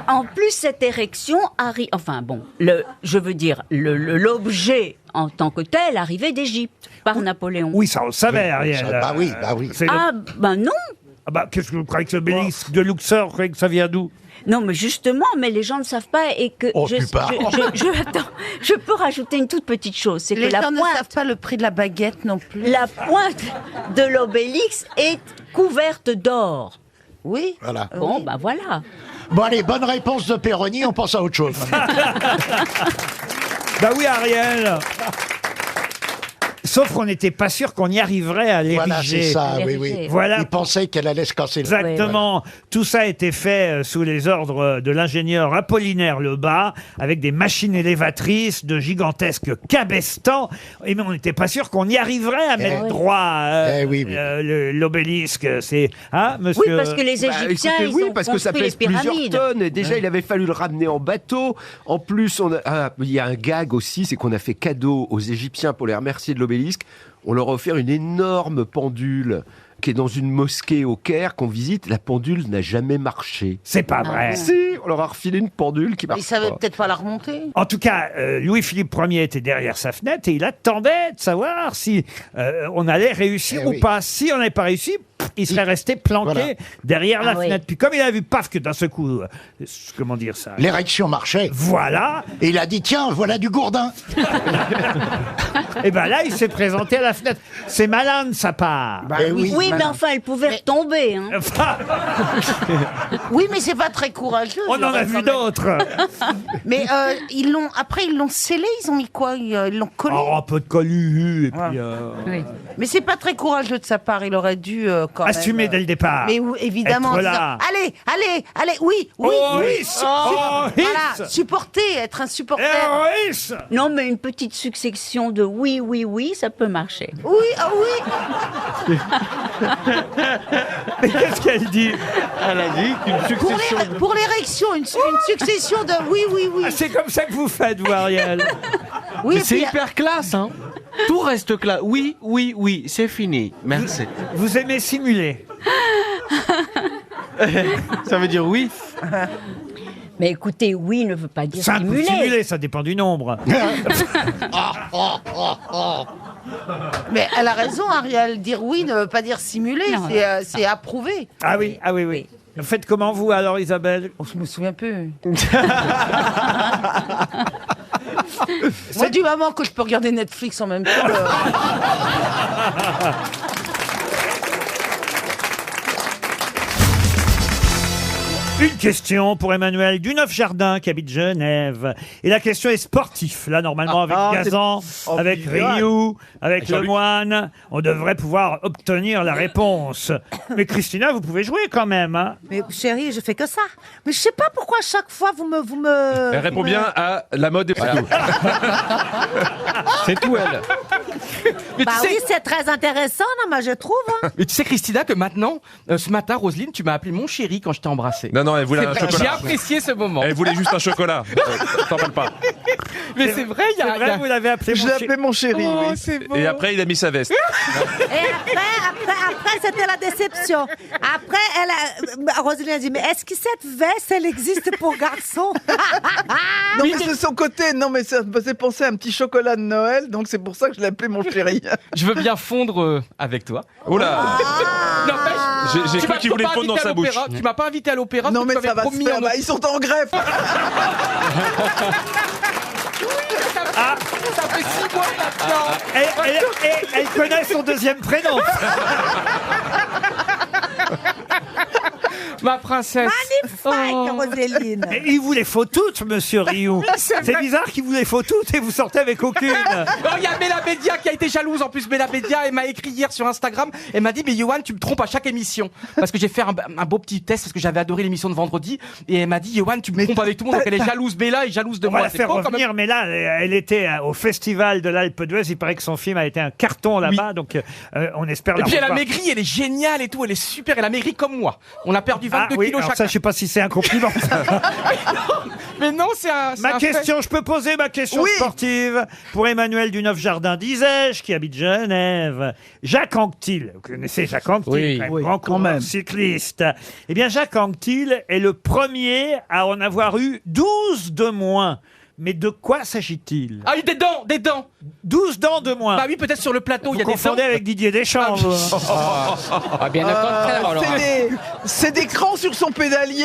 Speaker 14: en plus, cette érection arrive. Enfin bon, l'objet en tant que tel arrivait d'Égypte par Napoléon.
Speaker 3: Oui, ça on le savait, Ariel.
Speaker 11: Bah oui, bah oui.
Speaker 3: C'est le-
Speaker 14: Ah ben non.
Speaker 3: Ah bah qu'est-ce que vous croyez que l'obélisque de Luxor, vous croyez que ça vient d'où?
Speaker 14: Non, mais justement, mais les gens ne savent pas et que
Speaker 11: Oh, tu parles.
Speaker 14: attends, je peux rajouter une toute petite chose, c'est que
Speaker 15: Les
Speaker 14: la
Speaker 15: gens ne
Speaker 14: pointe,
Speaker 15: savent pas le prix de la baguette non plus.
Speaker 14: la pointe de l'obélix est couverte d'or.
Speaker 15: Oui.
Speaker 11: Voilà.
Speaker 14: Bon, ben voilà.
Speaker 11: Bon allez, bonne réponse de Péroni, on pense à autre chose.
Speaker 3: Bah oui, Ariel. Sauf qu'on n'était pas sûr qu'on y arriverait à l'ériger.
Speaker 11: Voilà, c'est ça, oui, oui.
Speaker 3: Voilà.
Speaker 11: Il pensait qu'elle allait se casser le
Speaker 3: Exactement. Tout ça a été fait sous les ordres de l'ingénieur Apollinaire Lebas, avec des machines élévatrices de gigantesques cabestans. Et mais on n'était pas sûr qu'on y arriverait à mettre droit l'obélisque. C'est, hein, monsieur?
Speaker 14: Oui, parce que les Égyptiens,
Speaker 2: écoutez,
Speaker 14: ils
Speaker 2: oui,
Speaker 14: ont
Speaker 2: parce que ça
Speaker 14: construit
Speaker 2: pèse
Speaker 14: les
Speaker 2: plusieurs
Speaker 14: pyramides.
Speaker 2: tonnes. Et déjà, il avait fallu le ramener en bateau. En plus, il y a un gag aussi, c'est qu'on a fait cadeau aux Égyptiens pour les remercier de l'obélisque. On leur a offert une énorme pendule qui est dans une mosquée au Caire qu'on visite. La pendule n'a jamais marché.
Speaker 3: C'est pas vrai.
Speaker 2: Si, on leur a refilé une pendule qui marche
Speaker 15: Ils savaient
Speaker 2: pas.
Speaker 15: peut-être pas la remonter.
Speaker 3: En tout cas, Louis-Philippe Ier était derrière sa fenêtre et il attendait de savoir si on allait réussir ou pas. Si on n'avait pas réussi, il serait resté planqué derrière la fenêtre. Puis comme il a vu, paf, que d'un seul coup, comment dire ça?
Speaker 11: L'érection marchait.
Speaker 3: Voilà.
Speaker 11: Et il a dit, tiens, voilà du gourdin.
Speaker 3: Et ben là, il s'est présenté à la fenêtre. C'est malin de sa part.
Speaker 14: Oui, mais enfin, elle pouvait retomber. Hein.
Speaker 15: Oui, mais c'est pas très courageux.
Speaker 3: On en a vu d'autres.
Speaker 15: Mais après ils l'ont scellé, ils ont mis quoi? Ils l'ont collé.
Speaker 3: Oh, un peu de collu. Et puis,
Speaker 15: Oui. Mais c'est pas très courageux de sa part. Il aurait dû quand même,
Speaker 3: assumer dès le départ.
Speaker 15: Mais évidemment.
Speaker 3: Être là.
Speaker 15: Allez, oui.
Speaker 3: Oh, Hiss. Oh, Hiss.
Speaker 15: Voilà, supporter, être un supporter.
Speaker 14: Non, mais une petite succession de oui, ça peut marcher.
Speaker 15: Oui, ah oui.
Speaker 3: Mais qu'est-ce qu'elle dit?
Speaker 10: Elle a dit qu'une succession...
Speaker 15: Pour l'érection, une succession de oui.
Speaker 3: Ah, c'est comme ça que vous faites, vous, Ariel.
Speaker 15: Oui,
Speaker 10: Mais c'est
Speaker 15: puis-
Speaker 10: hyper classe, hein.
Speaker 9: Tout reste clair. Oui, oui, oui, c'est fini. Merci.
Speaker 3: Vous aimez simuler?
Speaker 9: Ça veut dire oui.
Speaker 14: Mais écoutez, oui ne veut pas dire
Speaker 3: Simple,
Speaker 14: simuler.
Speaker 3: simuler, ça dépend du nombre.
Speaker 15: Mais elle a raison, Ariel. Dire oui ne veut pas dire simuler. C'est approuvé.
Speaker 3: Ah oui, ah oui, oui. Faites comment vous alors, Isabelle?
Speaker 15: Je me souviens plus. C'est du moment que je peux regarder Netflix en même temps.
Speaker 3: Une question pour Emmanuel Duneuf-Jardin qui habite Genève. Et la question est sportif. Là, normalement, avec Gazan, avec Ryu, avec Lemoine, on devrait pouvoir obtenir la réponse. Mais Christina, vous pouvez jouer quand même. Hein.
Speaker 15: Mais chérie, je fais que ça. Mais je sais pas pourquoi à chaque fois vous me...
Speaker 22: Elle répond bien à la mode et voilà. C'est tout, elle.
Speaker 15: Mais bah oui, c'est très intéressant, non, moi je trouve. Hein.
Speaker 10: Mais tu sais, Christina, que maintenant, ce matin, Roselyne, tu m'as appelé mon chéri quand je t'ai embrassé.
Speaker 22: Non, elle voulait un chocolat.
Speaker 10: J'ai apprécié ce moment.
Speaker 22: Elle voulait juste un chocolat. T'en parles pas.
Speaker 10: Mais c'est vrai,
Speaker 3: vous l'avez appelé
Speaker 9: Je l'ai appelé mon chéri.
Speaker 10: Oh,
Speaker 9: oui.
Speaker 10: c'est beau.
Speaker 22: Et après, il a mis sa veste.
Speaker 15: Et après c'était la déception. Après, Roselyne a dit, mais est-ce que cette veste, elle existe pour garçons?
Speaker 9: Non, mais c'est son côté. Non, mais ça me faisait penser à un petit chocolat de Noël, donc c'est pour ça que je l'ai appelé mon chéri.
Speaker 10: Je veux bien fondre avec toi.
Speaker 22: Oula. J'ai cru qu'il voulait fondre dans sa bouche.
Speaker 10: Tu m'as pas invité à l'opéra.
Speaker 9: Non, mais
Speaker 10: tu
Speaker 9: ça va se
Speaker 10: promis
Speaker 9: faire. Ils sont en grève.
Speaker 10: Ah, ça fait 6 mois maintenant.
Speaker 3: Elle connaît son deuxième prénom.
Speaker 10: Ma princesse.
Speaker 15: Magnifique, Roselyne.
Speaker 3: Mais il vous les faut toutes, monsieur Rioux. C'est bizarre qu'il vous les faut toutes et vous sortez avec aucune.
Speaker 10: Oh, il y a Bella Bédia qui a été jalouse. En plus, Bella Bédia, elle m'a écrit hier sur Instagram. Elle m'a dit, mais Yoann, tu me trompes à chaque émission. Parce que j'ai fait un beau petit test parce que j'avais adoré l'émission de vendredi. Et elle m'a dit, Yoann, tu me trompes avec tout le monde. Donc elle est jalouse. Bella est jalouse de
Speaker 3: On va
Speaker 10: moi.
Speaker 3: la faire revenir, mais là, elle était au festival de l'Alpe d'Huez. Il paraît que son film a été un carton là-bas. Donc, on espère la
Speaker 10: Et puis elle a
Speaker 3: revoir.
Speaker 10: maigri, elle est géniale et tout. Elle est super. Elle a maigri comme moi. On a perdu 22
Speaker 3: oui,
Speaker 10: kilos
Speaker 3: alors
Speaker 10: chacun.
Speaker 3: ça, je sais pas si c'est un compliment.
Speaker 10: Mais non, c'est un.
Speaker 3: Ma question, je peux poser ma question sportive pour Emmanuel Duneuf-Jardin, disais-je, qui habite Genève. Jacques Anquetil, vous connaissez Jacques Anquetil, grand coureur cycliste. Eh bien, Jacques Anquetil est le premier à en avoir eu 12 de moins. Mais de quoi s'agit-il?
Speaker 10: Ah, des dents, des dents.
Speaker 3: 12 dents de moins.
Speaker 10: Bah oui, peut-être sur le plateau, il y a des dents.
Speaker 3: Vous confondez avec Didier Deschamps.
Speaker 1: Bien au contraire, alors.
Speaker 9: C'est des crans sur son pédalier.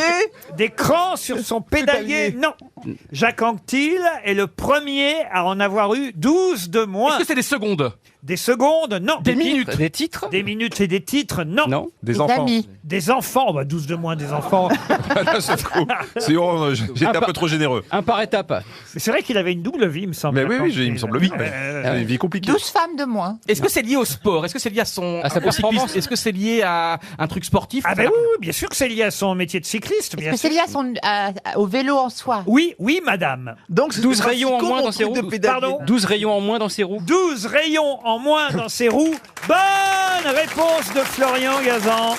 Speaker 3: Des crans sur son pédalier, non. Jacques Anquetil est le premier à en avoir eu 12 de moins.
Speaker 10: Est-ce que c'est des secondes?
Speaker 3: Des secondes, non.
Speaker 10: Des minutes?
Speaker 1: Des titres?
Speaker 3: Des minutes et des titres, non.
Speaker 1: Non.
Speaker 22: Des enfants.
Speaker 15: amis.
Speaker 3: Des enfants, bah 12 de moins des enfants.
Speaker 22: Là, c'est trop. J'étais un peu trop généreux.
Speaker 1: Un par étape.
Speaker 3: C'est vrai qu'il avait une double vie, il me semble.
Speaker 22: Mais oui, il me semble, oui. Une vie compliquée.
Speaker 15: 12 femmes de moins.
Speaker 10: Est-ce que c'est lié au sport? Est-ce que c'est lié à son
Speaker 1: À sa
Speaker 10: au cyclisme?
Speaker 1: performance?
Speaker 10: Est-ce que c'est lié à un truc sportif?
Speaker 3: Ah ben oui, bien sûr que c'est lié à son métier de cycliste, bien sûr.
Speaker 15: lié au vélo en soi?
Speaker 3: Oui, oui, madame.
Speaker 9: Donc
Speaker 1: 12 rayons en moins dans ses roues.
Speaker 3: Pardon?
Speaker 1: 12 rayons en moins dans ses roues.
Speaker 3: 12 rayons en moins dans ses roues. Bonne réponse de Florian Gazan.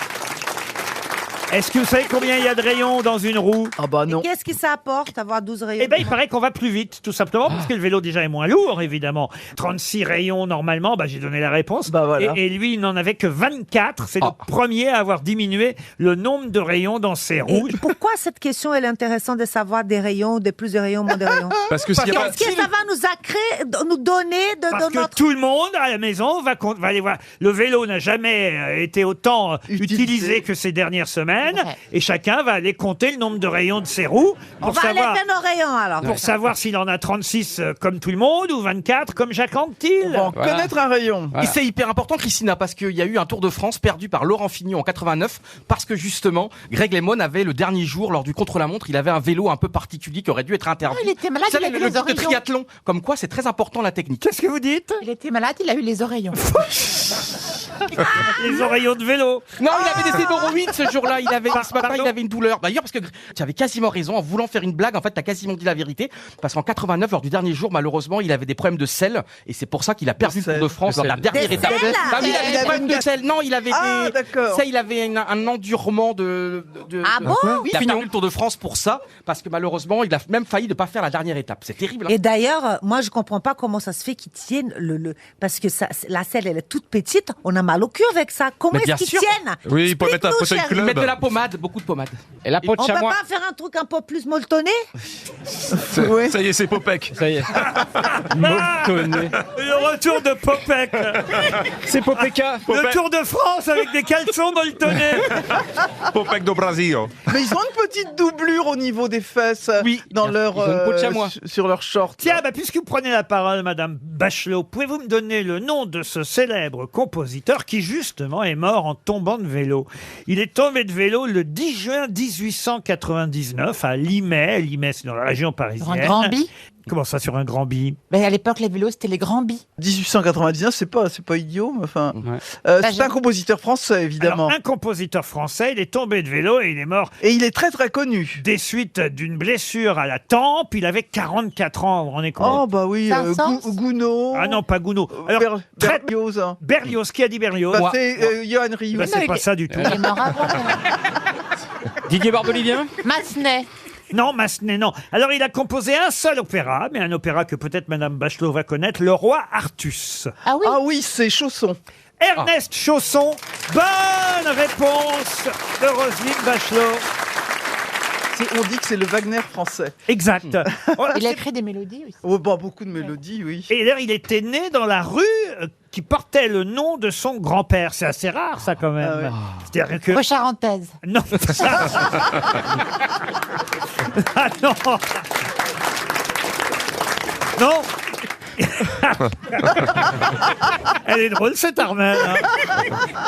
Speaker 3: Est-ce que vous savez combien il y a de rayons dans une roue?
Speaker 9: Ah bah non.
Speaker 15: Qu'est-ce que ça apporte, avoir 12 rayons?
Speaker 3: Eh ben, il paraît qu'on va plus vite, tout simplement, parce que le vélo déjà est moins lourd, évidemment. 36 rayons normalement, bah j'ai donné la réponse.
Speaker 9: Bah voilà.
Speaker 3: Et lui, il n'en avait que 24. C'est le premier à avoir diminué le nombre de rayons dans ses roues.
Speaker 15: Et pourquoi cette question elle est intéressante de savoir des rayons, des plus de rayons, moins de rayons?
Speaker 22: Parce que s'il y a pas...
Speaker 15: Est-ce que ça va nous donner de
Speaker 3: Parce que
Speaker 15: notre...
Speaker 3: tout le monde à la maison va aller voir. Le vélo n'a jamais été autant utilisé que ces dernières semaines.
Speaker 15: Ouais.
Speaker 3: Et chacun va aller compter le nombre de rayons de ses roues
Speaker 15: On
Speaker 3: pour
Speaker 15: va aller
Speaker 3: savoir,
Speaker 15: faire nos rayons alors.
Speaker 3: pour savoir s'il en a 36 comme tout le monde ou 24 comme Jacques Anquetil.
Speaker 9: On va connaître un rayon.
Speaker 10: Et c'est hyper important, Christina, parce qu'il y a eu un Tour de France perdu par Laurent Fignon en 89, parce que justement, Greg LeMond avait le dernier jour, lors du contre-la-montre, il avait un vélo un peu particulier qui aurait dû être interdit.
Speaker 15: il était malade,
Speaker 10: Vous savez,
Speaker 15: il a eu
Speaker 10: le
Speaker 15: les
Speaker 10: guide de
Speaker 15: oreillons.
Speaker 10: triathlon, comme quoi c'est très important la technique.
Speaker 3: Qu'est-ce que vous dites?
Speaker 15: Il était malade, il a eu les oreillons.
Speaker 3: Les oreillons de vélo.
Speaker 10: Non, il avait des hémorroïdes ce jour-là. Ce matin,
Speaker 3: Pardon
Speaker 10: il avait une douleur. D'ailleurs, parce que tu avais quasiment raison en voulant faire une blague. En fait, t'as quasiment dit la vérité. Parce qu'en 89, lors du dernier jour, malheureusement, il avait des problèmes de sel. Et c'est pour ça qu'il a perdu le Tour de France dans la dernière étape. Ah oui, il avait des problèmes de sel. Non, il avait il avait un endurement de.
Speaker 15: Ah bon?
Speaker 10: Oui, il a perdu le Tour de France pour ça. Parce que malheureusement, il a même failli ne pas faire la dernière étape. C'est terrible. Hein.
Speaker 15: Et d'ailleurs, moi, je comprends pas comment ça se fait qu'ils tiennent parce que la selle, elle est toute petite. On a mal au cul avec ça. Comment est-ce qu'ils tiennent?
Speaker 22: Oui, il faut mettre un fauteuil club.
Speaker 10: Mettre de la pommade, beaucoup de pommade.
Speaker 22: Et la peau de
Speaker 15: On peut
Speaker 22: chamois.
Speaker 15: pas faire un truc un peu plus molletonné?
Speaker 22: Ça y est, c'est Popek. Ça y est.
Speaker 3: Molletonné. Le retour de Popek.
Speaker 22: C'est Popeka.
Speaker 3: Le Tour de France avec des caleçons molletonnés.
Speaker 22: Popek do Brasil.
Speaker 9: Mais ils ont une petite doublure au niveau des fesses.
Speaker 10: Oui.
Speaker 9: Dans leur,
Speaker 10: Ils ont une peau de chamois.
Speaker 9: sur leur short.
Speaker 3: Tiens, puisque vous prenez la parole, Madame Bachelot, pouvez-vous me donner le nom de ce célèbre compositeur qui, justement, est mort en tombant de vélo? Il est tombé de vélo le 10 juin 1899 à Limay. Limay, c'est dans la région parisienne.
Speaker 12: Sur un grand bi?
Speaker 3: Comment ça, sur un grand bi?
Speaker 12: Ben, à l'époque, les vélos, c'était les grands bis.
Speaker 9: 1899, c'est pas idiot, mais enfin. C'est un compositeur français, évidemment.
Speaker 3: Alors, un compositeur français, il est tombé de vélo et il est mort.
Speaker 9: Et il est très très connu.
Speaker 3: Des suites d'une blessure à la tempe. Il avait 44 ans, vous vous rendez compte?
Speaker 9: Oh, bah oui, Gounod.
Speaker 3: Ah non, pas Gounod. Alors,
Speaker 9: Berlioz. Hein.
Speaker 3: Berlioz, qui a dit Berlioz?
Speaker 9: Bah, c'est Johan Rioux.
Speaker 3: Bah, c'est pas ça du tout.
Speaker 12: Il est mort avant.
Speaker 1: Didier Barbelivien?
Speaker 12: Massenet.
Speaker 3: Non, Massenet, non. Alors, il a composé un seul opéra, mais un opéra que peut-être Madame Bachelot va connaître, Le Roi Artus.
Speaker 12: Ah oui?
Speaker 9: Ah oui, c'est Chausson.
Speaker 3: Ernest Chausson. Bonne réponse de Roselyne Bachelot.
Speaker 9: On dit que c'est le Wagner français.
Speaker 3: Exact.
Speaker 12: Il a écrit des mélodies aussi.
Speaker 9: Oh, bah, beaucoup de mélodies, oui.
Speaker 3: Et d'ailleurs, il était né dans la rue qui portait le nom de son grand-père. C'est assez rare, ça, quand même. C'est-à-dire que...
Speaker 12: Charentaise.
Speaker 3: Non. Ah non. Non. Elle est drôle, cette Armelle. Hein.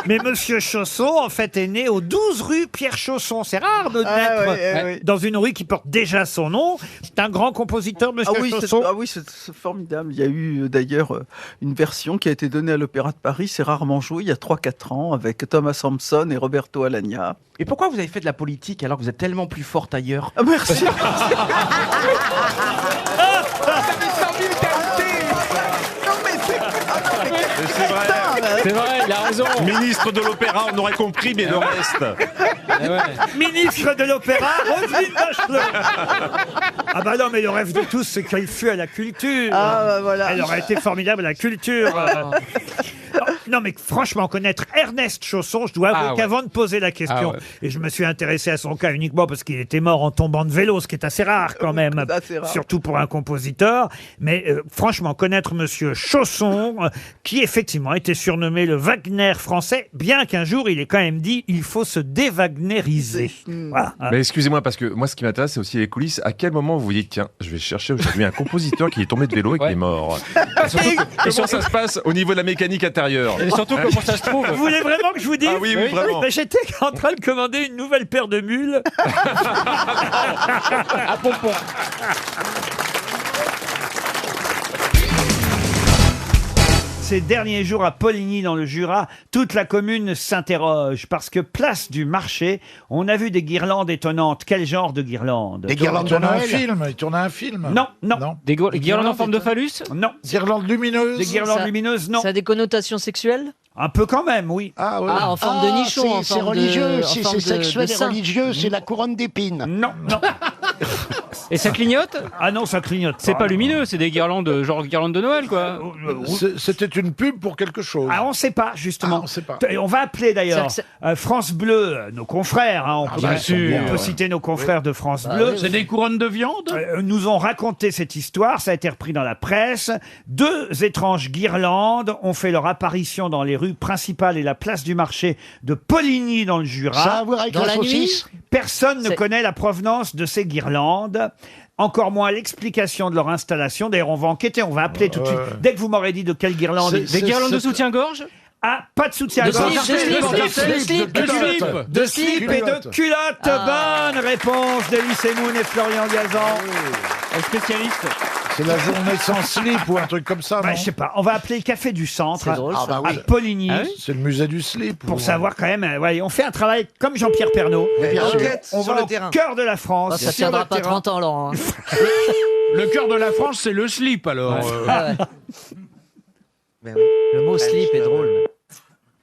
Speaker 3: Mais Monsieur Chausson, en fait, est né aux 12 rue Pierre Chausson. C'est rare de naître dans une rue qui porte déjà son nom. C'est un grand compositeur, Monsieur Chausson.
Speaker 9: Ah oui, c'est formidable. Il y a eu d'ailleurs une version qui a été donnée à l'Opéra de Paris. C'est rarement joué, il y a 3-4 ans, avec Thomas Sampson et Roberto Alagna.
Speaker 10: Et pourquoi vous avez fait de la politique alors que vous êtes tellement plus forte ailleurs?
Speaker 9: Merci.
Speaker 22: C'est vrai.
Speaker 1: C'est vrai, il a raison.
Speaker 22: Ministre de l'Opéra, on aurait compris, mais le reste.
Speaker 3: Ministre de l'Opéra, Roselyne Bachelot. Ah bah non, mais le rêve de tous, c'est qu'elle fût à la culture.
Speaker 9: Ah bah voilà.
Speaker 3: Elle aurait été formidable à la culture. Non, mais franchement, connaître Ernest Chausson, je dois avouer qu'avant de poser la question, et je me suis intéressé à son cas uniquement parce qu'il était mort en tombant de vélo, ce qui est assez rare quand même, surtout pour un compositeur. Mais franchement, connaître Monsieur Chausson, qui effectivement était surnommé le Wagner français, bien qu'un jour il ait quand même dit il faut se déwagneriser. Voilà.
Speaker 22: Mais excusez-moi, parce que moi, ce qui m'intéresse, c'est aussi les coulisses. À quel moment vous vous dites, tiens, je vais chercher aujourd'hui un compositeur qui est tombé de vélo et qui est mort? Comment ça se passe au niveau de la mécanique intérieure?
Speaker 1: Et surtout, comment ça se trouve?
Speaker 3: Vous voulez vraiment que je vous dise?
Speaker 22: Ah oui, vraiment.
Speaker 3: J'étais en train de commander une nouvelle paire de mules.
Speaker 1: À pompon.
Speaker 3: Ces derniers jours à Poligny dans le Jura, toute la commune s'interroge parce que place du marché, on a vu des guirlandes étonnantes. Quel genre de guirlandes?
Speaker 11: Des guirlandes de Noël. Il tournait un film.
Speaker 3: Non.
Speaker 1: Des guirlandes en forme de phallus?
Speaker 3: Non.
Speaker 11: Guirlandes lumineuses.
Speaker 3: Des guirlandes lumineuses, non.
Speaker 18: Ça a des connotations sexuelles?
Speaker 3: Un peu quand même, oui.
Speaker 11: Ah, oui.
Speaker 18: En forme de nichon, en
Speaker 11: c'est
Speaker 18: forme
Speaker 11: religieux,
Speaker 18: de...
Speaker 11: c'est sexuel et religieux, c'est la couronne d'épines.
Speaker 3: Non.
Speaker 1: Et ça clignote?
Speaker 3: Ah non, ça clignote pas.
Speaker 1: C'est pas lumineux, c'est des guirlandes, genre guirlandes de Noël, quoi.
Speaker 11: C'était une pub pour quelque chose.
Speaker 3: Ah, on sait pas, justement.
Speaker 11: Ah, on sait pas.
Speaker 3: Et on va appeler d'ailleurs France Bleu, nos confrères. Hein, on peut citer nos confrères de France Bleu.
Speaker 13: C'est des couronnes de viande?
Speaker 3: Nous ont raconté cette histoire, ça a été repris dans la presse. 2 étranges guirlandes ont fait leur apparition dans les rues principales et la place du marché de Poligny dans le Jura.
Speaker 11: Ça a à voir avec la saucisse?
Speaker 3: Personne ne connaît la provenance de ces guirlandes. Encore moins l'explication de leur installation. D'ailleurs, on va enquêter, on va appeler tout de suite. Dès que vous m'aurez dit de quelle guirlande...
Speaker 1: Des guirlandes de soutien-gorge?
Speaker 3: Ah, pas de soutien-gorge. De slip et de culotte. Bonne réponse d'Elie Semoun et Florian Gazan.
Speaker 1: Un spécialiste.
Speaker 11: C'est la journée sans slip ou un truc comme ça,
Speaker 3: Bah,
Speaker 11: non
Speaker 3: je sais pas, on va appeler le Café du Centre
Speaker 11: C'est drôle, ça.
Speaker 3: à
Speaker 11: Ah oui.
Speaker 3: Poligny.
Speaker 11: Ah oui C'est le musée du slip.
Speaker 3: Pour savoir quand même, ouais, on fait un travail comme Jean-Pierre Pernaut.
Speaker 11: Bien sûr.
Speaker 3: On
Speaker 11: Sur
Speaker 3: va
Speaker 11: le
Speaker 3: au
Speaker 11: terrain.
Speaker 3: cœur de la France.
Speaker 18: Ça tiendra pas 30 ans, Laurent.
Speaker 6: Le cœur de la France, c'est le slip, alors.
Speaker 18: Le mot slip est drôle.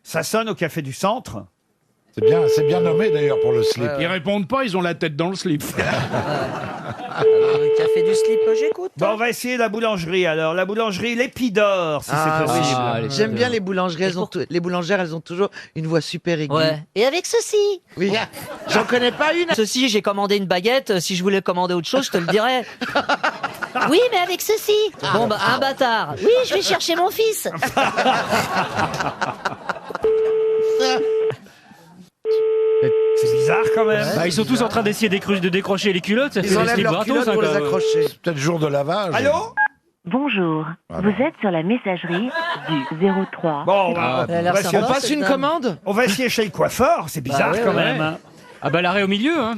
Speaker 3: Ça sonne au Café du Centre.
Speaker 11: C'est bien nommé d'ailleurs pour le slip.
Speaker 6: Ils répondent pas, ils ont la tête dans le slip.
Speaker 18: Le café du slip, j'écoute.
Speaker 3: Bon, on va essayer la boulangerie alors. La boulangerie L'Épidore, si c'est possible.
Speaker 16: J'aime bien les boulangères, les boulangères, elles ont toujours une voix super aiguë.
Speaker 18: Ouais. Et avec ceci.
Speaker 16: Oui. J'en connais pas une.
Speaker 18: Ceci, j'ai commandé une baguette. Si je voulais commander autre chose, je te le dirais. Oui, mais avec ceci. Bon, bah, un bâtard. Oui, je vais chercher mon fils.
Speaker 3: C'est bizarre quand même.
Speaker 19: Bah, ils sont tous en train d'essayer de décrocher les culottes. Ça
Speaker 16: Ils
Speaker 19: fait des
Speaker 16: enlèvent
Speaker 19: slips
Speaker 16: leurs
Speaker 19: gratos,
Speaker 16: culottes pour
Speaker 19: quand
Speaker 16: les
Speaker 19: même.
Speaker 16: accrocher.
Speaker 11: C'est peut-être jour de lavage.
Speaker 3: Allô
Speaker 23: Bonjour, vous êtes sur la messagerie du 03.
Speaker 3: Bon, on
Speaker 16: passe une commande.
Speaker 3: On va essayer chez le coiffeur, c'est bizarre
Speaker 19: Bah ouais,
Speaker 3: quand
Speaker 19: ouais.
Speaker 3: même. Hein.
Speaker 19: Ah bah l'arrêt au milieu, hein.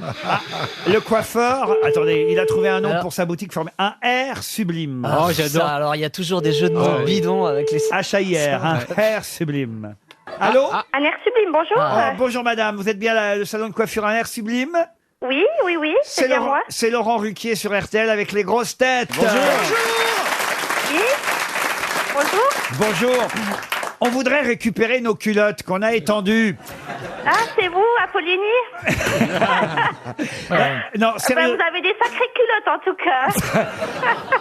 Speaker 3: Le coiffeur, attendez, il a trouvé un nom pour sa boutique formée un R sublime.
Speaker 18: Oh, j'adore. Alors, il y a toujours des jeux de mots bidons avec les...
Speaker 3: H-A-I-R, un R sublime. Allô
Speaker 24: Un air sublime, bonjour.
Speaker 3: Bonjour madame, vous êtes bien le salon de coiffure un R sublime?
Speaker 24: Oui, c'est bien moi.
Speaker 3: C'est Laurent Ruquier sur RTL avec les grosses têtes.
Speaker 24: Oui. Bonjour.
Speaker 3: Bonjour. On voudrait récupérer nos culottes qu'on a étendues.
Speaker 24: Ah, c'est vous, Apollinie
Speaker 3: Non, sérieux.
Speaker 24: Vous avez des sacrées culottes en tout cas.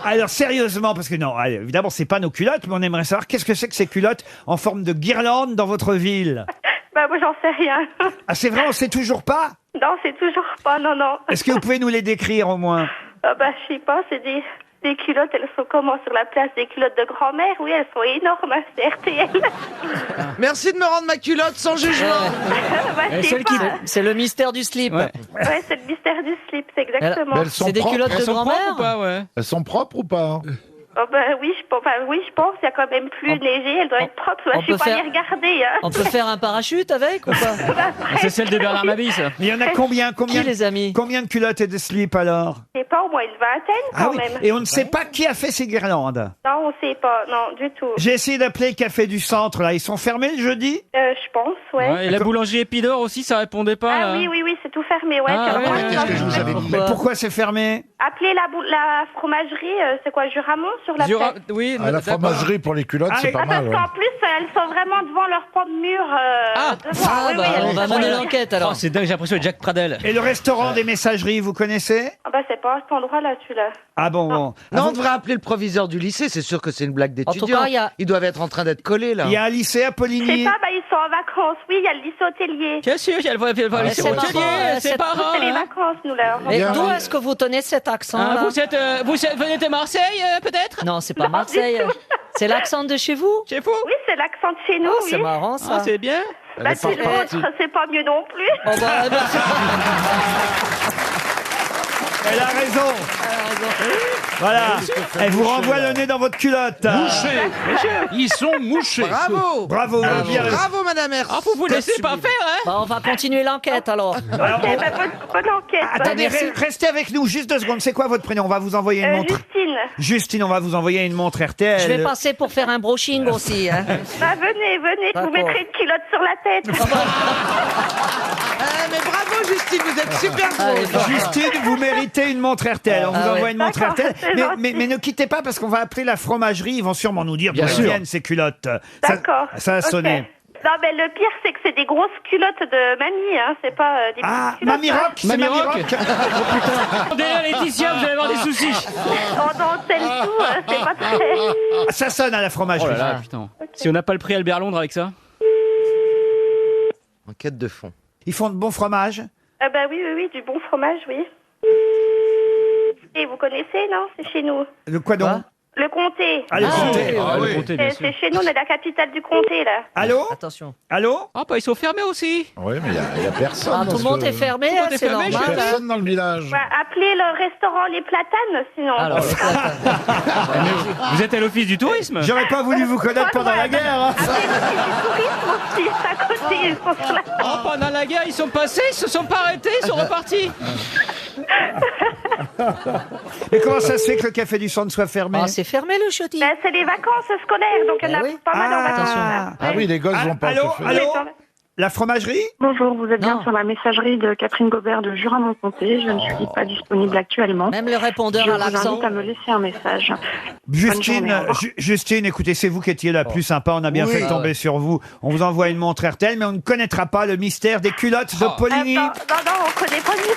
Speaker 3: Alors sérieusement, parce que non, allez, évidemment c'est pas nos culottes, mais on aimerait savoir qu'est-ce que c'est que ces culottes en forme de guirlande dans votre ville.
Speaker 24: Bah moi j'en sais rien.
Speaker 3: Ah c'est vrai, on sait toujours pas?
Speaker 24: Non, c'est toujours pas, non.
Speaker 3: Est-ce que vous pouvez nous les décrire au moins?
Speaker 24: Bah je sais pas, c'est des culottes, elles sont comment sur la place des culottes de grand-mère? Oui, elles sont énormes, hein, c'est RTL.
Speaker 16: Merci de me rendre ma culotte sans jugement.
Speaker 24: Bah, je sais pas.
Speaker 18: C'est le mystère du slip.
Speaker 24: Ouais, c'est le mystère du slip, c'est exactement.
Speaker 11: Mais elles sont
Speaker 18: C'est des
Speaker 11: propres.
Speaker 18: culottes de
Speaker 11: Elles sont
Speaker 18: grand-mère
Speaker 11: propres ou pas, ouais. Elles sont propres ou pas?
Speaker 24: Oh bah oui, je pense, il y a quand même plus neigé, elle doit être propre,
Speaker 18: on
Speaker 24: je suis
Speaker 18: peut
Speaker 24: pas
Speaker 18: faire-
Speaker 24: allée regarder. Hein.
Speaker 18: On peut faire un parachute avec ou pas?
Speaker 19: C'est celle de Bernard Mabie, ça.
Speaker 3: Il y en a combien
Speaker 18: Qui, les amis?
Speaker 3: Combien de culottes et de slips alors?
Speaker 24: C'est pas au moins une vingtaine quand même.
Speaker 3: Et on ne sait pas qui a fait ces guirlandes.
Speaker 24: Non, on sait pas, non, du tout.
Speaker 3: J'ai essayé d'appeler le Café du Centre, là. Ils sont fermés le jeudi?
Speaker 24: Je pense, ouais.
Speaker 19: Ouais, et la boulangerie Épidore aussi, ça répondait pas.
Speaker 24: Ah
Speaker 19: là.
Speaker 24: oui, c'est tout fermé, ouais.
Speaker 19: Ah,
Speaker 24: c'est
Speaker 19: ouais,
Speaker 24: vraiment-
Speaker 3: Mais pourquoi c'est fermé?
Speaker 24: Appelez la fromagerie, c'est quoi, Juramont sur la
Speaker 19: Jura-
Speaker 24: tête?
Speaker 19: Oui,
Speaker 11: Ah, la
Speaker 19: d'accord.
Speaker 11: fromagerie pour les culottes, c'est pas
Speaker 24: Parce
Speaker 11: mal. ouais.
Speaker 24: qu'en plus, elles sont vraiment devant leur propre mur. Devant.
Speaker 18: Ah,
Speaker 24: Oui,
Speaker 18: bah,
Speaker 24: elles
Speaker 18: on va
Speaker 24: sont-
Speaker 18: mener l'enquête alors.
Speaker 19: Oh, c'est dingue, j'ai l'impression d'être Jacques Pradel.
Speaker 3: Et le restaurant des messageries, vous connaissez?
Speaker 24: Ah bah c'est pas à cet endroit-là, celui-là.
Speaker 3: Ah bon.
Speaker 16: Non, on devrait appeler le proviseur du lycée, c'est sûr que c'est une blague d'étudiant.
Speaker 18: cas, il y a-
Speaker 16: Ils doivent être en train d'être collés là.
Speaker 3: Il y a un lycée à
Speaker 24: Je sais
Speaker 3: Poligny.
Speaker 24: pas, bah ils sont en vacances. Oui, il y a le lycée hôtelier.
Speaker 19: Bien sûr, il y a le lycée
Speaker 18: c'est
Speaker 19: hôtelier,
Speaker 18: marrant,
Speaker 19: c'est
Speaker 18: c'est-
Speaker 19: pas rare.
Speaker 24: C'est les
Speaker 19: hein.
Speaker 24: vacances, nous, là.
Speaker 18: Et
Speaker 11: Bien.
Speaker 18: d'où est-ce que vous tenez cet accent
Speaker 19: Hein,
Speaker 18: là?
Speaker 19: vous venez de Marseille, peut-être?
Speaker 18: Non, c'est pas Marseille. C'est l'accent de chez vous?
Speaker 19: Chez vous?
Speaker 24: Oui, c'est l'accent de chez nous,
Speaker 18: Oh,
Speaker 24: oui.
Speaker 18: c'est marrant ça.
Speaker 19: Ah, c'est bien.
Speaker 24: Bah c'est le vôtre, c'est pas mieux non plus.
Speaker 18: Oh, bah, bah,
Speaker 3: Elle a raison. Voilà. Elle vous renvoie le nez dans votre culotte.
Speaker 6: Mouchés. Ils sont mouchés.
Speaker 16: Bravo.
Speaker 3: Bravo, vous avez bien raison.
Speaker 16: Bravo, madame R.
Speaker 19: Ah, vous laissez pas faire, hein?
Speaker 18: bah, on va continuer l'enquête alors.
Speaker 3: Alors,
Speaker 24: Ok, bah, bonne enquête.
Speaker 3: attendez,
Speaker 24: Merci.
Speaker 3: restez avec nous juste 2 secondes. C'est quoi votre prénom? On va vous envoyer une montre.
Speaker 24: Justine.
Speaker 3: Justine, on va vous envoyer une montre RTL.
Speaker 18: Je vais passer pour faire un brushing aussi. Hein.
Speaker 24: Bah venez, je
Speaker 18: D'accord.
Speaker 24: vous mettrai une culotte sur la tête.
Speaker 16: Mais bravo, Justine, vous êtes super drôle.
Speaker 3: Justine, vous méritez une montre RTL. On vous
Speaker 18: Ah
Speaker 3: envoie
Speaker 18: ouais.
Speaker 3: une montre
Speaker 24: D'accord,
Speaker 3: RTL.
Speaker 24: c'est gentil.
Speaker 3: Mais ne quittez pas parce qu'on va appeler la fromagerie. Ils vont sûrement nous dire d'où
Speaker 11: Bien
Speaker 3: elles
Speaker 11: sûr.
Speaker 3: viennent ces culottes.
Speaker 24: D'accord.
Speaker 3: Ça a
Speaker 24: Ok.
Speaker 3: sonné.
Speaker 24: Non, mais le pire, c'est que c'est des grosses culottes de mamie, hein. C'est pas des
Speaker 3: Ah,
Speaker 24: petites culottes.
Speaker 3: Mamie Rock, c'est
Speaker 19: Mamie
Speaker 3: Mamie
Speaker 19: Rock.
Speaker 3: Rock.
Speaker 19: Déjà, Laetitia, vous allez avoir des soucis.
Speaker 24: En dentelle tout, c'est pas très...
Speaker 3: Ça sonne à la
Speaker 19: Oh
Speaker 3: fromagerie.
Speaker 19: là là, putain. Si on n'a pas le prix Albert Londres avec ça.
Speaker 16: Enquête de fond.
Speaker 3: Ils font de bons fromages.
Speaker 24: Ah bah oui, du bon fromage, oui. Et vous connaissez, non? C'est chez nous.
Speaker 3: De quoi donc?
Speaker 24: Le comté.
Speaker 3: Ah, le comté.
Speaker 19: Ah, le comté, bien sûr.
Speaker 24: C'est chez nous, on est la capitale du comté, là.
Speaker 3: Allô?
Speaker 18: Attention.
Speaker 3: Allô?
Speaker 19: Ah, bah, ils sont fermés aussi.
Speaker 11: Oui, mais il y a personne.
Speaker 18: Ah,
Speaker 11: dans
Speaker 18: tout le monde
Speaker 11: ce-
Speaker 18: est fermé,
Speaker 19: Tout le monde
Speaker 18: hein,
Speaker 19: est
Speaker 18: c'est
Speaker 19: fermé,
Speaker 11: Il y a
Speaker 18: normal. hein.
Speaker 11: personne dans le village.
Speaker 24: Bah, appelez le restaurant Les Platanes, sinon.
Speaker 18: Alors, c'est quoi,
Speaker 19: Vous êtes à l'office du tourisme?
Speaker 3: J'aurais pas voulu vous connaître pendant la guerre. hein.
Speaker 24: Appelez le tourisme aussi, à côté, ils sont sur la...
Speaker 19: Oh, pendant la guerre, ils sont passés, ils se sont pas arrêtés, ils sont repartis.
Speaker 3: Et comment ça se fait que le café du centre soit fermé?
Speaker 18: C'est fermé le chiotti.
Speaker 24: Ben, c'est les vacances scolaires, donc il y en a pas mal en vacances.
Speaker 11: Ah oui, les gosses vont pas
Speaker 3: Allô,
Speaker 11: au café.
Speaker 3: allô La fromagerie?
Speaker 24: Bonjour, vous êtes bien sur la messagerie de Catherine Gobert de Jura-Mont-Comté. Je ne suis pas disponible actuellement.
Speaker 18: Même le répondeur
Speaker 24: Je
Speaker 18: à
Speaker 24: vous
Speaker 18: l'accent.
Speaker 24: invite à me laisser un message.
Speaker 3: Justine,
Speaker 24: Bonne journée, au revoir.
Speaker 3: Justine, écoutez, c'est vous qui étiez la plus sympa. On a bien
Speaker 24: Oui.
Speaker 3: fait de tomber sur vous. On vous envoie une montre RTL, mais on ne connaîtra pas le mystère des culottes de Poligny.
Speaker 24: Non, on connaît pas du tout.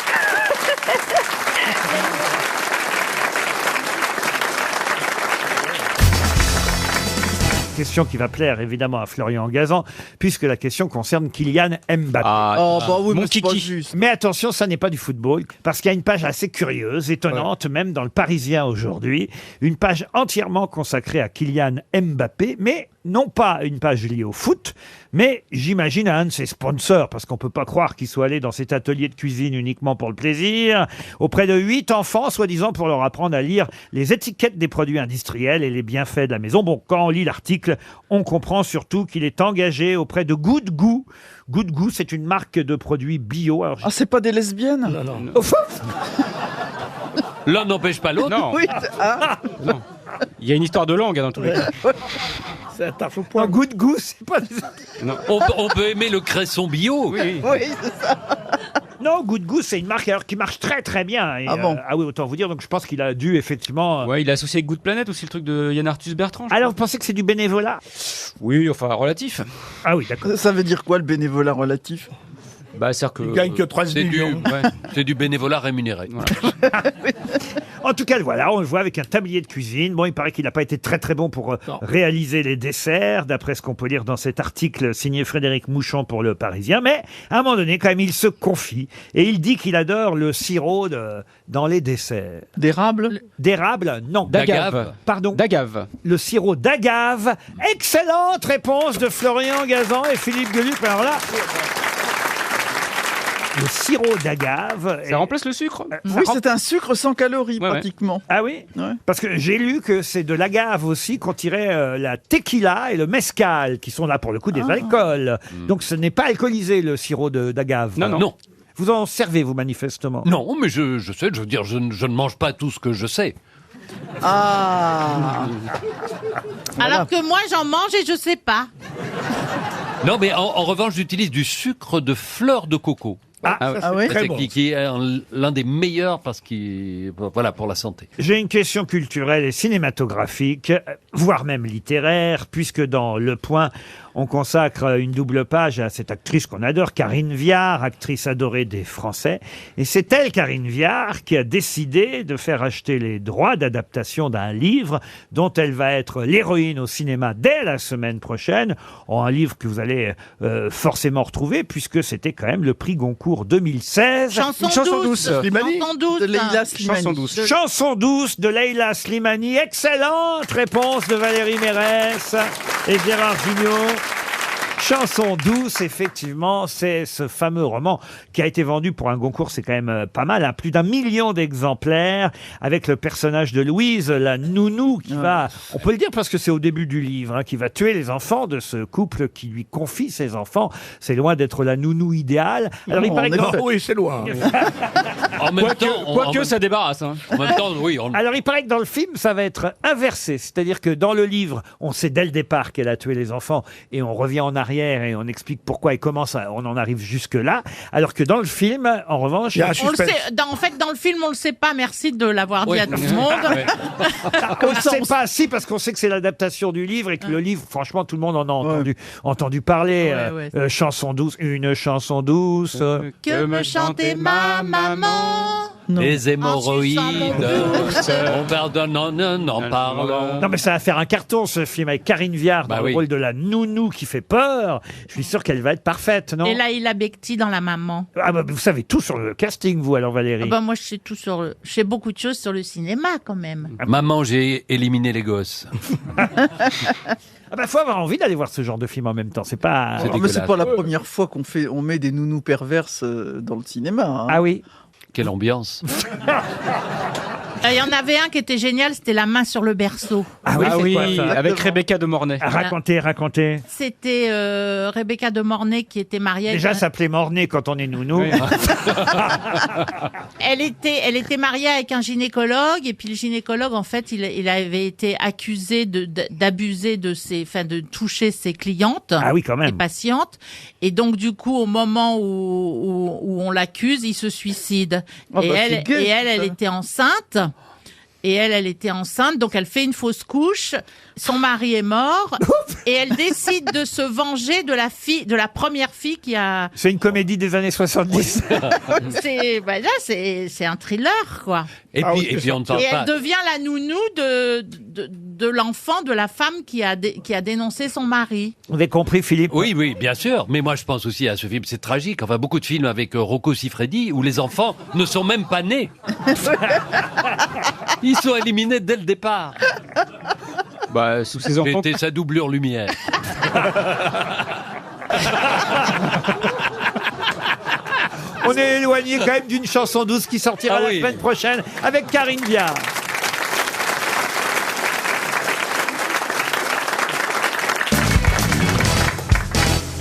Speaker 3: Question qui va plaire évidemment à Florian Gazan, puisque la question concerne Kylian Mbappé.
Speaker 16: Oh, bah oui, mais c'est pas juste.
Speaker 3: Mais attention, ça n'est pas du football, parce qu'il y a une page assez curieuse, étonnante, même dans le Parisien aujourd'hui, une page entièrement consacrée à Kylian Mbappé, mais non pas une page liée au foot, mais j'imagine à un de ses sponsors, parce qu'on peut pas croire qu'il soit allé dans cet atelier de cuisine uniquement pour le plaisir, auprès de 8 enfants, soi-disant pour leur apprendre à lire les étiquettes des produits industriels et les bienfaits de la maison. Bon, quand on lit l'article, on comprend surtout qu'il est engagé auprès de Good Goût. Good Goût, c'est une marque de produits bio. Alors,
Speaker 4: Ah, c'est pas des lesbiennes?
Speaker 3: non.
Speaker 19: L'un n'empêche pas l'autre.
Speaker 4: Oui,
Speaker 19: Non. Il y a une histoire de langue dans tous les cas.
Speaker 3: Un Good Goût, c'est pas...
Speaker 19: Non.
Speaker 5: On peut aimer le cresson bio.
Speaker 19: Oui.
Speaker 4: oui, c'est ça.
Speaker 3: Non, Good Goût, c'est une marque alors, qui marche très très bien. Et,
Speaker 4: Ah bon
Speaker 3: ah oui, autant vous dire, donc je pense qu'il a dû effectivement...
Speaker 19: Ouais, il est associé avec Good Planet aussi, le truc de Yann Arthus Bertrand.
Speaker 3: Alors, vous pensez que c'est du bénévolat?
Speaker 19: Oui, enfin, relatif.
Speaker 3: Ah oui, d'accord.
Speaker 4: Ça veut dire quoi le bénévolat relatif?
Speaker 19: Bah, c'est-à-dire que.
Speaker 11: Il gagne que 13 millions.
Speaker 5: C'est du bénévolat rémunéré.
Speaker 3: En tout cas, voilà, on le voit avec un tablier de cuisine. Bon, il paraît qu'il n'a pas été très très bon pour réaliser les desserts, d'après ce qu'on peut lire dans cet article signé Frédéric Mouchon pour Le Parisien. Mais à un moment donné, quand même, il se confie et il dit qu'il adore le sirop dans les desserts.
Speaker 4: D'érable?
Speaker 3: D'érable, non.
Speaker 19: D'agave.
Speaker 3: Pardon.
Speaker 19: D'agave.
Speaker 3: Le sirop d'agave. Excellente réponse de Florian Gazan et Philippe Gueluc. Alors là... Le sirop d'agave.
Speaker 19: Ça remplace le sucre.
Speaker 4: Oui, c'est un sucre sans calories,
Speaker 19: Ouais,
Speaker 4: pratiquement.
Speaker 3: Ah oui?
Speaker 4: Ouais.
Speaker 3: Parce que j'ai lu que c'est de l'agave aussi qu'on tirait la tequila et le mezcal, qui sont là pour le coup des alcools. Donc ce n'est pas alcoolisé le sirop d'agave.
Speaker 5: Non.
Speaker 3: Vous en servez, vous, manifestement?
Speaker 5: Non, mais je sais, je veux dire, je ne mange pas tout ce que je sais.
Speaker 4: Ah.
Speaker 7: Alors que moi, j'en mange et je sais pas.
Speaker 5: Non, mais en revanche, j'utilise du sucre de fleur de coco.
Speaker 4: Ah oui?
Speaker 3: Très bon.
Speaker 5: Qui est l'un des meilleurs parce qu'il, voilà, pour la santé.
Speaker 3: J'ai une question culturelle et cinématographique, voire même littéraire, puisque dans Le Point, on consacre une double page à cette actrice qu'on adore, Karine Viard, actrice adorée des Français. Et c'est elle, Karine Viard, qui a décidé de faire acheter les droits d'adaptation d'un livre dont elle va être l'héroïne au cinéma dès la semaine prochaine. Un livre que vous allez forcément retrouver, puisque c'était quand même le prix Goncourt 2016.
Speaker 7: Chanson douce.
Speaker 4: Slimani?
Speaker 7: Chanson douce.
Speaker 4: De Leïla Slimani.
Speaker 19: Chanson douce.
Speaker 3: Chanson douce de Leïla Slimani. Excellente réponse de Valérie Mérès et Gérard Jugnot. Chanson douce, effectivement, c'est ce fameux roman qui a été vendu pour un Goncourt, c'est quand même pas mal, hein, plus d'1 million d'exemplaires, avec le personnage de Louise, la nounou, qui va, on peut le dire parce que c'est au début du livre, hein, qui va tuer les enfants de ce couple qui lui confie ses enfants. C'est loin d'être la nounou idéale. Alors il paraît que...
Speaker 11: Oui, c'est loin.
Speaker 5: En même temps,
Speaker 19: Quoique ça débarrasse. Hein.
Speaker 5: En même temps, oui.
Speaker 3: Alors il paraît que dans le film, ça va être inversé. C'est-à-dire que dans le livre, on sait dès le départ qu'elle a tué les enfants et on revient en arrière et on explique pourquoi et comment on en arrive jusque-là. Alors que dans le film, en revanche...
Speaker 7: On le sait, en fait, dans le film, on le sait pas. Merci de l'avoir dit à tout le monde.
Speaker 3: On ne sait pas, si, parce qu'on sait que c'est l'adaptation du livre et que le livre, franchement, tout le monde en a entendu parler. Chanson douce, une chanson douce.
Speaker 7: Que me chantait ma maman.
Speaker 5: Les hémorroïdes, on pardonne en parlant.
Speaker 3: Non, mais ça va faire un carton, ce film, avec Karine Viard dans le rôle de la nounou qui fait peur. Je suis sûr qu'elle va être parfaite, non?
Speaker 7: Et là, il a Becti dans la maman.
Speaker 3: Ah bah, vous savez tout sur le casting, vous, alors, Valérie.
Speaker 7: Ah bah, moi, je sais tout je sais beaucoup de choses sur le cinéma, quand même.
Speaker 5: Maman, j'ai éliminé les gosses.
Speaker 3: Ah bah, faut avoir envie d'aller voir ce genre de film en même temps. C'est pas...
Speaker 4: Mais c'est pas la première fois on met des nounous perverses dans le cinéma. Hein.
Speaker 3: Ah oui?
Speaker 5: Quelle ambiance.
Speaker 7: Il y en avait un qui était génial, c'était La main sur le berceau.
Speaker 3: Ah oui, c'est quoi, ça
Speaker 19: avec Rebecca de Mornay.
Speaker 3: Racontez.
Speaker 7: C'était Rebecca de Mornay qui était mariée.
Speaker 3: Déjà,
Speaker 7: avec
Speaker 3: s'appelait Mornay quand on est nounou.
Speaker 7: Elle était mariée avec un gynécologue et puis le gynécologue, en fait, il avait été accusé d'abuser de toucher ses clientes.
Speaker 3: Ah oui, quand même.
Speaker 7: Ses patientes. Et donc, du coup, au moment où on l'accuse, il se suicide.
Speaker 4: Oh, bah, c'est gay,
Speaker 7: elle
Speaker 4: ça.
Speaker 7: était enceinte. Et elle était enceinte, donc elle fait une fausse couche. Son mari est mort et elle décide de se venger de la première fille qui a.
Speaker 3: C'est une comédie des années 70.
Speaker 7: C'est un thriller, quoi.
Speaker 5: Et puis on ne parle
Speaker 7: Et
Speaker 5: pas.
Speaker 7: elle devient la nounou de l'enfant de la femme qui a dénoncé son mari.
Speaker 3: Vous avez compris, Philippe?
Speaker 5: Oui, bien sûr. Mais moi, je pense aussi à ce film. C'est tragique. Enfin, beaucoup de films avec Rocco Siffredi où les enfants ne sont même pas nés. Ils sont éliminés dès le départ.
Speaker 19: Bah, sous ses enfants.
Speaker 5: C'était sa doublure lumière.
Speaker 3: On est éloigné quand même d'une chanson douce qui sortira la semaine prochaine avec Karine Viard.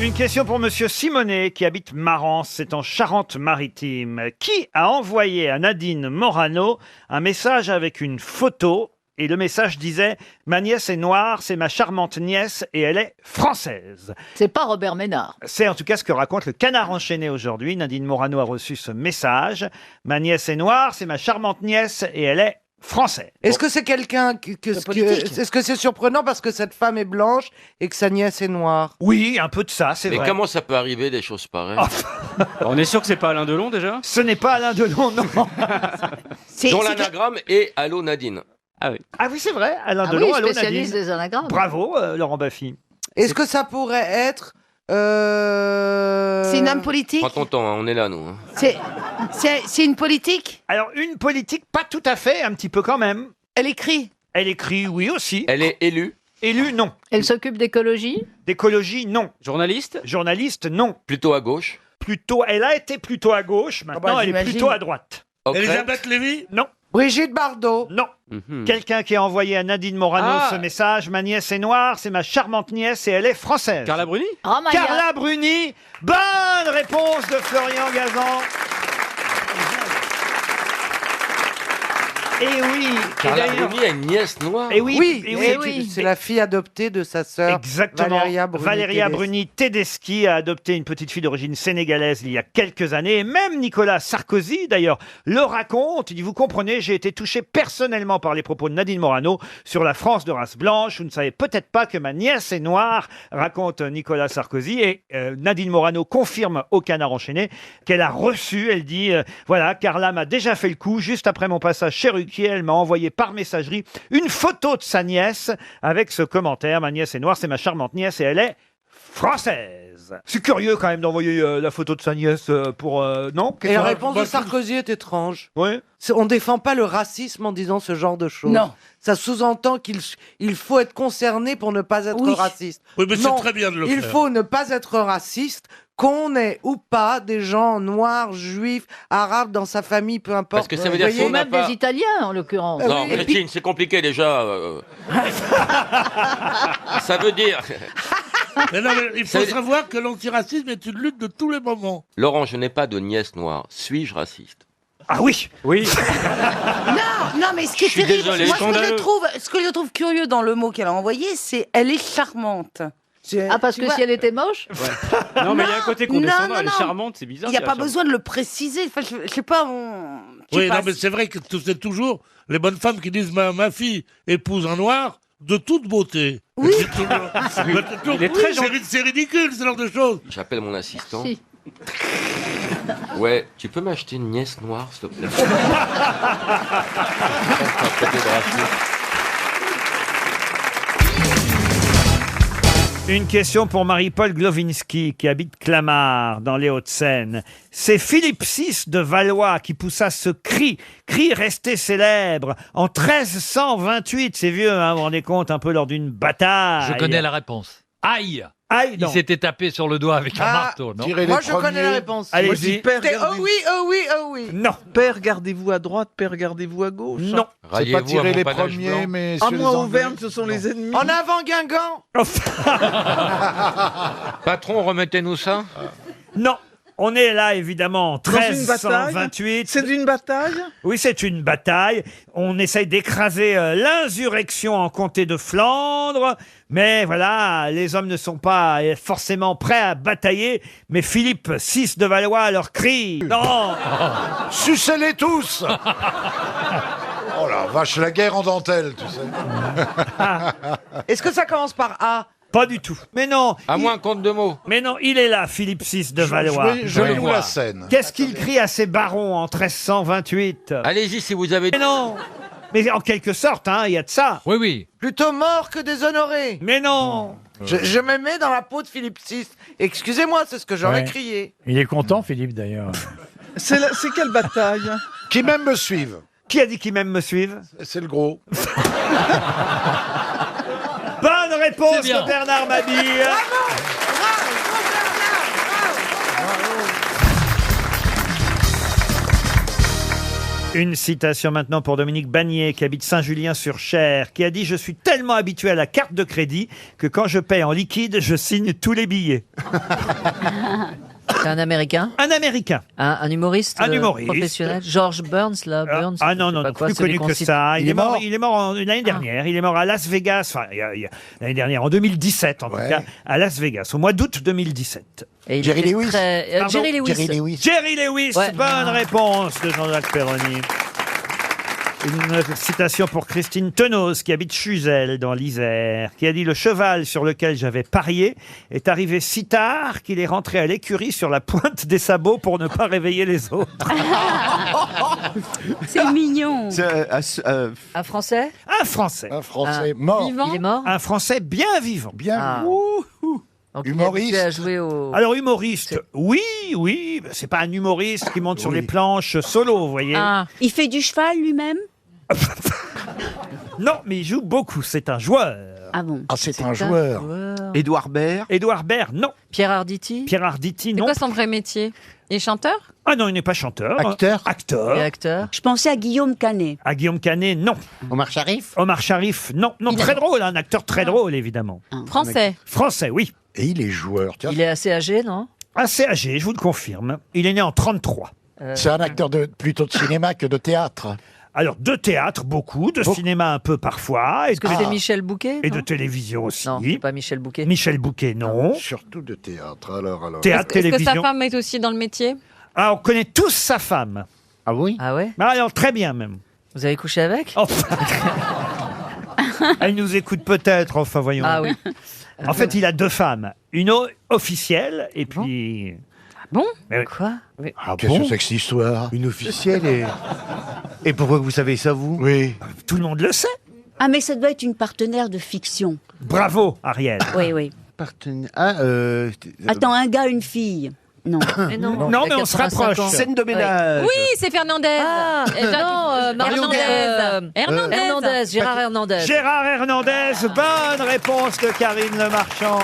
Speaker 3: Une question pour Monsieur Simonet qui habite Marans, c'est en Charente-Maritime. Qui a envoyé à Nadine Morano un message avec une photo et le message disait « Ma nièce est noire, c'est ma charmante nièce et elle est française ».
Speaker 12: C'est pas Robert Ménard.
Speaker 3: C'est en tout cas ce que raconte le Canard enchaîné aujourd'hui. Nadine Morano a reçu ce message. « Ma nièce est noire, c'est ma charmante nièce et elle est française ».
Speaker 16: Est-ce que c'est quelqu'un est-ce que c'est surprenant parce que cette femme est blanche et que sa nièce est noire?
Speaker 3: Oui, un peu de ça, c'est vrai.
Speaker 8: Mais comment ça peut arriver des choses pareilles?
Speaker 19: On est sûr que c'est pas Alain Delon déjà?
Speaker 3: Ce n'est pas Alain Delon, non.
Speaker 8: Dont l'anagramme est Allô Nadine.
Speaker 19: Ah oui.
Speaker 3: Ah oui, c'est vrai, Alain
Speaker 12: Ah
Speaker 3: Delon,
Speaker 12: oui,
Speaker 3: allô
Speaker 12: spécialiste
Speaker 3: Nadine.
Speaker 12: des anagrammes.
Speaker 3: Bravo, Laurent Baffy.
Speaker 16: Est-ce que ça pourrait être
Speaker 17: C'est une homme politique?
Speaker 8: Prends ton temps, hein, on est là, nous. hein.
Speaker 17: C'est une politique?
Speaker 3: Alors, une politique, pas tout à fait, un petit peu quand même.
Speaker 17: Elle écrit?
Speaker 3: Elle écrit, oui aussi.
Speaker 8: Elle est élue?
Speaker 3: Élue, non.
Speaker 12: Elle s'occupe d'écologie?
Speaker 3: D'écologie, non.
Speaker 19: Journaliste?
Speaker 3: Journaliste, non.
Speaker 8: Plutôt à gauche?
Speaker 3: Plutôt, elle a été plutôt à gauche, maintenant elle est
Speaker 16: j'imagine.
Speaker 3: plutôt à droite.
Speaker 8: Ockrent?
Speaker 6: Elisabeth Lévy?
Speaker 3: Non.
Speaker 16: Brigitte Bardot?
Speaker 3: Non.
Speaker 8: Mhm.
Speaker 3: Quelqu'un qui a envoyé à Nadine Morano ce message. Ma nièce est noire, c'est ma charmante nièce et elle est française.
Speaker 19: Carla Bruni?
Speaker 12: Ramaya.
Speaker 3: Carla Bruni. Bonne réponse de Florian Gazan. Et oui.
Speaker 8: Carla
Speaker 3: et d'ailleurs-
Speaker 8: Bruni a une nièce noire?
Speaker 3: Et oui.
Speaker 16: Oui,
Speaker 3: et
Speaker 16: et
Speaker 3: oui.
Speaker 16: c'est la fille adoptée de sa sœur.
Speaker 3: Exactement.
Speaker 16: Valéria Bruni
Speaker 3: Tedeschi a adopté une petite fille d'origine sénégalaise il y a quelques années. Et même Nicolas Sarkozy, d'ailleurs, le raconte. Il dit, vous comprenez, j'ai été touché personnellement par les propos de Nadine Morano sur la France de race blanche. Vous ne savez peut-être pas que ma nièce est noire, raconte Nicolas Sarkozy. Et Nadine Morano confirme au Canard enchaîné qu'elle a reçu, elle dit, voilà, Carla m'a déjà fait le coup. Juste après mon passage chez Ruquier, elle m'a envoyé par messagerie une photo de sa nièce avec ce commentaire. Ma nièce est noire, c'est ma charmante nièce et elle est française. C'est curieux quand même d'envoyer la photo de sa nièce pour... non?
Speaker 16: Et la réponse de Sarkozy est étrange.
Speaker 3: Oui.
Speaker 16: On défend pas le racisme en disant ce genre de choses.
Speaker 17: Non.
Speaker 16: Ça sous-entend qu'il faut être concerné pour ne pas être
Speaker 17: Oui.
Speaker 16: raciste.
Speaker 6: Oui, mais c'est
Speaker 16: Non,
Speaker 6: très bien de le
Speaker 16: il
Speaker 6: faire.
Speaker 16: faut ne pas être raciste, qu'on ait ou pas des gens noirs, juifs, arabes dans sa famille, peu importe.
Speaker 8: Parce que ça veut dire
Speaker 12: Ou
Speaker 8: qu'on n'a
Speaker 12: même
Speaker 8: pas...
Speaker 12: des Italiens, en l'occurrence.
Speaker 8: Non,
Speaker 16: oui, et
Speaker 8: Christine, c'est compliqué déjà. Ça veut dire...
Speaker 6: Mais non, mais il faut
Speaker 8: Ça-
Speaker 6: savoir que l'antiracisme est une lutte de tous les moments.
Speaker 8: Laurent, je n'ai pas de nièce noire. Suis-je raciste?
Speaker 3: Ah oui.
Speaker 19: Oui.
Speaker 17: Non, mais ce qui est
Speaker 8: Je suis
Speaker 17: terrible,
Speaker 8: désolé.
Speaker 17: moi
Speaker 19: Scandaleux.
Speaker 17: ce que je trouve curieux dans le mot qu'elle a envoyé, c'est elle est charmante.
Speaker 12: Ah, parce
Speaker 17: Tu
Speaker 12: que
Speaker 17: vois,
Speaker 12: si elle était moche?
Speaker 19: Non, mais il y a un côté condescendant,
Speaker 17: non,
Speaker 19: elle est
Speaker 17: non.
Speaker 19: charmante, c'est bizarre.
Speaker 17: Il n'y a
Speaker 19: qu'elle
Speaker 17: pas
Speaker 19: soit
Speaker 17: besoin de le préciser. Enfin, je sais pas. Je sais
Speaker 6: Oui,
Speaker 17: pas.
Speaker 6: non, mais c'est vrai que c'est toujours les bonnes femmes qui disent ma fille épouse un noir de toute beauté.
Speaker 17: Oui.
Speaker 6: C'est toujours-
Speaker 19: Il est très
Speaker 6: Oui,
Speaker 19: gentil.
Speaker 6: c'est ridicule, ce genre de choses.
Speaker 8: J'appelle mon assistant.
Speaker 12: Si.
Speaker 8: Ouais, tu peux m'acheter une nièce noire, s'il te plaît?
Speaker 3: Une question pour Marie-Paul Glowinski qui habite Clamart dans les Hauts-de-Seine. C'est Philippe VI de Valois qui poussa ce cri resté célèbre en 1328. C'est vieux, hein, vous vous rendez compte, un peu lors d'une bataille.
Speaker 5: Je connais la réponse. Aïe!
Speaker 3: Aïe,
Speaker 5: Il
Speaker 3: non.
Speaker 5: s'était tapé sur le doigt avec un marteau, non
Speaker 16: Moi, je connais la réponse.
Speaker 3: Allez-y.
Speaker 16: C'était oh oui, oh oui, oh oui.
Speaker 3: Non.
Speaker 4: Père, gardez-vous à droite, père, gardez-vous à gauche.
Speaker 3: Non.
Speaker 11: C'est pas tirer les premiers, mais
Speaker 4: À
Speaker 11: sur les
Speaker 4: moi,
Speaker 11: Anglais.
Speaker 4: Auvergne, ce sont les ennemis.
Speaker 16: En avant Guingamp.
Speaker 1: Patron, remettez-nous ça.
Speaker 3: Non. On est là, évidemment, en
Speaker 4: Dans une bataille
Speaker 3: 1328.
Speaker 4: C'est une bataille?
Speaker 3: Oui, c'est une bataille. On essaye d'écraser l'insurrection en comté de Flandre. Mais voilà, les hommes ne sont pas forcément prêts à batailler. Mais Philippe VI de Valois leur crie « Non !»
Speaker 11: Sucez-les tous. Oh la vache, la guerre en dentelle, tu sais.
Speaker 16: Est-ce que ça commence par A?
Speaker 3: Pas du tout. Mais non.
Speaker 1: À moins compte de mots.
Speaker 3: Mais non, il est là, Philippe VI de Valois.
Speaker 11: Je loue la scène.
Speaker 3: Qu'est-ce qu'il crie à ses barons en 1328?
Speaker 1: Allez-y si vous avez...
Speaker 3: Mais non. Mais en quelque sorte, hein, il y a de ça.
Speaker 5: Oui, oui.
Speaker 16: Plutôt mort que déshonoré.
Speaker 3: Mais non.
Speaker 16: Je me mets dans la peau de Philippe VI. Excusez-moi, c'est ce que j'aurais
Speaker 13: Ouais.
Speaker 16: crié.
Speaker 13: Il est content, Philippe, d'ailleurs.
Speaker 4: C'est quelle bataille?
Speaker 11: Qui même me suivent.
Speaker 3: Qui a dit qui même me suivent?
Speaker 11: C'est le gros.
Speaker 3: Bonne réponse
Speaker 5: C'est bien.
Speaker 3: de Bernard Mabille. Une citation maintenant pour Dominique Bagnier, qui habite Saint-Julien-sur-Cher, qui a dit « Je suis tellement habitué à la carte de crédit que quand je paie en liquide, je signe tous les billets.
Speaker 18: C'est un Américain »
Speaker 3: Un Américain.
Speaker 18: Un humoriste
Speaker 3: Un humoriste.
Speaker 18: professionnel George Burns, là, Burns.
Speaker 3: Ah non, non,
Speaker 18: je sais pas
Speaker 3: non,
Speaker 18: quoi,
Speaker 3: plus
Speaker 18: celui
Speaker 3: connu
Speaker 18: qu'on
Speaker 3: que
Speaker 18: cite.
Speaker 3: ça.
Speaker 11: Il est mort
Speaker 3: Il est mort l'année dernière. Il est mort à Las Vegas, enfin, l'année dernière, en 2017 en tout cas, à Las Vegas, au mois d'août 2017.
Speaker 18: Et il
Speaker 11: Jerry
Speaker 18: était
Speaker 11: Lewis.
Speaker 3: Pardon
Speaker 18: Jerry Lewis.
Speaker 11: Jerry Lewis.
Speaker 3: Jerry Lewis,
Speaker 18: Ouais.
Speaker 3: bonne réponse de Jean-Jacques Perroni. Une citation pour Christine Tenos, qui habite Chuzel, dans l'Isère, qui a dit « Le cheval sur lequel j'avais parié est arrivé si tard qu'il est rentré à l'écurie sur la pointe des sabots pour ne pas réveiller les autres.
Speaker 2: C'est mignon.
Speaker 18: Un Français »
Speaker 3: Un Français.
Speaker 11: Un Français mort.
Speaker 2: Vivant.
Speaker 18: Il est mort
Speaker 3: Un Français bien vivant.
Speaker 11: Bien.
Speaker 18: Ah. Donc,
Speaker 11: Humoriste.
Speaker 18: Il a joué au...
Speaker 3: Alors humoriste, oui, c'est pas un humoriste qui monte sur les planches solo, vous voyez.
Speaker 2: Ah. Il fait du cheval lui-même.
Speaker 3: Non, mais il joue beaucoup, c'est un joueur.
Speaker 2: Ah bon.
Speaker 11: Ah, c'est un joueur.
Speaker 10: Édouard Baird.
Speaker 3: Édouard Baird, non.
Speaker 18: Pierre Arditi.
Speaker 3: Pierre Arditi,
Speaker 2: C'est
Speaker 3: non.
Speaker 2: quoi son vrai métier? Il est chanteur?
Speaker 3: Ah non, il n'est pas chanteur.
Speaker 11: Acteur.
Speaker 3: Acteur.
Speaker 18: Et acteur.
Speaker 2: Je pensais à Guillaume Canet.
Speaker 3: À Guillaume Canet, non.
Speaker 11: Omar Sharif.
Speaker 3: Omar Sharif, non. Non, très drôle, un acteur très drôle, évidemment.
Speaker 2: Français.
Speaker 3: Français, oui.
Speaker 11: Et il est joueur. Tiens.
Speaker 18: Il est assez âgé, non
Speaker 3: Assez âgé, je vous le confirme. Il est né en 33.
Speaker 11: C'est un acteur plutôt de cinéma que de théâtre.
Speaker 3: Alors, de théâtre, beaucoup, de cinéma un peu parfois, et,
Speaker 18: Est-ce que c'est Michel Bouquet
Speaker 3: et
Speaker 18: non
Speaker 3: de télévision aussi.
Speaker 18: Non, c'est pas Michel Bouquet.
Speaker 3: Michel Bouquet, non.
Speaker 11: Surtout de théâtre, alors.
Speaker 3: Théâtre,
Speaker 2: Est-ce que
Speaker 3: télévision.
Speaker 2: sa femme est aussi dans le métier?
Speaker 3: Ah, on connaît tous sa femme.
Speaker 11: Ah oui.
Speaker 18: Ah ouais
Speaker 3: Ah, alors, très bien même.
Speaker 18: Vous avez couché avec
Speaker 3: Oh. Elle nous écoute peut-être, enfin voyons.
Speaker 18: Ah oui.
Speaker 3: En fait, il a deux femmes. Une officielle et puis...
Speaker 2: Bon
Speaker 3: Mais oui.
Speaker 18: Quoi
Speaker 11: Ah qu'est-ce que c'est que cette histoire?
Speaker 9: Une officielle et... Et pourquoi vous savez ça, vous?
Speaker 11: Oui.
Speaker 3: Tout le monde le sait.
Speaker 2: Ah, mais ça doit être une partenaire de fiction.
Speaker 3: Bravo, Ariel.
Speaker 2: Oui, oui.
Speaker 9: Partenaire...
Speaker 2: Attends, un gars, une fille. Non.
Speaker 18: Mais non,
Speaker 3: Non,
Speaker 18: il a
Speaker 3: mais on se
Speaker 18: 85
Speaker 3: rapproche.
Speaker 18: ans.
Speaker 9: Scène de ménage.
Speaker 2: Oui, c'est Fernandez.
Speaker 18: Ah, non, Hernandez, Gérard Hernandez.
Speaker 3: Gérard Hernandez, bonne réponse de Karine Le Marchand.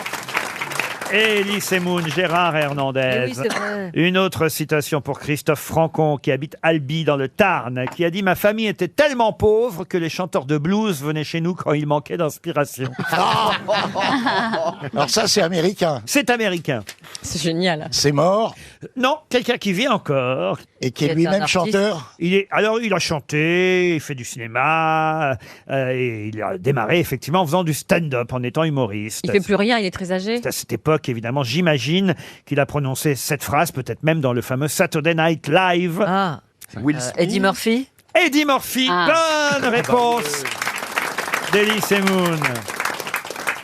Speaker 3: Et Elie Semoun, Gérard Hernandez.
Speaker 18: Eh oui, c'est vrai.
Speaker 3: Une autre citation pour Christophe Francon, qui habite Albi dans le Tarn, qui a dit « Ma famille était tellement pauvre que les chanteurs de blues venaient chez nous quand il manquait d'inspiration.
Speaker 11: Alors ça, c'est américain. »
Speaker 3: C'est américain.
Speaker 2: C'est génial.
Speaker 11: C'est mort.
Speaker 3: Non, quelqu'un qui vit encore.
Speaker 11: Et qui
Speaker 18: Qui
Speaker 11: est
Speaker 18: est
Speaker 11: lui-même
Speaker 18: un artiste.
Speaker 11: chanteur.
Speaker 3: Il a chanté, il fait du cinéma, et il a démarré effectivement en faisant du stand-up, en étant humoriste.
Speaker 2: Il fait plus rien, il est très âgé.
Speaker 3: C'est à cette époque, évidemment, j'imagine qu'il a prononcé cette phrase, peut-être même dans le fameux Saturday Night Live.
Speaker 18: Ah, Eddie Murphy.
Speaker 3: Eddie Murphy, bonne réponse d'Elie Semoun.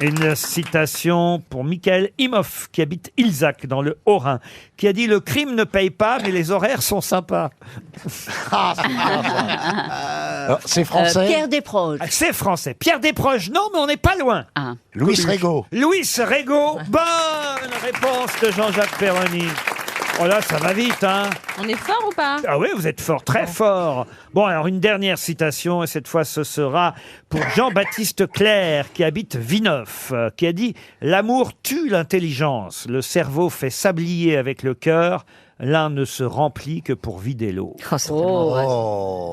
Speaker 3: Une citation pour Michael Imhoff, qui habite Ilzac, dans le Haut-Rhin, qui a dit « Le crime ne paye pas, mais les horaires sont sympas. »
Speaker 11: C'est français.
Speaker 2: Pierre Desproges.
Speaker 3: C'est français. Pierre Desproges, non, mais on n'est pas loin.
Speaker 11: Louis Rego.
Speaker 3: Louis Rego, bonne réponse de Jean-Jacques Perroni. Oh là, ça va vite, hein.
Speaker 2: On est fort ou pas?
Speaker 3: Ah oui, vous êtes fort, très fort. Bon, alors une dernière citation, et cette fois ce sera pour Jean-Baptiste Clerc, qui habite Vineuff, qui a dit « L'amour tue l'intelligence, le cerveau fait sablier avec le cœur, l'un ne se remplit que pour vider l'autre. »
Speaker 18: Oh, c'est tellement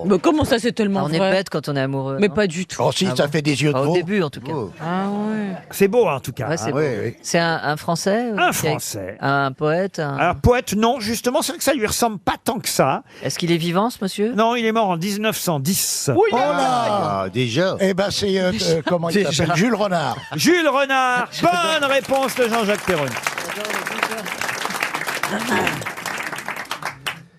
Speaker 18: vrai.
Speaker 2: Mais comment ça, c'est tellement
Speaker 18: On est
Speaker 2: vrai?
Speaker 18: bête quand on est amoureux.
Speaker 2: Mais
Speaker 18: non
Speaker 2: pas du tout.
Speaker 14: Oh si,
Speaker 18: Ah
Speaker 14: ça
Speaker 18: bon
Speaker 14: fait des yeux de
Speaker 18: Au
Speaker 14: veau.
Speaker 18: début, en tout cas.
Speaker 2: Ah ouais.
Speaker 3: C'est beau, en tout cas.
Speaker 18: Ouais, c'est
Speaker 3: hein.
Speaker 18: beau. C'est un Français
Speaker 3: Un
Speaker 18: qui a-
Speaker 3: Français.
Speaker 18: Un poète
Speaker 3: Alors, poète, non, justement, c'est vrai que ça lui ressemble pas tant que ça.
Speaker 18: Est-ce qu'il est vivant, ce monsieur?
Speaker 3: Non, il est mort en 1910.
Speaker 14: Oh là déjà. Eh ben c'est comment il s'appelle, Jules Renard.
Speaker 3: Jules Renard. Bonne réponse de Jean-Jacques Perroni.